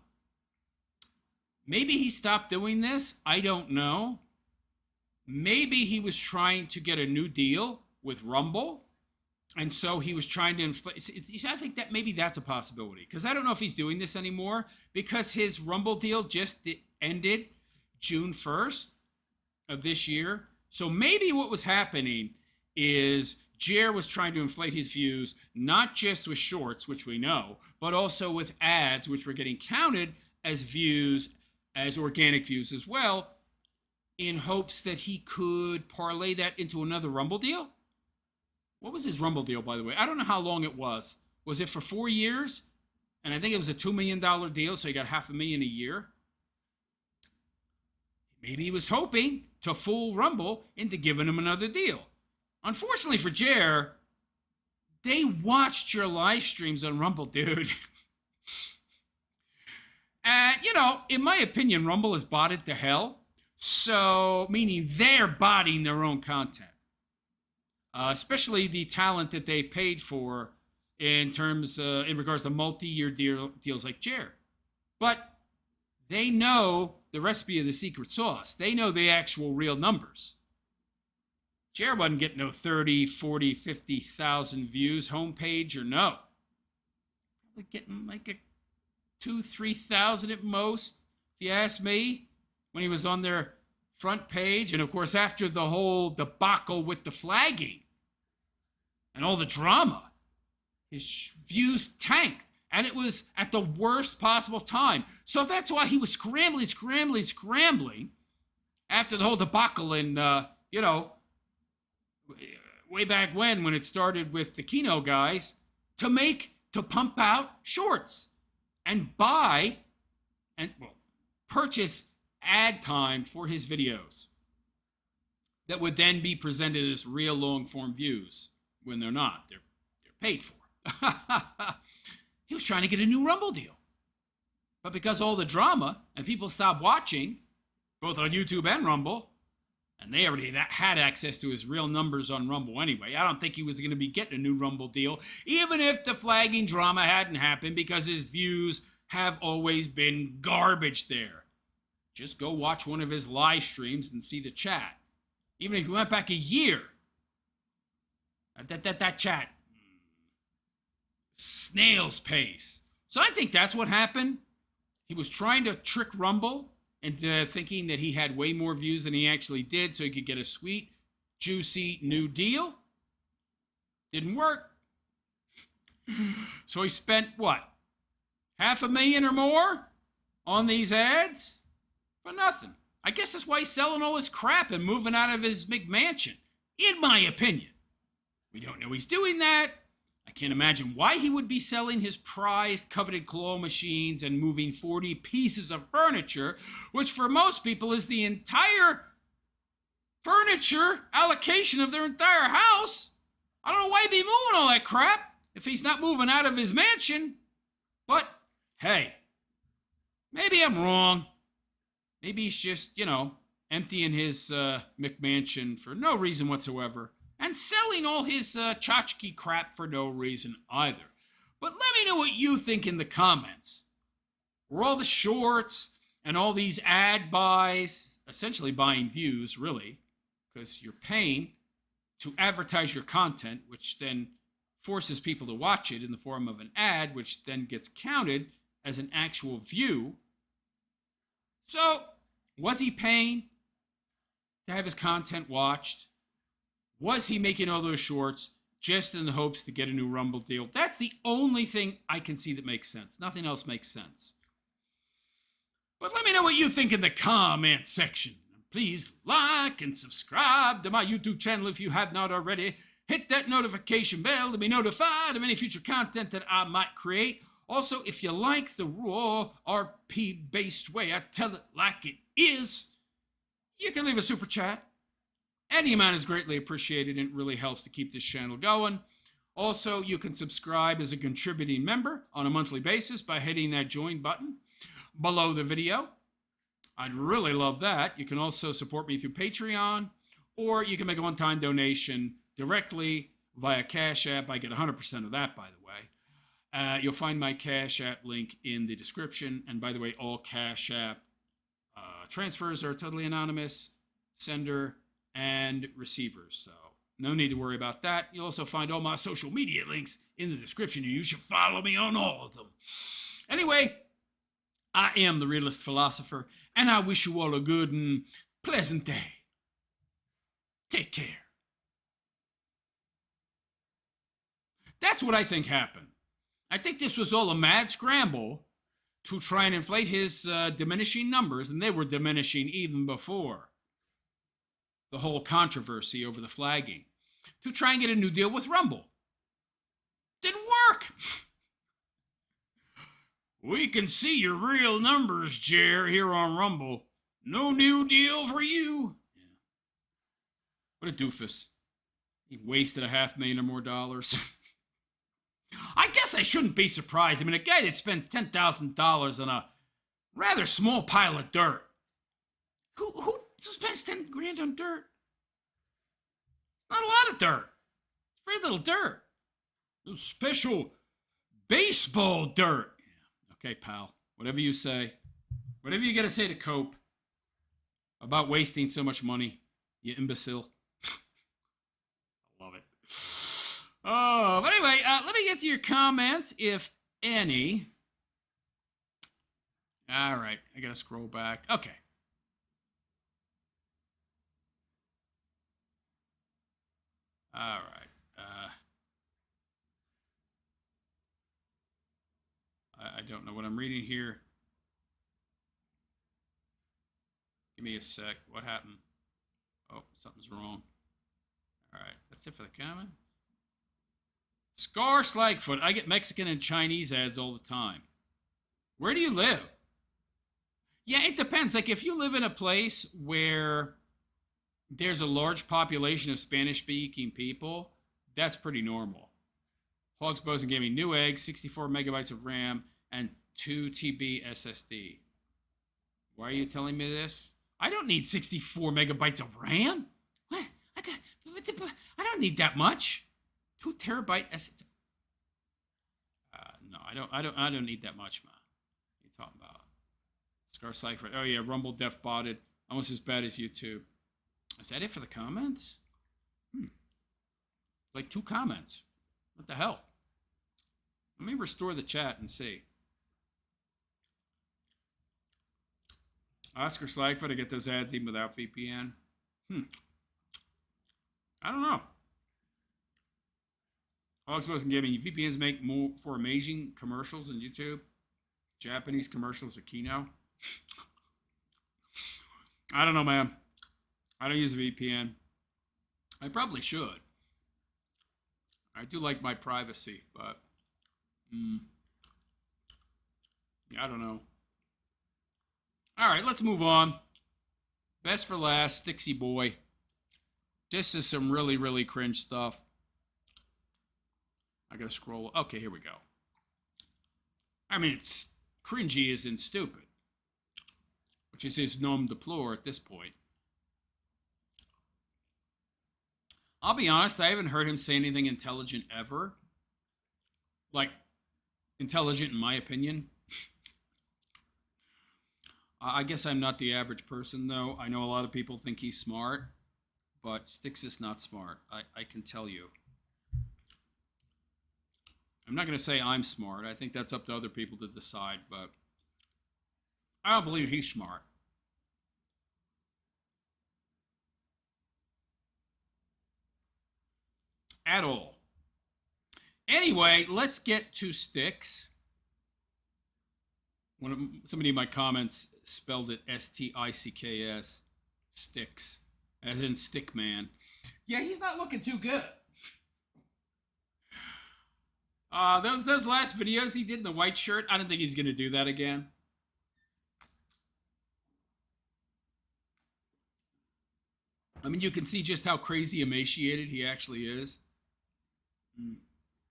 Speaker 1: Maybe he stopped doing this. I don't know. Maybe he was trying to get a new deal with Rumble. And so he was trying to inflate. I think that maybe that's a possibility. Because I don't know if he's doing this anymore. Because his Rumble deal just ended June 1st of this year. So maybe what was happening is Jer was trying to inflate his views, not just with shorts, which we know, but also with ads, which were getting counted as views, as organic views as well, in hopes that he could parlay that into another Rumble deal. What was his Rumble deal, by the way? I don't know how long it was. Was it for 4 years? And I think it was a $2 million deal, so he got $500,000 a year. Maybe he was hoping to fool Rumble into giving him another deal. Unfortunately for Jer, they watched your live streams on Rumble, dude. And, in my opinion, Rumble is botted to hell. So, meaning they're botting their own content. Especially the talent that they paid for in regards to multi-year deals like Jer. But they know the recipe of the secret sauce. They know the actual real numbers. Jer wasn't getting no 30, 40, 50,000 views homepage or no. Probably getting like a 2,000, 3,000 at most, if you ask me, when he was on their front page. And of course, after the whole debacle with the flagging and all the drama, his views tanked. And it was at the worst possible time. So that's why he was scrambling after the whole debacle in, way back when it started with the Kino guys, to pump out shorts and purchase ad time for his videos that would then be presented as real long form views when they're not. They're paid for. He was trying to get a new Rumble deal. But because all the drama and people stopped watching, both on YouTube and Rumble, and they already had access to his real numbers on Rumble anyway, I don't think he was going to be getting a new Rumble deal, even if the flagging drama hadn't happened, because his views have always been garbage there. Just go watch one of his live streams and see the chat. Even if you went back a year, that chat, snail's pace. So I think that's what happened. He was trying to trick Rumble into thinking that he had way more views than he actually did so he could get a sweet, juicy new deal. Didn't work. So he spent, what, $500,000 or more on these ads? For nothing. I guess that's why he's selling all his crap and moving out of his McMansion, in my opinion. We don't know he's doing that. I can't imagine why he would be selling his prized, coveted claw machines and moving 40 pieces of furniture, which for most people is the entire furniture allocation of their entire house. I don't know why he'd be moving all that crap if he's not moving out of his mansion. But, hey, maybe I'm wrong. Maybe he's just, emptying his McMansion for no reason whatsoever. And selling all his tchotchke crap for no reason either. But let me know what you think in the comments. Were all the shorts and all these ad buys, essentially buying views, really, because you're paying to advertise your content, which then forces people to watch it in the form of an ad, which then gets counted as an actual view. So, was he paying to have his content watched? Was he making all those shorts just in the hopes to get a new Rumble deal? That's the only thing I can see that makes sense. Nothing else makes sense. But let me know what you think in the comment section. Please like and subscribe to my YouTube channel if you have not already. Hit that notification bell to be notified of any future content that I might create. Also, if you like the raw RP-based way I tell it like it is, you can leave a super chat. Any amount is greatly appreciated and it really helps to keep this channel going. Also, you can subscribe as a contributing member on a monthly basis by hitting that join button below the video. I'd really love that. You can also support me through Patreon, or you can make a one-time donation directly via Cash App. I get 100% of that, by the way. You'll find my Cash App link in the description. And by the way, all Cash App transfers are totally anonymous, sender and receivers. So no need to worry about that. You'll also find all my social media links in the description, and you should follow me on all of them. Anyway, I am the Realist Philosopher, and I wish you all a good and pleasant day. Take care. That's what I think happened. I think this was all a mad scramble to try and inflate his diminishing numbers, and they were diminishing even before the whole controversy over the flagging, to try and get a new deal with Rumble. Didn't work. We can see your real numbers, Jer, here on Rumble. No new deal for you. Yeah. What a doofus. He wasted $500,000 or more. I guess I shouldn't be surprised. I mean, a guy that spends $10,000 on a rather small pile of dirt. Who spends 10 grand on dirt? Not a lot of dirt. Very little dirt. Those special baseball dirt. Yeah. Okay, pal. Whatever you say. Whatever you got to say to cope about wasting so much money, you imbecile. I love it. Oh, but anyway, let me get to your comments, if any. All right, I got to scroll back. Okay. All right. I don't know what I'm reading here. Give me a sec. What happened? Oh, something's wrong. All right. That's it for the comment. Scar Slagfoot. I get Mexican and Chinese ads all the time. Where do you live? Yeah, it depends. Like, if you live in a place where there's a large population of Spanish-speaking people, that's pretty normal. Hogs Bosun gave me new eggs, 64 megabytes of RAM, and 2 TB SSD. Why are you telling me this? I don't need 64 megabytes of RAM. What? I don't need that much. 2 terabyte SSD. No, I don't need that much, man. What are you talking about? Scar Cypher. Oh yeah, Rumble def botted. Almost as bad as YouTube. Is that it for the comments? Like 2 comments. What the hell? Let me restore the chat and see. Oscar Slagfoot, I get those ads even without VPN. I don't know. Hogs wasn't giving you VPNs make more for amazing commercials on YouTube. Japanese commercials are Kino. I don't know, man. I don't use a VPN. I probably should. I do like my privacy, but I don't know. All right, let's move on. Best for last, Stixy Boy. This is some really, really cringe stuff. I gotta scroll. Okay, here we go. I mean, it's cringy as in stupid, which is his nom de plume at this point. I'll be honest, I haven't heard him say anything intelligent ever. Like, intelligent in my opinion. I guess I'm not the average person, though. I know a lot of people think he's smart, but Styx is not smart. I can tell you. I'm not going to say I'm smart. I think that's up to other people to decide, but I don't believe he's smart. At all. Anyway, let's get to Styx. Somebody in my comments spelled it S-T-I-C-K-S. Styx. As in Stickman. Yeah, he's not looking too good. Those last videos he did in the white shirt, I don't think he's gonna do that again. I mean, you can see just how crazy emaciated he actually is.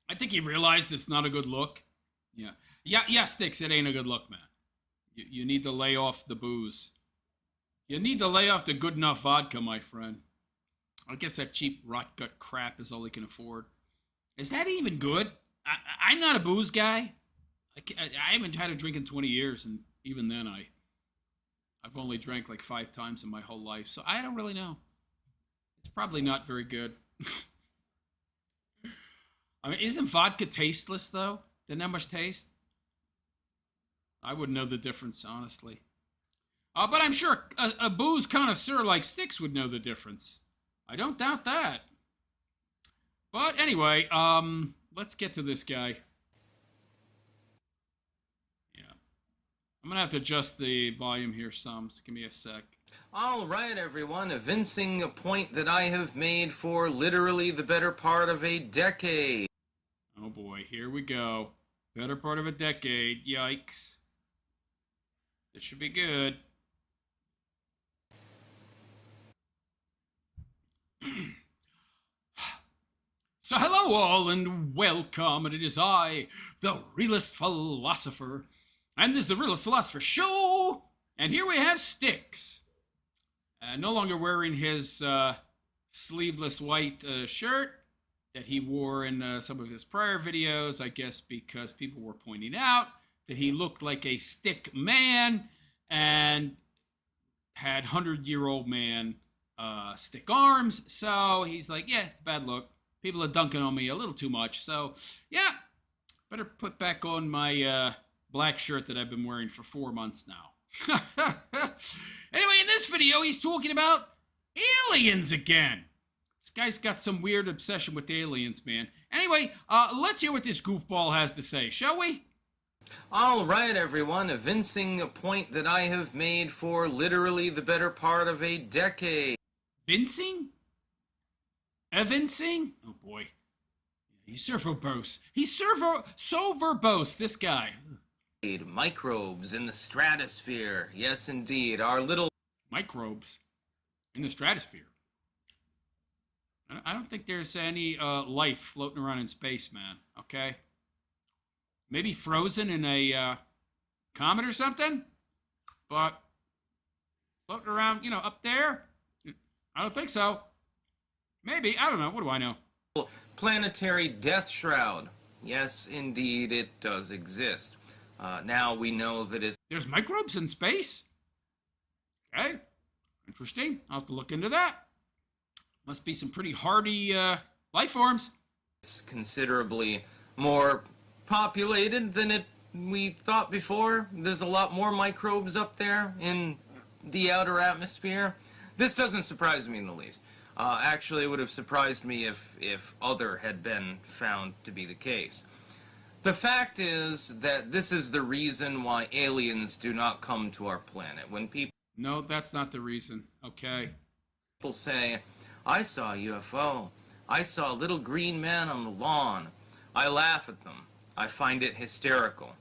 Speaker 1: I think he realized it's not a good look. Yeah, Sticks, it ain't a good look, man. You need to lay off the booze. You need to lay off the good enough vodka, my friend. I guess that cheap rot gut crap is all he can afford. Is that even good? I'm not a booze guy. I haven't had a drink in 20 years, and even then I've only drank like 5 times in my whole life, so I don't really know. It's probably not very good. I mean, isn't vodka tasteless, though? Doesn't have much taste? I wouldn't know the difference, honestly. But I'm sure a booze connoisseur like Sticks would know the difference. I don't doubt that. But anyway, let's get to this guy. Yeah. I'm going to have to adjust the volume here some. So give me a sec.
Speaker 4: All right, everyone, evincing a point that I have made for literally the better part of a decade.
Speaker 1: Oh boy, here we go. Better part of a decade. Yikes. This should be good. So hello all and welcome, and it is I, the Realist Philosopher, and this is the Realist Philosopher Show, and here we have Sticks. No longer wearing his sleeveless white shirt that he wore in some of his prior videos, I guess because people were pointing out that he looked like a stick man and had 100-year-old man stick arms. So he's like, yeah, it's a bad look. People are dunking on me a little too much. So, yeah, better put back on my black shirt that I've been wearing for 4 months now. Anyway, in this video, he's talking about aliens again. This guy's got some weird obsession with aliens, man. Anyway, let's hear what this goofball has to say, shall we?
Speaker 4: All right, everyone, evincing a point that I have made for literally the better part of a decade.
Speaker 1: Vincing? Evincing? Oh, boy. He's so verbose. He's so verbose, this guy.
Speaker 4: Microbes in the stratosphere. Yes, indeed. Our little...
Speaker 1: Microbes in the stratosphere. I don't think there's any life floating around in space, man. Okay? Maybe frozen in a comet or something? But floating around, up there? I don't think so. Maybe. I don't know. What do I know?
Speaker 4: Planetary death shroud. Yes, indeed, it does exist. Now we know that
Speaker 1: There's microbes in space? Okay. Interesting. I'll have to look into that. Must be some pretty hardy life forms.
Speaker 4: it's considerably more populated than we thought before. There's a lot more microbes up there in the outer atmosphere. This doesn't surprise me in the least. Actually, it would have surprised me if other had been found to be the case. The fact is that this is the reason why aliens do not come to our planet. When people...
Speaker 1: No, that's not the reason, okay?
Speaker 4: People say, I saw a UFO. I saw a little green man on the lawn. I laugh at them. I find it hysterical.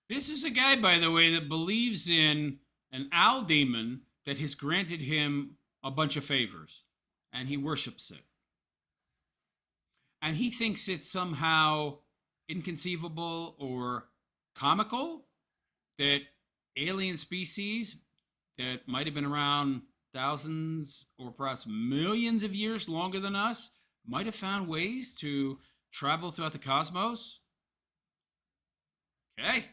Speaker 1: This is a guy, by the way, that believes in an owl demon that has granted him a bunch of favors, and he worships it. And he thinks it's somehow inconceivable or comical that alien species that might have been around thousands or perhaps millions of years longer than us might have found ways to travel throughout the cosmos. Okay.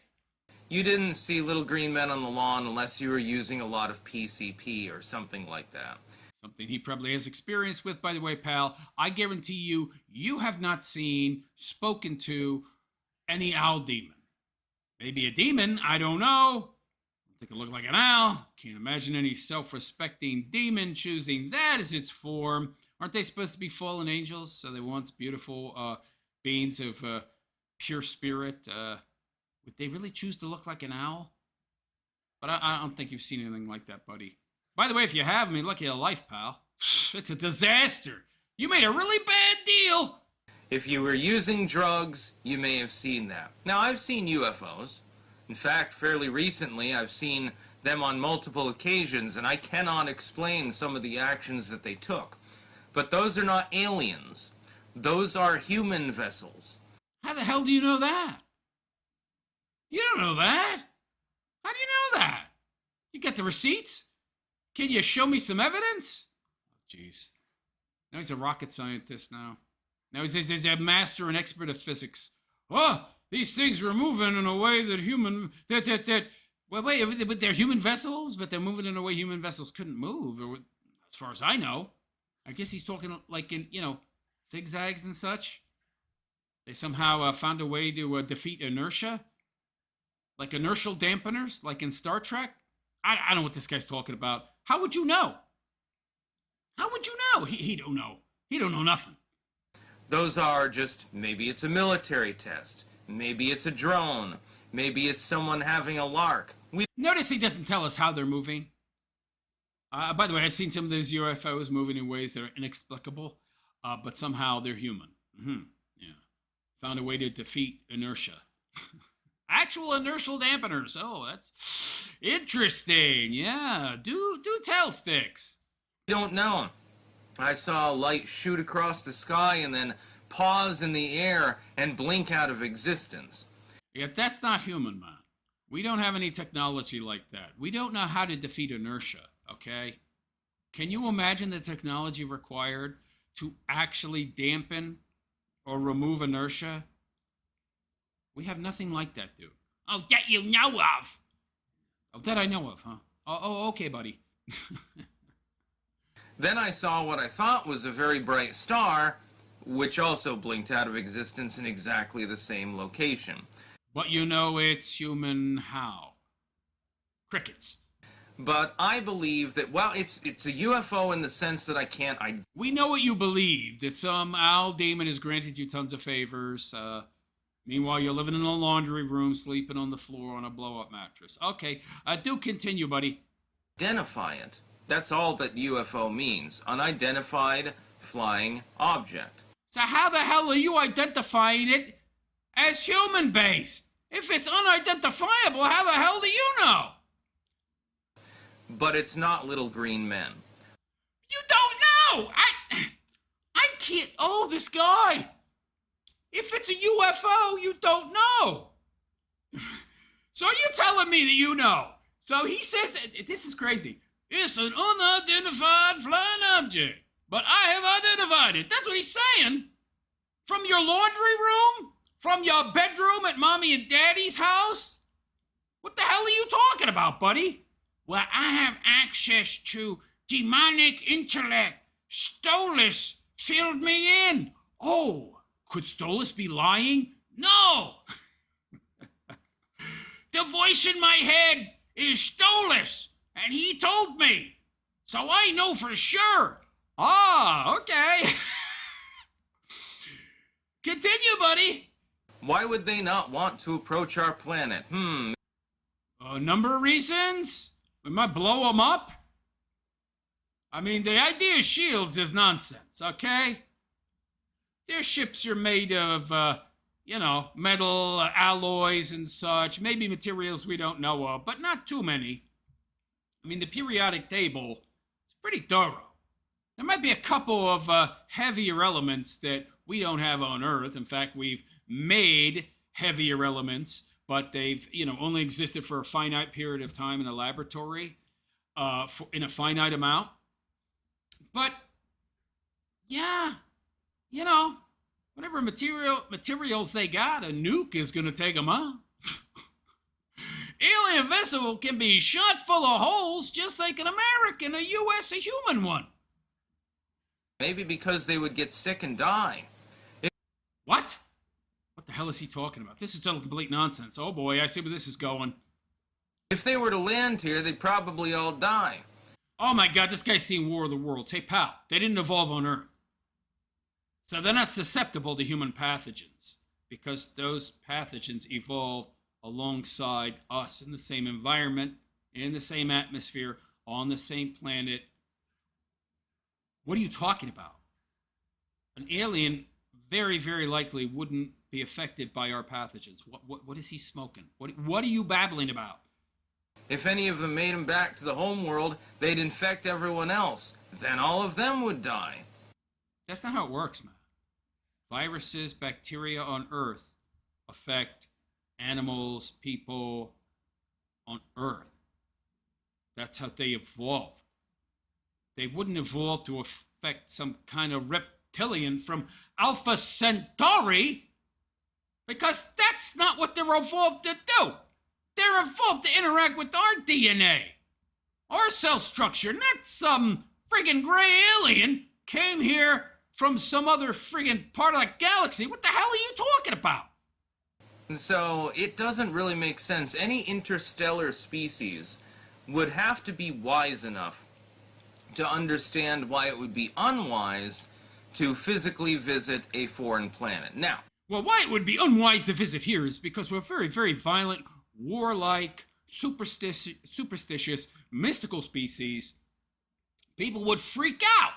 Speaker 4: You didn't see little green men on the lawn unless you were using a lot of PCP or something like that.
Speaker 1: Something he probably has experience with, by the way, pal. I guarantee you, you have not seen, spoken to any owl demon. Maybe a demon, I don't know. I think it looked like an owl. Can't imagine any self-respecting demon choosing that as its form. Aren't they supposed to be fallen angels? So they once beautiful beings of pure spirit. Would they really choose to look like an owl? But I don't think you've seen anything like that, buddy. By the way, if you have, lucky your life, pal. It's a disaster. You made a really bad deal.
Speaker 4: If you were using drugs, you may have seen that. Now, I've seen UFOs. In fact, fairly recently, I've seen them on multiple occasions, and I cannot explain some of the actions that they took. But those are not aliens. Those are human vessels.
Speaker 1: How the hell do you know that? You don't know that. How do you know that? You got the receipts? Can you show me some evidence? Oh, jeez. Now he's a rocket scientist now. Now he's a master and expert of physics. Oh, these things were moving in a way that but they're human vessels, but they're moving in a way human vessels couldn't move, or as far as I know. I guess he's talking like in, zigzags and such. They somehow found a way to defeat inertia, like inertial dampeners, like in Star Trek. I don't know what this guy's talking about. How would you know? How would you know? He don't know. He don't know nothing.
Speaker 4: Those are just, maybe it's a military test. Maybe it's a drone. Maybe it's someone having a lark.
Speaker 1: Notice he doesn't tell us how they're moving. By the way, I've seen some of those UFOs moving in ways that are inexplicable, but somehow they're human. Yeah. Found a way to defeat inertia. Actual inertial dampeners. Oh, that's interesting. Yeah. Do tell, Sticks.
Speaker 4: I don't know. I saw a light shoot across the sky and then pause in the air and blink out of existence.
Speaker 1: Yeah, that's not human, man. We don't have any technology like that. We don't know how to defeat inertia, okay? Can you imagine the technology required to actually dampen or remove inertia? We have nothing like that, dude. Oh, that you know of. Oh, that I know of, huh? Oh, okay, buddy.
Speaker 4: Then I saw what I thought was a very bright star, which also blinked out of existence in exactly the same location.
Speaker 1: But you know it's human how? Crickets.
Speaker 4: But I believe that, well, it's a UFO in the sense that I can't...
Speaker 1: We know what you believe, that some Al Damon has granted you tons of favors. Meanwhile, you're living in a laundry room, sleeping on the floor on a blow-up mattress. Okay, do continue, buddy.
Speaker 4: Identify it. That's all that UFO means. Unidentified flying object.
Speaker 1: So how the hell are you identifying it as human-based? If it's unidentifiable, how the hell do you know?
Speaker 4: But it's not little green men.
Speaker 1: You don't know! I can't... Oh, this guy! If it's a UFO, you don't know! So you're telling me that you know. So he says... This is crazy. It's an unidentified flying object. But I have identified it. That's what he's saying. From your laundry room? From your bedroom at mommy and daddy's house? What the hell are you talking about, buddy? Well, I have access to demonic intellect. Stolas filled me in. Oh, could Stolas be lying? No! The voice in my head is Stolas, and he told me. So I know for sure. Ah, okay. Continue, buddy.
Speaker 4: Why would they not want to approach our planet?
Speaker 1: A number of reasons. We might blow them up. I mean, the idea of shields is nonsense, okay? Their ships are made of, metal alloys and such. Maybe materials we don't know of, but not too many. I mean, the periodic table is pretty thorough. There might be a couple of heavier elements that we don't have on Earth. In fact, we've made heavier elements, but they've, only existed for a finite period of time in the laboratory, in a finite amount. But, yeah, whatever materials they got, a nuke is going to take them out. Alien vessel can be shot full of holes just like an American, a U.S., a human one.
Speaker 4: Maybe because they would get sick and die.
Speaker 1: What? What the hell is he talking about? This is total complete nonsense. Oh boy, I see where this is going.
Speaker 4: If they were to land here, they'd probably all die.
Speaker 1: Oh my god, this guy's seen War of the Worlds. Hey pal, they didn't evolve on Earth. So they're not susceptible to human pathogens, because those pathogens evolved alongside us in the same environment, in the same atmosphere, on the same planet. What are you talking about? An alien very, very likely wouldn't be affected by our pathogens. What is he smoking? What are you babbling about?
Speaker 4: If any of them made them back to the home world, they'd infect everyone else. Then all of them would die.
Speaker 1: That's not how it works, man. Viruses, bacteria on Earth affect animals, people on Earth. That's how they evolved. They wouldn't evolve to affect some kind of reptilian from Alpha Centauri, because that's not what they're evolved to do. They're evolved to interact with our DNA, our cell structure, not some friggin' gray alien came here from some other friggin' part of the galaxy. What the hell are you talking about?
Speaker 4: So it doesn't really make sense. Any interstellar species would have to be wise enough to understand why it would be unwise to physically visit a foreign planet. Now,
Speaker 1: well, why it would be unwise to visit here is because we're very, very violent, warlike, superstitious, mystical species. People would freak out.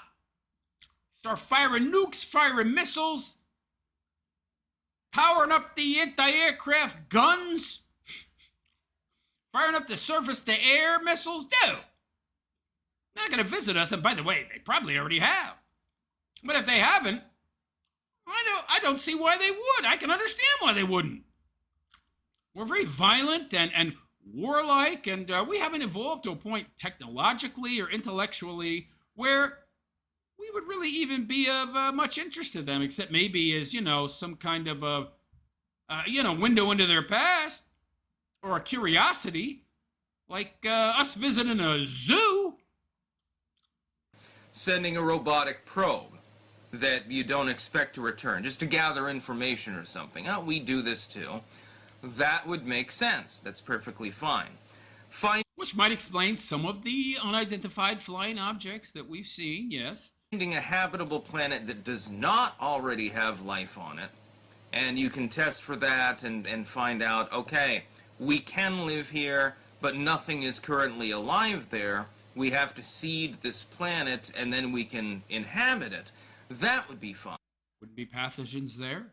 Speaker 1: Start firing nukes, firing missiles, powering up the anti-aircraft guns, firing up the surface-to-air missiles. No. They're not going to visit us, and by the way, they probably already have. But if they haven't, I don't see why they would. I can understand why they wouldn't. We're very violent and warlike, and we haven't evolved to a point technologically or intellectually where we would really even be of much interest to them, except maybe as, some kind of a, window into their past, or a curiosity, like us visiting a zoo.
Speaker 4: Sending a robotic probe that you don't expect to return, just to gather information or something. Oh, we do this too. That would make sense. That's perfectly fine.
Speaker 1: Which might explain some of the unidentified flying objects that we've seen, yes.
Speaker 4: Finding a habitable planet that does not already have life on it, and you can test for that and find out, okay, we can live here, but nothing is currently alive there. We have to seed this planet, and then we can inhabit it. That would be fun.
Speaker 1: Wouldn't be pathogens there?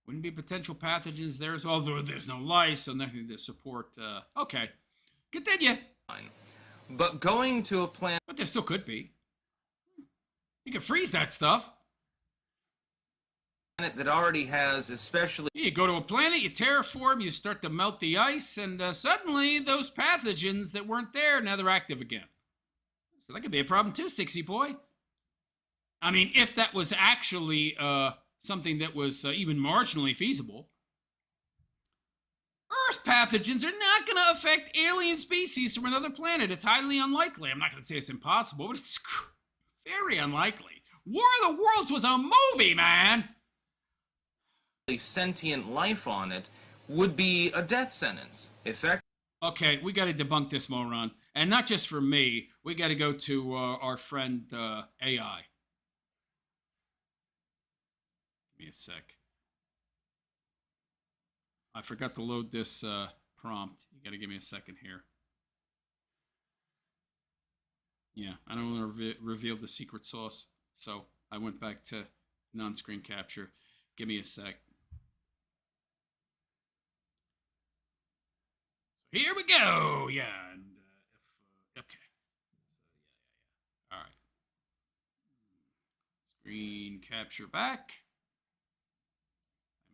Speaker 1: Wouldn't be potential pathogens there as well? Although there's no life, so nothing to support. Okay. Continue.
Speaker 4: But going to a planet...
Speaker 1: But there still could be. You can freeze that stuff.
Speaker 4: That already has, especially...
Speaker 1: You go to a planet, you terraform, you start to melt the ice, and suddenly those pathogens that weren't there, now they're active again. So that could be a problem too, Stixie boy. I mean, if that was actually something that was even marginally feasible. Earth pathogens are not going to affect alien species from another planet. It's highly unlikely. I'm not going to say it's impossible, but it's very unlikely. War of the Worlds was a movie, man.
Speaker 4: Sentient life on it would be a death sentence.
Speaker 1: Okay, we got to debunk this moron. And not just for me. We got to go to our friend AI. Give me a sec. I forgot to load this prompt. You got to give me a second here. Yeah, I don't want to reveal the secret sauce. So I went back to non-screen capture. Give me a sec. Here we go. Yeah. And okay. All right. Screen capture back.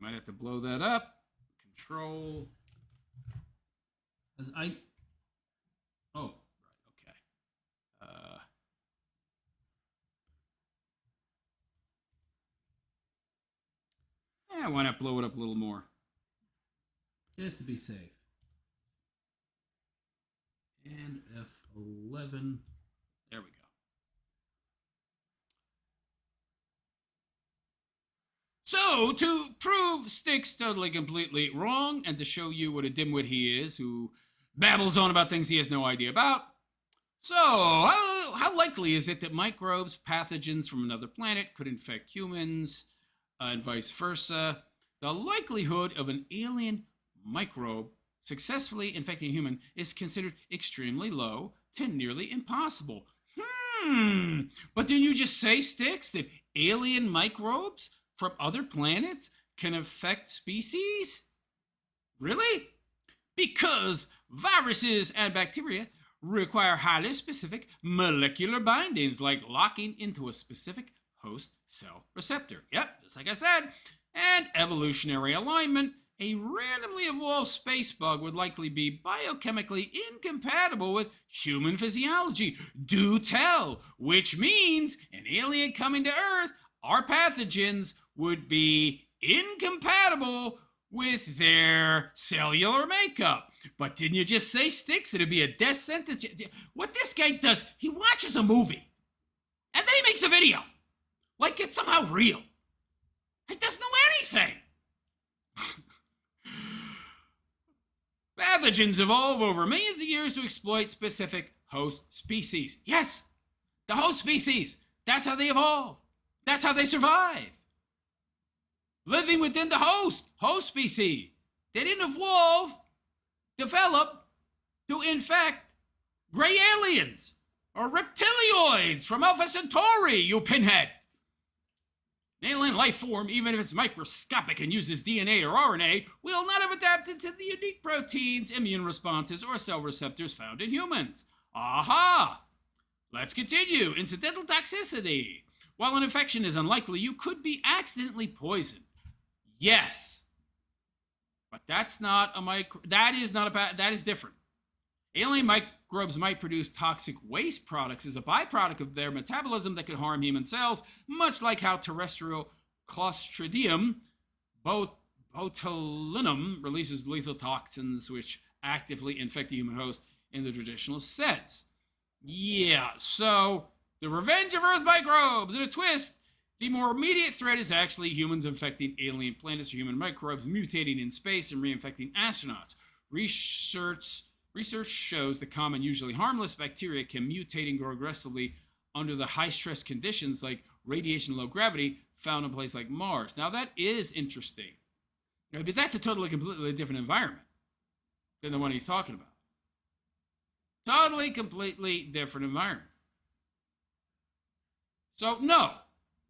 Speaker 1: I might have to blow that up. Control. Oh, right. Okay. Why not blow it up a little more? Just to be safe. And F11. There we go. So, to prove Styx totally completely wrong, and to show you what a dimwit he is, who babbles on about things he has no idea about. So, how likely is it that microbes, pathogens from another planet could infect humans, and vice versa? The likelihood of an alien microbe successfully infecting a human is considered extremely low to nearly impossible. But didn't you just say, Styx, that alien microbes from other planets can affect species? Really? Because viruses and bacteria require highly specific molecular bindings, like locking into a specific host cell receptor. Yep, just like I said. And evolutionary alignment. A randomly evolved space bug would likely be biochemically incompatible with human physiology. Do tell, which means an alien coming to Earth, our pathogens would be incompatible with their cellular makeup. But didn't you just say, Sticks, it'd be a death sentence? What this guy does, he watches a movie, and then he makes a video, like it's somehow real. He doesn't know anything. Pathogens evolve over millions of years to exploit specific host species. Yes, the host species. That's how they evolve. That's how they survive. Living within the host species. They didn't develop to infect gray aliens or reptilioids from Alpha Centauri, you pinhead. An alien life form, even if it's microscopic and uses DNA or RNA, will not have adapted to the unique proteins, immune responses, or cell receptors found in humans. Aha! Let's continue. Incidental toxicity. While an infection is unlikely, you could be accidentally poisoned. Yes. But that's not a that is different. Alien microbes might produce toxic waste products as a byproduct of their metabolism that could harm human cells, much like how terrestrial Clostridium botulinum releases lethal toxins which actively infect the human host in the traditional sense. Yeah, so the revenge of Earth microbes. In a twist, the more immediate threat is actually humans infecting alien planets or human microbes mutating in space and reinfecting astronauts. Research shows the common, usually harmless bacteria can mutate and grow aggressively under the high-stress conditions like radiation and low gravity found in a place like Mars. Now, that is interesting. But that's a totally, completely different environment than the one he's talking about. Totally, completely different environment. So, no,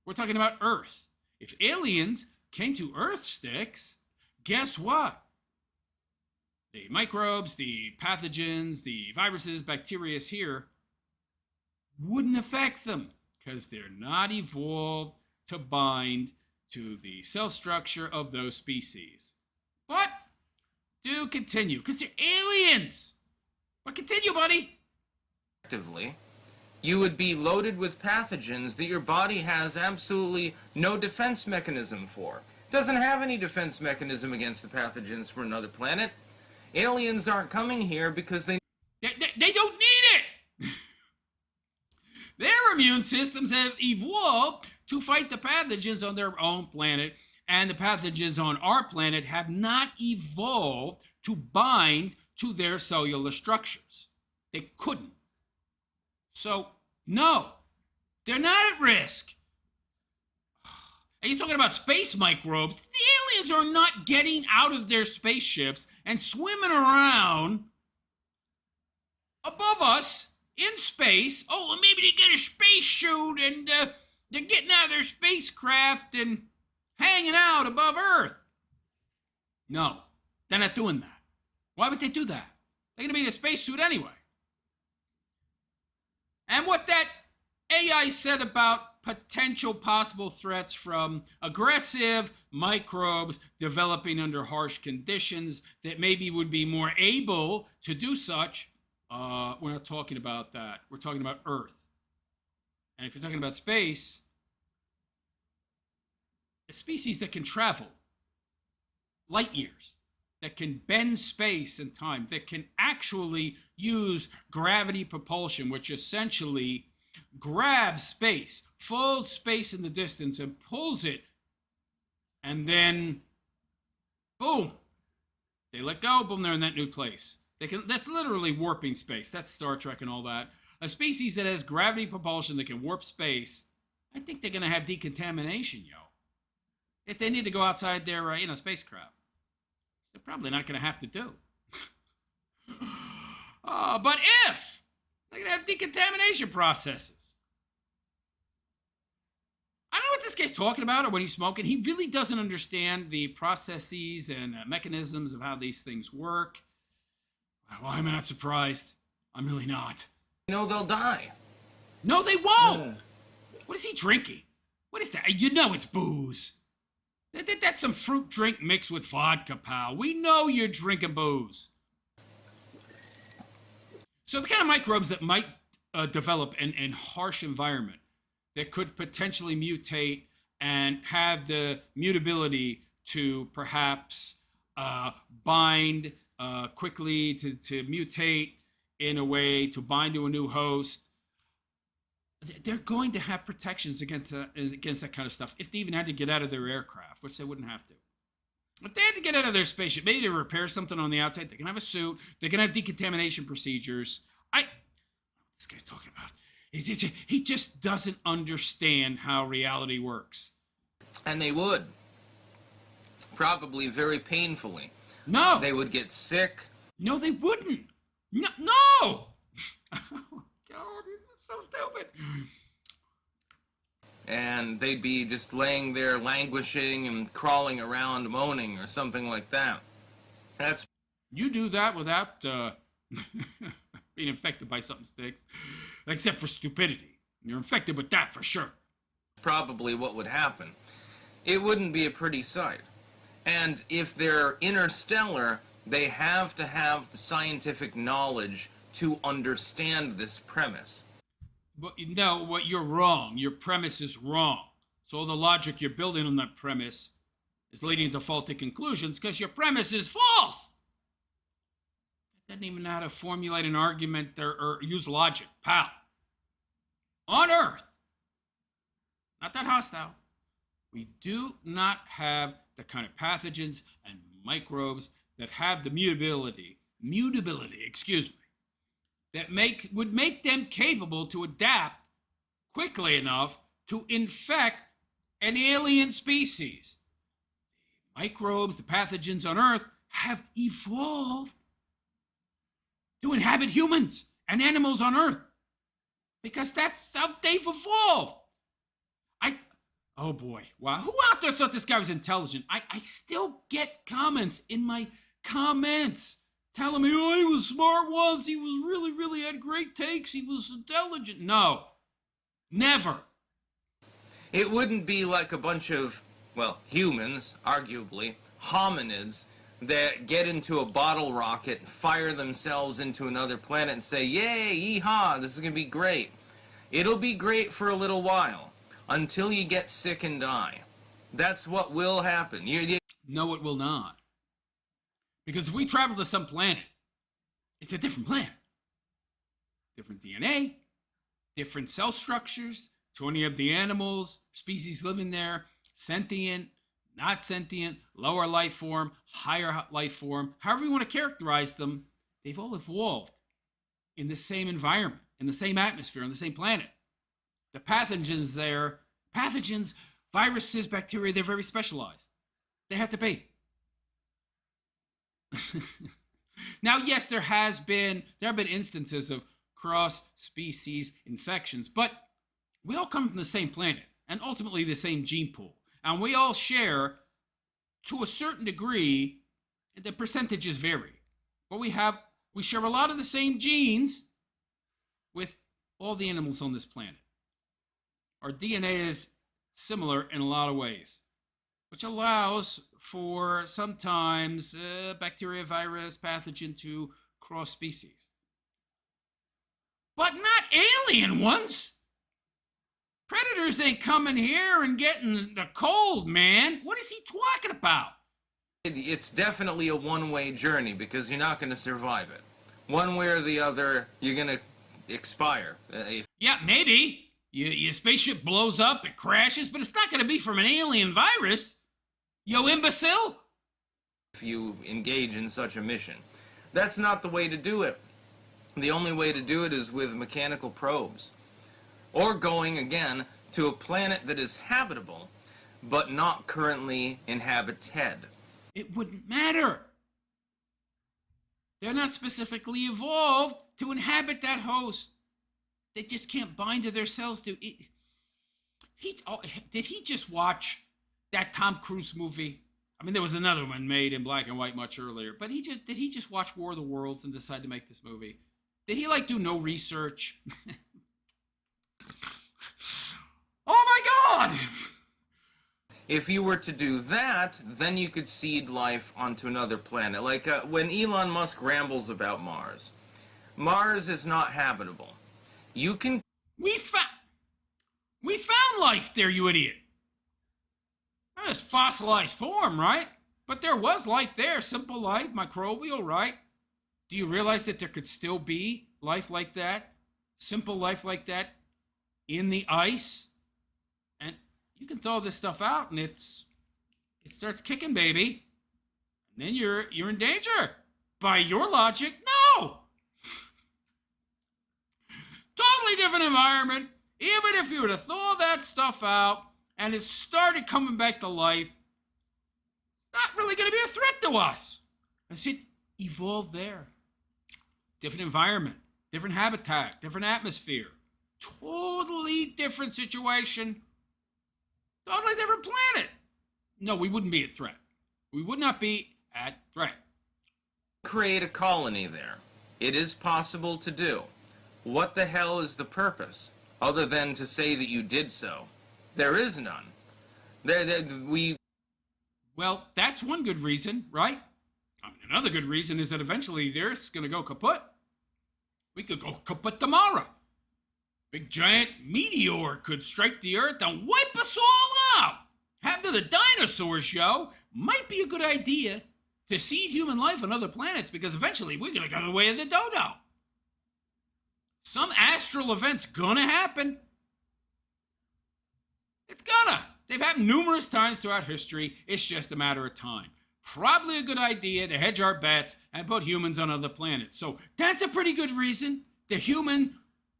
Speaker 1: we're talking about Earth. If aliens came to Earth, Sticks, guess what? The microbes, the pathogens, the viruses, bacteria here wouldn't affect them because they're not evolved to bind to the cell structure of those species. But do continue because they're aliens. But continue, buddy.
Speaker 4: Effectively, you would be loaded with pathogens that your body has absolutely no defense mechanism for. It doesn't have any defense mechanism against the pathogens from another planet. Aliens aren't coming here because they
Speaker 1: don't need it. Their immune systems have evolved to fight the pathogens on their own planet, and the pathogens on our planet have not evolved to bind to their cellular structures. They couldn't. So, no, they're not at risk. And you're talking about space microbes. The aliens are not getting out of their spaceships and swimming around above us in space. Oh, well, maybe they get a space suit and they're getting out of their spacecraft and hanging out above Earth. No, they're not doing that. Why would they do that? They're going to be in a spacesuit anyway. And what that AI said about potential possible threats from aggressive microbes developing under harsh conditions that maybe would be more able to do such, we're not talking about that. We're talking about Earth. And if you're talking about space, a species that can travel light years, that can bend space and time, that can actually use gravity propulsion, which essentially grabs space, folds space in the distance and pulls it, and then boom, they let go, boom, they're in that new place. That's literally warping space. That's Star Trek and all that. A species that has gravity propulsion that can warp space, I think they're going to have decontamination, yo. If they need to go outside their spacecraft, they're probably not going to have to do. But if they're going to have decontamination processes, I don't know what this guy's talking about, or when he's smoking, he really doesn't understand the processes and mechanisms of how these things work. Well, I'm not surprised. I'm really not.
Speaker 4: You know they'll die.
Speaker 1: No, they won't. What is he drinking? What is that? You know it's booze. That's some fruit drink mixed with vodka, pal. We know you're drinking booze. So the kind of microbes that might develop in harsh environment that could potentially mutate and have the mutability to perhaps bind quickly, to mutate in a way to bind to a new host, they're going to have protections against that kind of stuff if they even had to get out of their aircraft, which they wouldn't have to. If they had to get out of their spaceship, maybe to repair something on the outside, they can have a suit, they can have decontamination procedures. This guy's talking about, he just doesn't understand how reality works. And
Speaker 4: they would. Probably very painfully.
Speaker 1: No.
Speaker 4: They would get sick.
Speaker 1: No, they wouldn't. No. Oh, God, it's so stupid.
Speaker 4: And they'd be just laying there languishing and crawling around moaning or something like that.
Speaker 1: You do that without being infected by something sticks, except for stupidity. You're infected with that for sure.
Speaker 4: Probably what would happen. It wouldn't be a pretty sight. And if they're interstellar, they have to have the scientific knowledge to understand this premise.
Speaker 1: But no, what you're wrong. Your premise is wrong. So all the logic you're building on that premise is leading to faulty conclusions because your premise is false. It doesn't even know how to formulate an argument or use logic, pal. On Earth, not that hostile, we do not have the kind of pathogens and microbes that have the mutability, that would make them capable to adapt quickly enough to infect an alien species. The microbes, the pathogens on Earth have evolved to inhabit humans and animals on Earth because that's how they've evolved. Oh boy, wow. Who out there thought this guy was intelligent? I still get comments in my comments telling me, oh, he was smart once, he was really had great takes, he was intelligent. No, never.
Speaker 4: It wouldn't be like a bunch of, well, humans, arguably, hominids, that get into a bottle rocket, fire themselves into another planet and say, yay, yee-haw, this is going to be great. It'll be great for a little while, until you get sick and die. That's what will happen.
Speaker 1: No, it will not. Because if we travel to some planet, it's a different planet. Different DNA, different cell structures, 20 of the animals, species living there, sentient, not sentient, lower life form, higher life form, however you want to characterize them, they've all evolved in the same environment, in the same atmosphere, on the same planet. The pathogens there, viruses, bacteria, they're very specialized. They have to be. Now, yes, there have been instances of cross-species infections, but we all come from the same planet and ultimately the same gene pool. And we all share, to a certain degree, the percentages vary. But we share a lot of the same genes with all the animals on this planet. Our DNA is similar in a lot of ways, which allows for sometimes bacteria, virus, pathogen to cross species. But not alien ones. Predators ain't coming here and getting the cold, man. What is he talking about?
Speaker 4: It's definitely a one-way journey because you're not going to survive it. One way or the other, you're going to expire.
Speaker 1: Yeah, maybe. Your spaceship blows up, it crashes, but it's not going to be from an alien virus. Yo, imbecile!
Speaker 4: If you engage in such a mission. That's not the way to do it. The only way to do it is with mechanical probes. Or going, again, to a planet that is habitable, but not currently inhabited.
Speaker 1: It wouldn't matter. They're not specifically evolved to inhabit that host. They just can't bind to their cells. Did he just watch that Tom Cruise movie? I mean, there was another one made in black and white much earlier, but did he just watch War of the Worlds and decide to make this movie? Did he like do no research? Oh my God!
Speaker 4: If you were to do that, then you could seed life onto another planet. Like when Elon Musk rambles about Mars. Mars is not habitable. You can...
Speaker 1: We found life there, you idiot. That was fossilized form, right? But there was life there, simple life, microbial, right? Do you realize that there could still be life like that, simple life like that, in the ice? And you can throw this stuff out, and it starts kicking, baby. And then you're in danger. By your logic, no. Totally different environment. Even if you were to throw that stuff out and it started coming back to life, it's not really going to be a threat to us. As it evolved there. Different environment, different habitat, different atmosphere. Totally different situation. Totally different planet. No, we wouldn't be at threat. We would not be at threat.
Speaker 4: create a colony there. It is possible to do. What the hell is the purpose, other than to say that you did so? There is none.
Speaker 1: Well, that's one good reason, right? Another good reason is that eventually the Earth's going to go kaput. We could go kaput tomorrow. Big giant meteor could strike the Earth and wipe us all out. Happened to the dinosaurs, yo. Might be a good idea to seed human life on other planets because eventually we're going to go the way of the dodo. Some astral event's going to happen. It's gonna. They've happened numerous times throughout history. It's just a matter of time. Probably a good idea to hedge our bets and put humans on other planets. So that's a pretty good reason. The human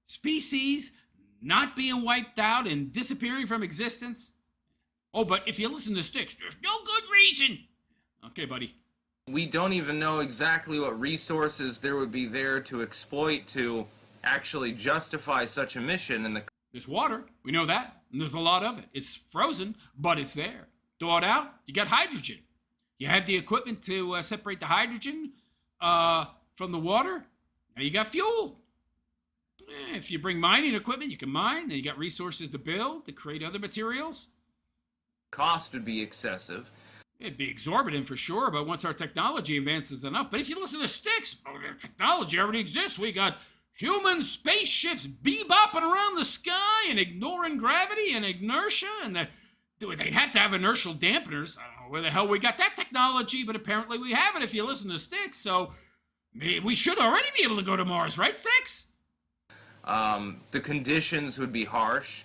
Speaker 1: species not being wiped out and disappearing from existence. Oh, but if you listen to Sticks, there's no good reason. Okay, buddy.
Speaker 4: We don't even know exactly what resources there would be there to exploit to actually justify such a mission. And
Speaker 1: there's water. We know that. And there's a lot of it. It's frozen, but it's there. Thaw it out, you got hydrogen. You have the equipment to separate the hydrogen from the water. Now you got fuel. If you bring mining equipment, you can mine. Then you got resources to build, to create other materials.
Speaker 4: Cost would be excessive.
Speaker 1: It'd be exorbitant for sure, but once our technology advances enough. But if you listen to Sticks, the technology already exists. We got human spaceships bebopping around the sky and ignoring gravity and inertia, and they have to have inertial dampeners. I don't know where the hell we got that technology, but apparently we have it if you listen to Sticks, so we should already be able to go to Mars, right, Sticks?
Speaker 4: The conditions would be harsh,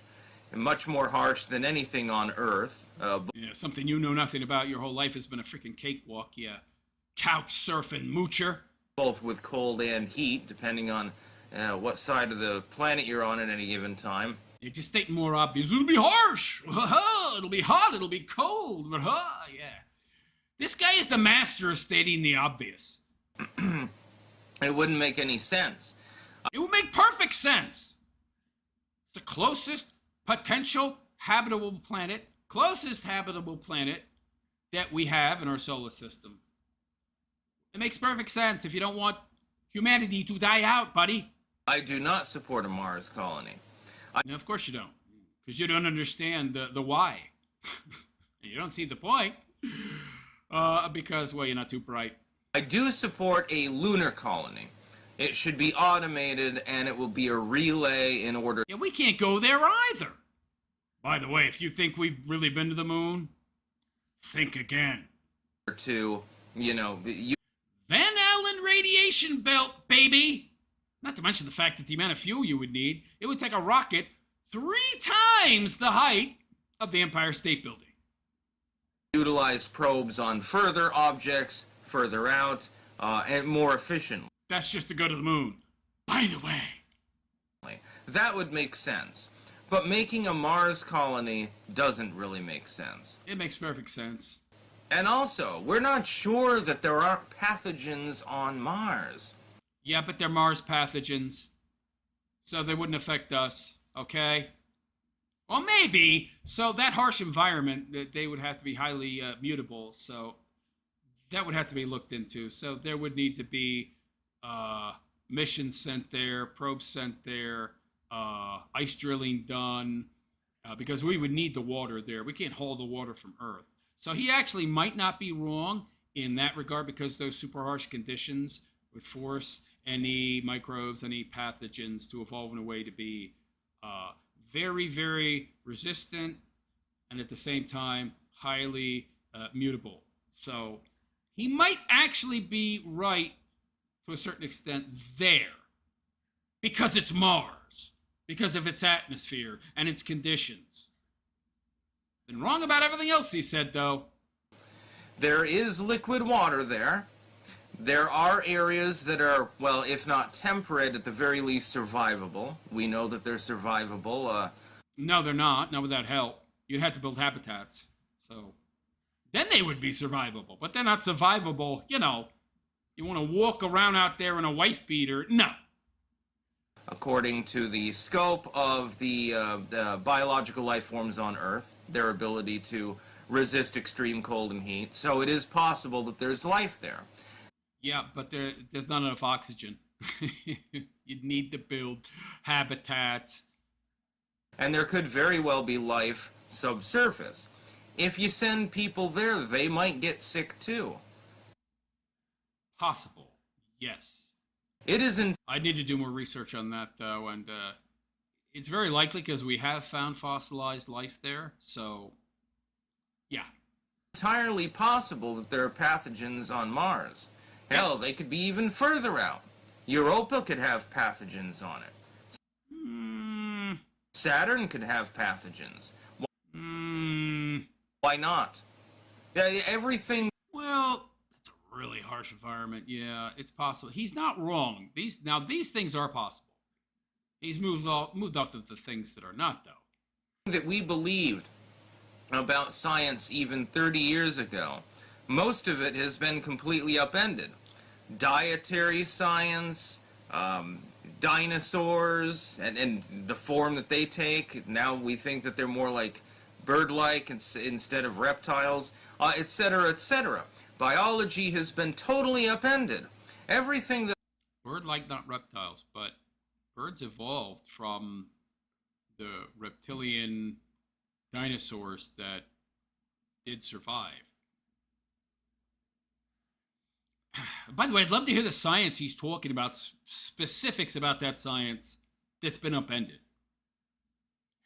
Speaker 4: and much more harsh than anything on Earth.
Speaker 1: Yeah, something you know nothing about. Your whole life has been a freaking cakewalk, yeah. Couch surfing moocher. Both
Speaker 4: with cold and heat, depending on what side of the planet you're on at any given time.
Speaker 1: You're just stating more obvious. It'll be harsh. It'll be hot. It'll be cold. But yeah. This guy is the master of stating the obvious.
Speaker 4: It wouldn't make any sense.
Speaker 1: It would make perfect sense. It's the closest potential habitable planet, that we have in our solar system. It makes perfect sense if you don't want humanity to die out, buddy.
Speaker 4: I do not support a Mars colony.
Speaker 1: No, of course you don't. Because you don't understand the why. You don't see the point. Because, well, you're not too bright.
Speaker 4: I do support a lunar colony. It should be automated, and it will be a relay in order...
Speaker 1: Yeah, we can't go there either. By the way, if you think we've really been to the moon, think again.
Speaker 4: To,
Speaker 1: Van Allen radiation belt, baby! Not to mention the fact that the amount of fuel you would need, it would take a rocket 3 times the height of the Empire State Building.
Speaker 4: Utilize probes on further objects, further out, and more efficiently.
Speaker 1: That's just to go to the moon. By the way.
Speaker 4: That would make sense. But making a Mars colony doesn't really make sense.
Speaker 1: It makes perfect sense.
Speaker 4: And also, we're not sure that there aren't pathogens on Mars.
Speaker 1: Yeah, but they're Mars pathogens. So they wouldn't affect us, okay? Well, maybe. So that harsh environment, that they would have to be highly mutable. So that would have to be looked into. So there would need to be missions sent there, probes sent there, ice drilling done, because we would need the water there. We can't haul the water from Earth. So he actually might not be wrong in that regard, because those super harsh conditions would force any microbes, any pathogens to evolve in a way to be very, very resistant and at the same time highly mutable. So he might actually be right to a certain extent there, because it's Mars, because of its atmosphere and its conditions. Been wrong about everything else he said, though.
Speaker 4: There is liquid water there. There are areas that are, well, if not temperate, at the very least survivable. We know that they're survivable.
Speaker 1: No, they're not. Not without help. You'd have to build habitats. So then they would be survivable. But they're not survivable, you know. You want to walk around out there in a wife beater? No.
Speaker 4: According to the scope of the biological life forms on Earth, their ability to resist extreme cold and heat. So it is possible that there's life there.
Speaker 1: Yeah, but there's not enough oxygen. You'd need to build habitats.
Speaker 4: And there could very well be life subsurface. If you send people there, they might get sick too.
Speaker 1: Possible, yes.
Speaker 4: It isn't.
Speaker 1: I need to do more research on that, though, and it's very likely because we have found fossilized life there, so yeah.
Speaker 4: Entirely possible that there are pathogens on Mars. Hell, they could be even further out. Europa could have pathogens on it. Saturn could have pathogens. Why not? Everything...
Speaker 1: Well, that's a really harsh environment. Yeah, it's possible. He's not wrong. These things are possible. He's moved off of the things that are not, though.
Speaker 4: That we believed about science even 30 years ago, most of it has been completely upended. Dietary science, dinosaurs, and the form that they take. Now we think that they're more like bird-like instead of reptiles, etc., etc. Biology has been totally upended. Everything that...
Speaker 1: Bird-like, not reptiles, but birds evolved from the reptilian dinosaurs that did survive. By the way, I'd love to hear the science he's talking about, specifics about that science that's been upended.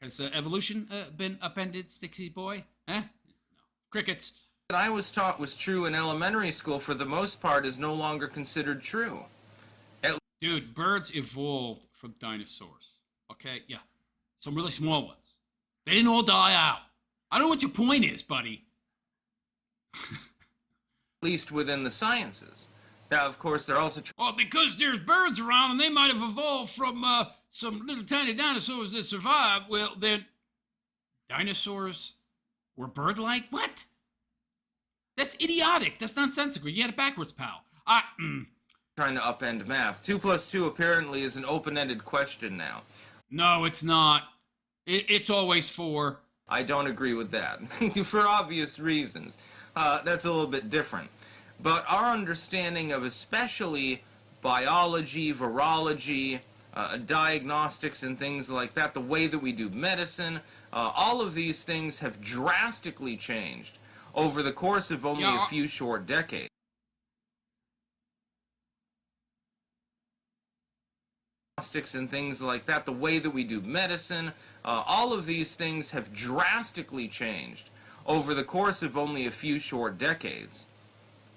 Speaker 1: Has evolution been upended, Stixie boy? No. Crickets.
Speaker 4: That I was taught was true in elementary school, for the most part, is no longer considered true.
Speaker 1: Dude, birds evolved from dinosaurs. Okay? Yeah. Some really small ones. They didn't all die out. I don't know what your point is, buddy.
Speaker 4: At least within the sciences. Now, of course, they're also...
Speaker 1: Well, because there's birds around and they might have evolved from some little tiny dinosaurs that survived. Well, then, dinosaurs were bird-like? What? That's idiotic. That's nonsensical. You had it backwards, pal.
Speaker 4: Trying to upend math. 2 plus 2 apparently is an open-ended question now.
Speaker 1: No, it's not. It's always 4.
Speaker 4: I don't agree with that. For obvious reasons. That's a little bit different. But our understanding of especially biology, virology, diagnostics and things like that, the way that we do medicine, all of these things have drastically changed over the course of only a few short decades. Diagnostics and things like that, the way that we do medicine, all of these things have drastically changed over the course of only a few short decades.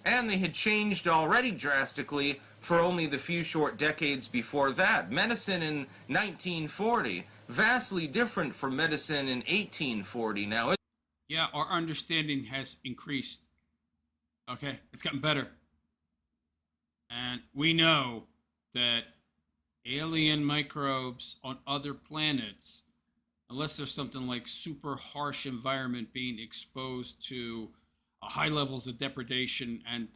Speaker 4: And they had changed already drastically for only the few short decades before that. Medicine in 1940, vastly different from medicine in 1840 now.
Speaker 1: Yeah, our understanding has increased. Okay, it's gotten better. And we know that alien microbes on other planets, unless there's something like super harsh environment being exposed to high levels of depredation and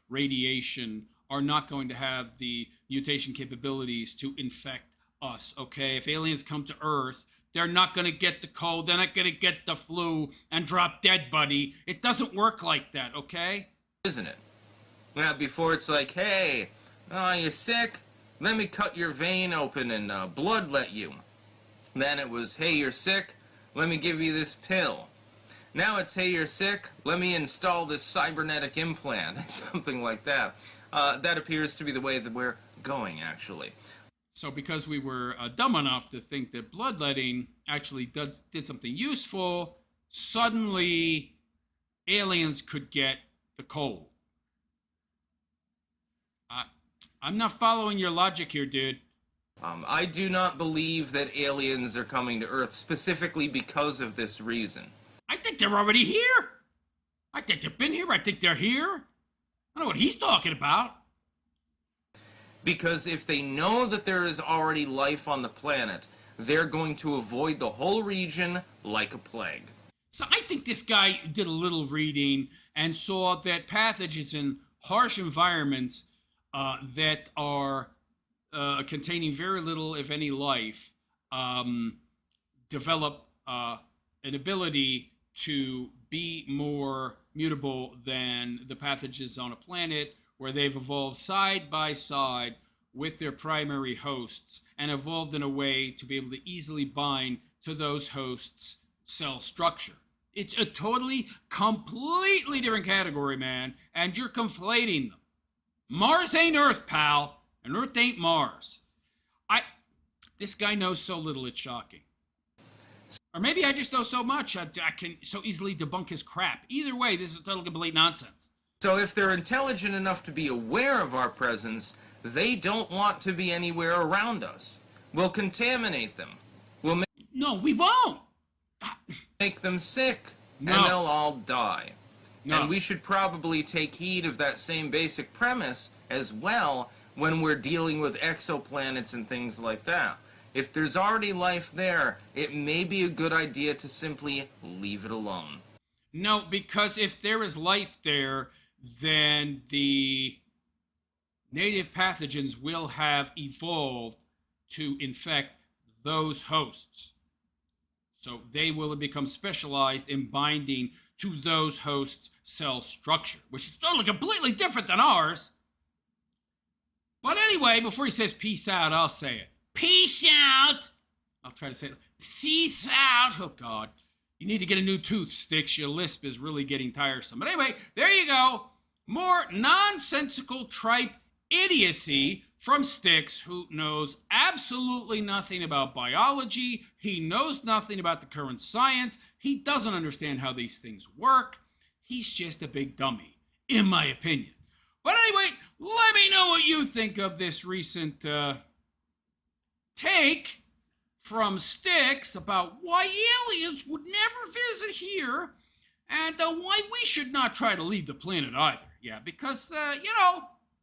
Speaker 1: radiation, are not going to have the mutation capabilities to infect us, okay? If aliens come to Earth, they're not going to get the cold, they're not going to get the flu and drop dead, buddy. It doesn't work like that, okay?
Speaker 4: Isn't it? Now, before it's like, hey, you're sick? Let me cut your vein open and bloodlet you. Then it was, hey, you're sick? Let me give you this pill. Now it's, hey, you're sick? Let me install this cybernetic implant. Something like that. That appears to be the way that we're going, actually.
Speaker 1: So because we were dumb enough to think that bloodletting actually did something useful, suddenly aliens could get the cold. I'm not following your logic here, dude.
Speaker 4: I do not believe that aliens are coming to Earth specifically because of this reason.
Speaker 1: I think they're already here. I think they've been here. I think they're here. I don't know what he's talking about.
Speaker 4: Because if they know that there is already life on the planet, they're going to avoid the whole region like a plague.
Speaker 1: So I think this guy did a little reading and saw that pathogens in harsh environments that are containing very little, if any, life, develop an ability to be more mutable than the pathogens on a planet where they've evolved side by side with their primary hosts and evolved in a way to be able to easily bind to those hosts' cell structure. It's a totally, completely different category, man, and you're conflating them. Mars ain't Earth, pal, and Earth ain't Mars. This guy knows so little, it's shocking. Or maybe I just know so much, I can so easily debunk his crap. Either way, this is total complete nonsense.
Speaker 4: So if they're intelligent enough to be aware of our presence, they don't want to be anywhere around us. We'll contaminate them. We'll
Speaker 1: No, we won't.
Speaker 4: make them sick,
Speaker 1: No.
Speaker 4: and they'll all die.
Speaker 1: No.
Speaker 4: And we should probably take heed of that same basic premise as well when we're dealing with exoplanets and things like that. If there's already life there, it may be a good idea to simply leave it alone.
Speaker 1: No, because if there is life there, then the native pathogens will have evolved to infect those hosts. So they will have become specialized in binding to those hosts' cell structure, which is totally completely different than ours. But anyway, before he says peace out, I'll say it. Peace out! I'll try to say it. Peace out! Oh, God. You need to get a new tooth, Sticks. Your lisp is really getting tiresome. But anyway, there you go. More nonsensical tripe idiocy from Sticks, who knows absolutely nothing about biology. He knows nothing about the current science. He doesn't understand how these things work. He's just a big dummy, in my opinion. But anyway, let me know what you think of this recent take from Sticks about why aliens would never visit here and why we should not try to leave the planet either. Yeah, because,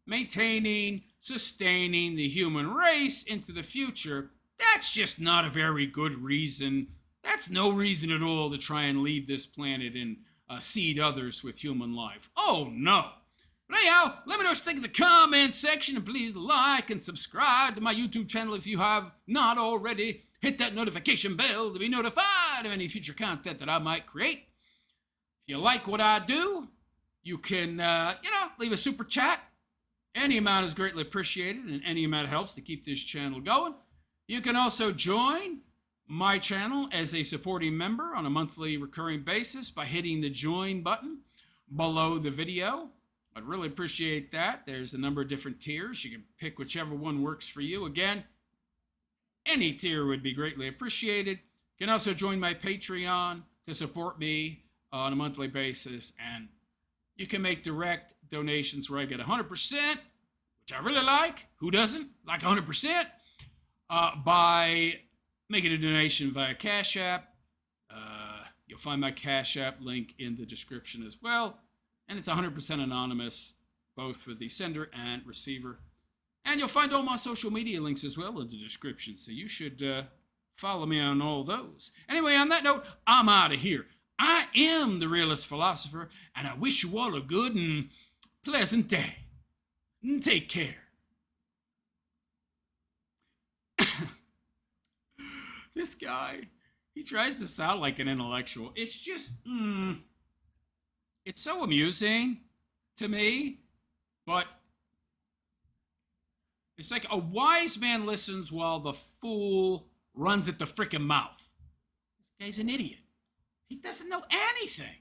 Speaker 1: maintaining, sustaining the human race into the future, that's just not a very good reason. That's no reason at all to try and leave this planet and seed others with human life. Oh, no. But anyhow, let me know what you think in the comment section, and please like and subscribe to my YouTube channel if you have not already. Hit that notification bell to be notified of any future content that I might create. If you like what I do, you can, leave a super chat. Any amount is greatly appreciated, and any amount helps to keep this channel going. You can also join my channel as a supporting member on a monthly recurring basis by hitting the join button below the video. I'd really appreciate that. There's a number of different tiers. You can pick whichever one works for you. Again, any tier would be greatly appreciated. You can also join my Patreon to support me on a monthly basis, and you can make direct donations where I get 100%, which I really like. Who doesn't like 100%? By making a donation via Cash App. You'll find my Cash App link in the description as well. And it's 100% anonymous, both for the sender and receiver. And you'll find all my social media links as well in the description, so you should follow me on all those. Anyway, on that note, I'm out of here. I am the Realist Philosopher, and I wish you all a good and pleasant day. And take care. This guy. He tries to sound like an intellectual. It's just, it's so amusing to me, but it's like a wise man listens while the fool runs at the frickin' mouth. This guy's an idiot. He doesn't know anything.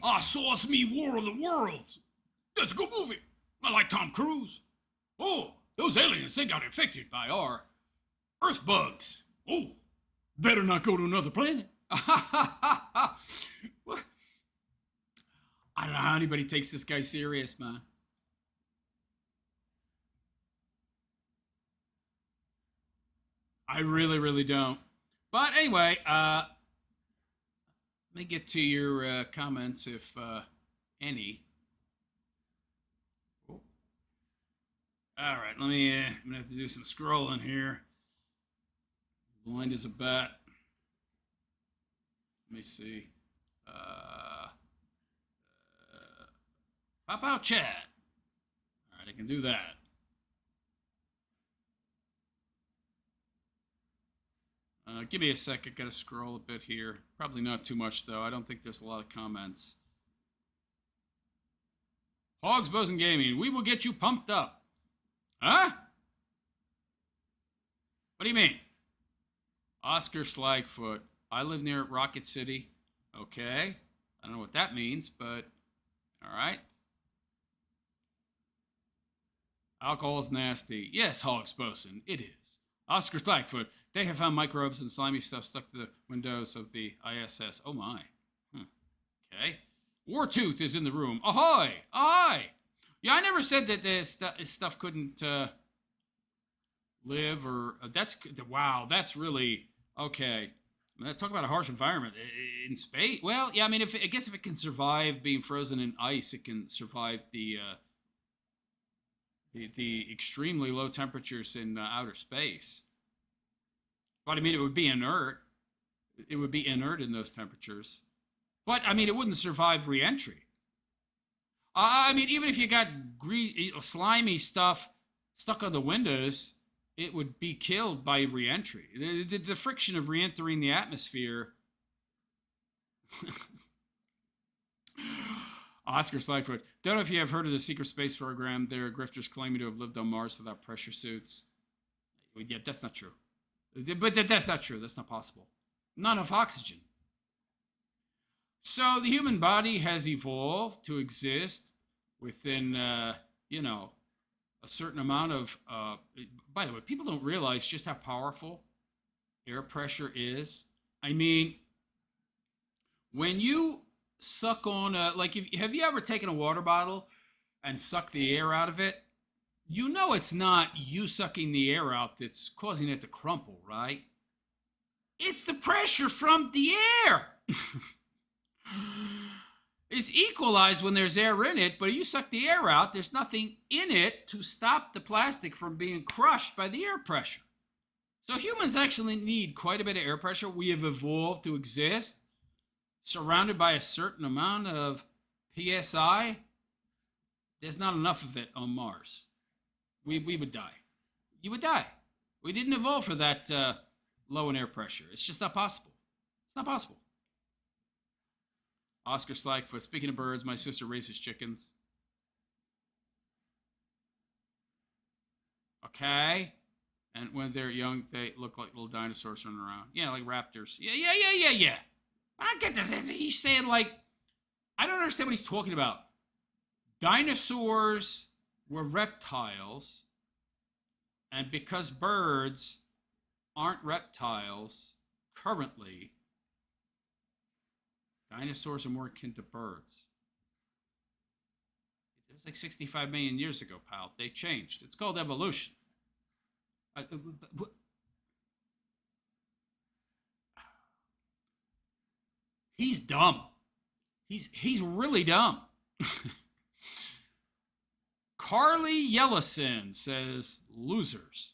Speaker 1: I saw me War of the Worlds. That's a good movie. I like Tom Cruise. Oh, those aliens, they got infected by our Earth bugs. Oh, better not go to another planet. I don't know how anybody takes this guy serious, man. I really, really don't. But anyway, let me get to your comments, if any. Oh. All right, I'm gonna have to do some scrolling here. Blind as a bat. Let me see. Pop out chat. All right, I can do that. Give me a sec. I gotta scroll a bit here. Probably not too much though. I don't think there's a lot of comments. Hogs, Bows, and Gaming. We will get you pumped up. Huh? What do you mean? Oscar Slagfoot. I live near Rocket City. Okay. I don't know what that means, but all right. Alcohol's nasty. Yes, Hogs Bosun, it is. Oscar Slagfoot. They have found microbes and slimy stuff stuck to the windows of the ISS. Oh my. Okay. Wartooth is in the room. Ahoy! Ahoy! Yeah, I never said that this stuff couldn't live or... that's... Wow, that's really... Okay. Talk about a harsh environment. In space? Well, yeah, I mean, I guess if it can survive being frozen in ice, it can survive the extremely low temperatures in outer space. But I mean, it would be inert. It would be inert in those temperatures. But I mean, it wouldn't survive re-entry. I mean, even if you got slimy stuff stuck on the windows, it would be killed by re-entry. The friction of re-entering the atmosphere. Oscar Slagfoot. Don't know if you have heard of the secret space program. There are grifters claiming to have lived on Mars without pressure suits. Yeah, that's not true. But that's not true. That's not possible. Not enough oxygen. So the human body has evolved to exist within, a certain amount of... by the way, people don't realize just how powerful air pressure is. I mean, when you suck on have you ever taken a water bottle and sucked the air out of it? You know it's not you sucking the air out that's causing it to crumple, right? It's the pressure from the air. It's equalized when there's air in it, but you suck the air out, there's nothing in it to stop the plastic from being crushed by the air pressure. So humans actually need quite a bit of air pressure. We have evolved to exist surrounded by a certain amount of PSI. There's not enough of it on Mars. We would die. You would die. We didn't evolve for that low in air pressure. It's just not possible. It's not possible. Oscar Slagfoot. Speaking of birds, my sister raises chickens. Okay. And when they're young, they look like little dinosaurs running around. Yeah, like raptors. Yeah. I don't get this. He's saying, like, I don't understand what he's talking about. Dinosaurs were reptiles, and because birds aren't reptiles currently, dinosaurs are more akin to birds. It was like 65 million years ago, pal. They changed. It's called evolution. He's dumb. He's really dumb. Carly Yellison says, losers.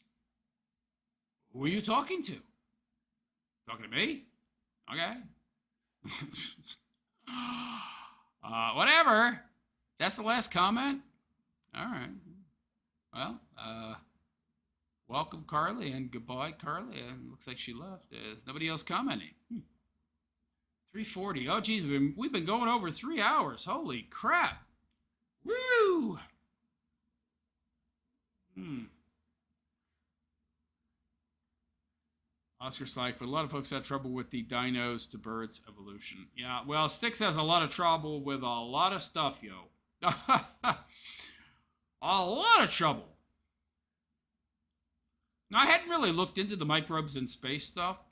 Speaker 1: Who are you talking to? Talking to me? Okay. Whatever. That's the last comment? All right. Well, Welcome, Carly, and goodbye, Carly. Looks like she left. There's nobody else commenting. 3:40. Oh, geez, we've been going over 3 hours. Holy crap. Woo! Oscar Slackfoot. A lot of folks had trouble with the dinos to birds evolution. Yeah, well, Styx has a lot of trouble with a lot of stuff, yo. A lot of trouble. Now, I hadn't really looked into the microbes in space stuff.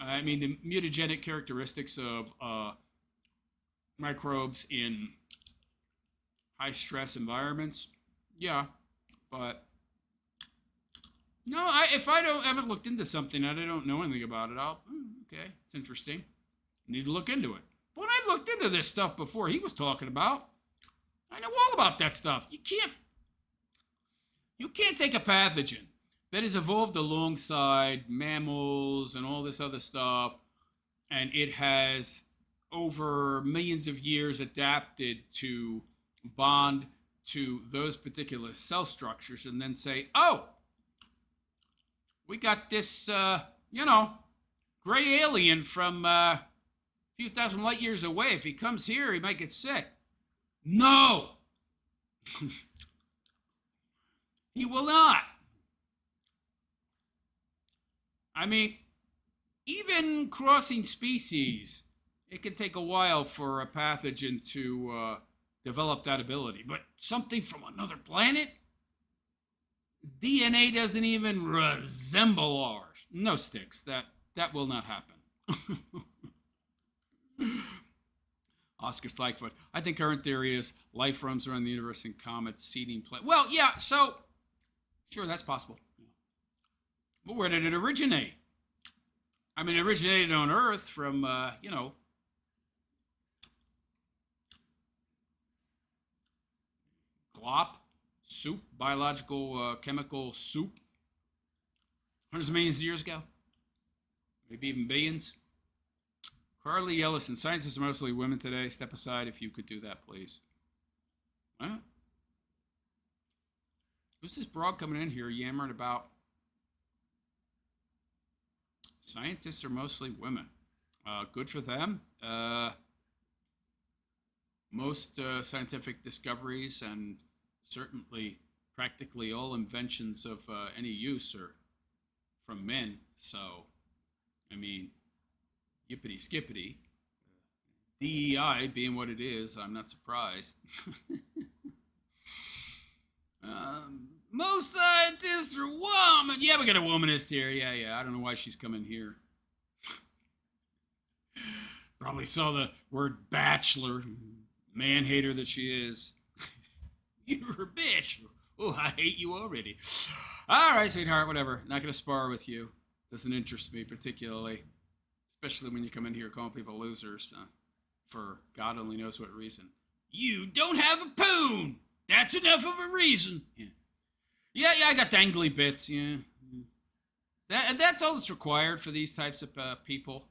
Speaker 1: I mean, the mutagenic characteristics of microbes in high-stress environments. Yeah, but no, if I haven't looked into something and I don't know anything about it, okay, it's interesting. Need to look into it. But when I looked into this stuff before he was talking about, I know all about that stuff. You can't take a pathogen that has evolved alongside mammals and all this other stuff, and it has over millions of years adapted to bond to those particular cell structures, and then say, oh, we got this, gray alien from a few thousand light years away. If he comes here, he might get sick. No! He will not. I mean, even crossing species, it can take a while for a pathogen to develop that ability. But something from another planet? DNA doesn't even resemble ours. No, Sticks. That will not happen. Oscar Slackfoot. I think current theory is life roams around the universe in comets, seeding play. Well, yeah, so sure, that's possible. But where did it originate? I mean, it originated on Earth from, glop, soup, biological, chemical soup, hundreds of millions of years ago, maybe even billions. Carly Ellison, scientists are mostly women today. Step aside if you could do that, please. What? Who's this broad coming in here yammering about? Scientists are mostly women. Good for them. Most scientific discoveries and certainly practically all inventions of any use are from men. So, I mean, yippity skippity. DEI being what it is, I'm not surprised. Most scientists are women. Yeah, we got a womanist here. Yeah. I don't know why she's coming here. Probably saw the word bachelor. Man hater that she is. You're a bitch. Oh, I hate you already. All right, sweetheart, whatever. Not going to spar with you. Doesn't interest me particularly. Especially when you come in here calling people losers. For God only knows what reason. You don't have a poon. That's enough of a reason. Yeah, I got dangly bits, yeah. That's all that's required for these types of people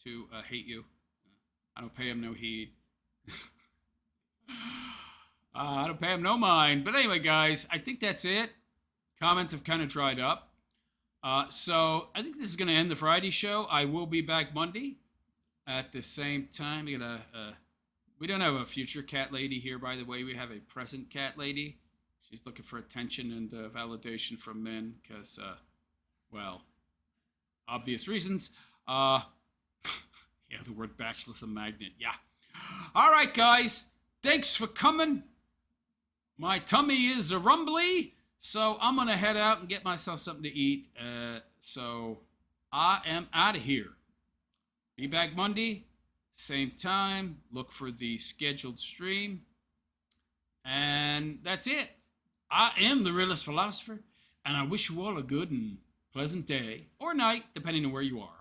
Speaker 1: to hate you. I don't pay them no heed. I don't pay them no mind. But anyway, guys, I think that's it. Comments have kind of dried up. So I think this is going to end the Friday show. I will be back Monday at the same time. We don't have a future cat lady here, by the way. We have a present cat lady. She's looking for attention and validation from men because, well, obvious reasons. Yeah, the word bachelor's a magnet. Yeah. All right, guys. Thanks for coming. My tummy is a rumbly, so I'm going to head out and get myself something to eat. So I am out of here. Be back Monday, same time. Look for the scheduled stream. And that's it. I am the realist philosopher, and I wish you all a good and pleasant day or night, depending on where you are.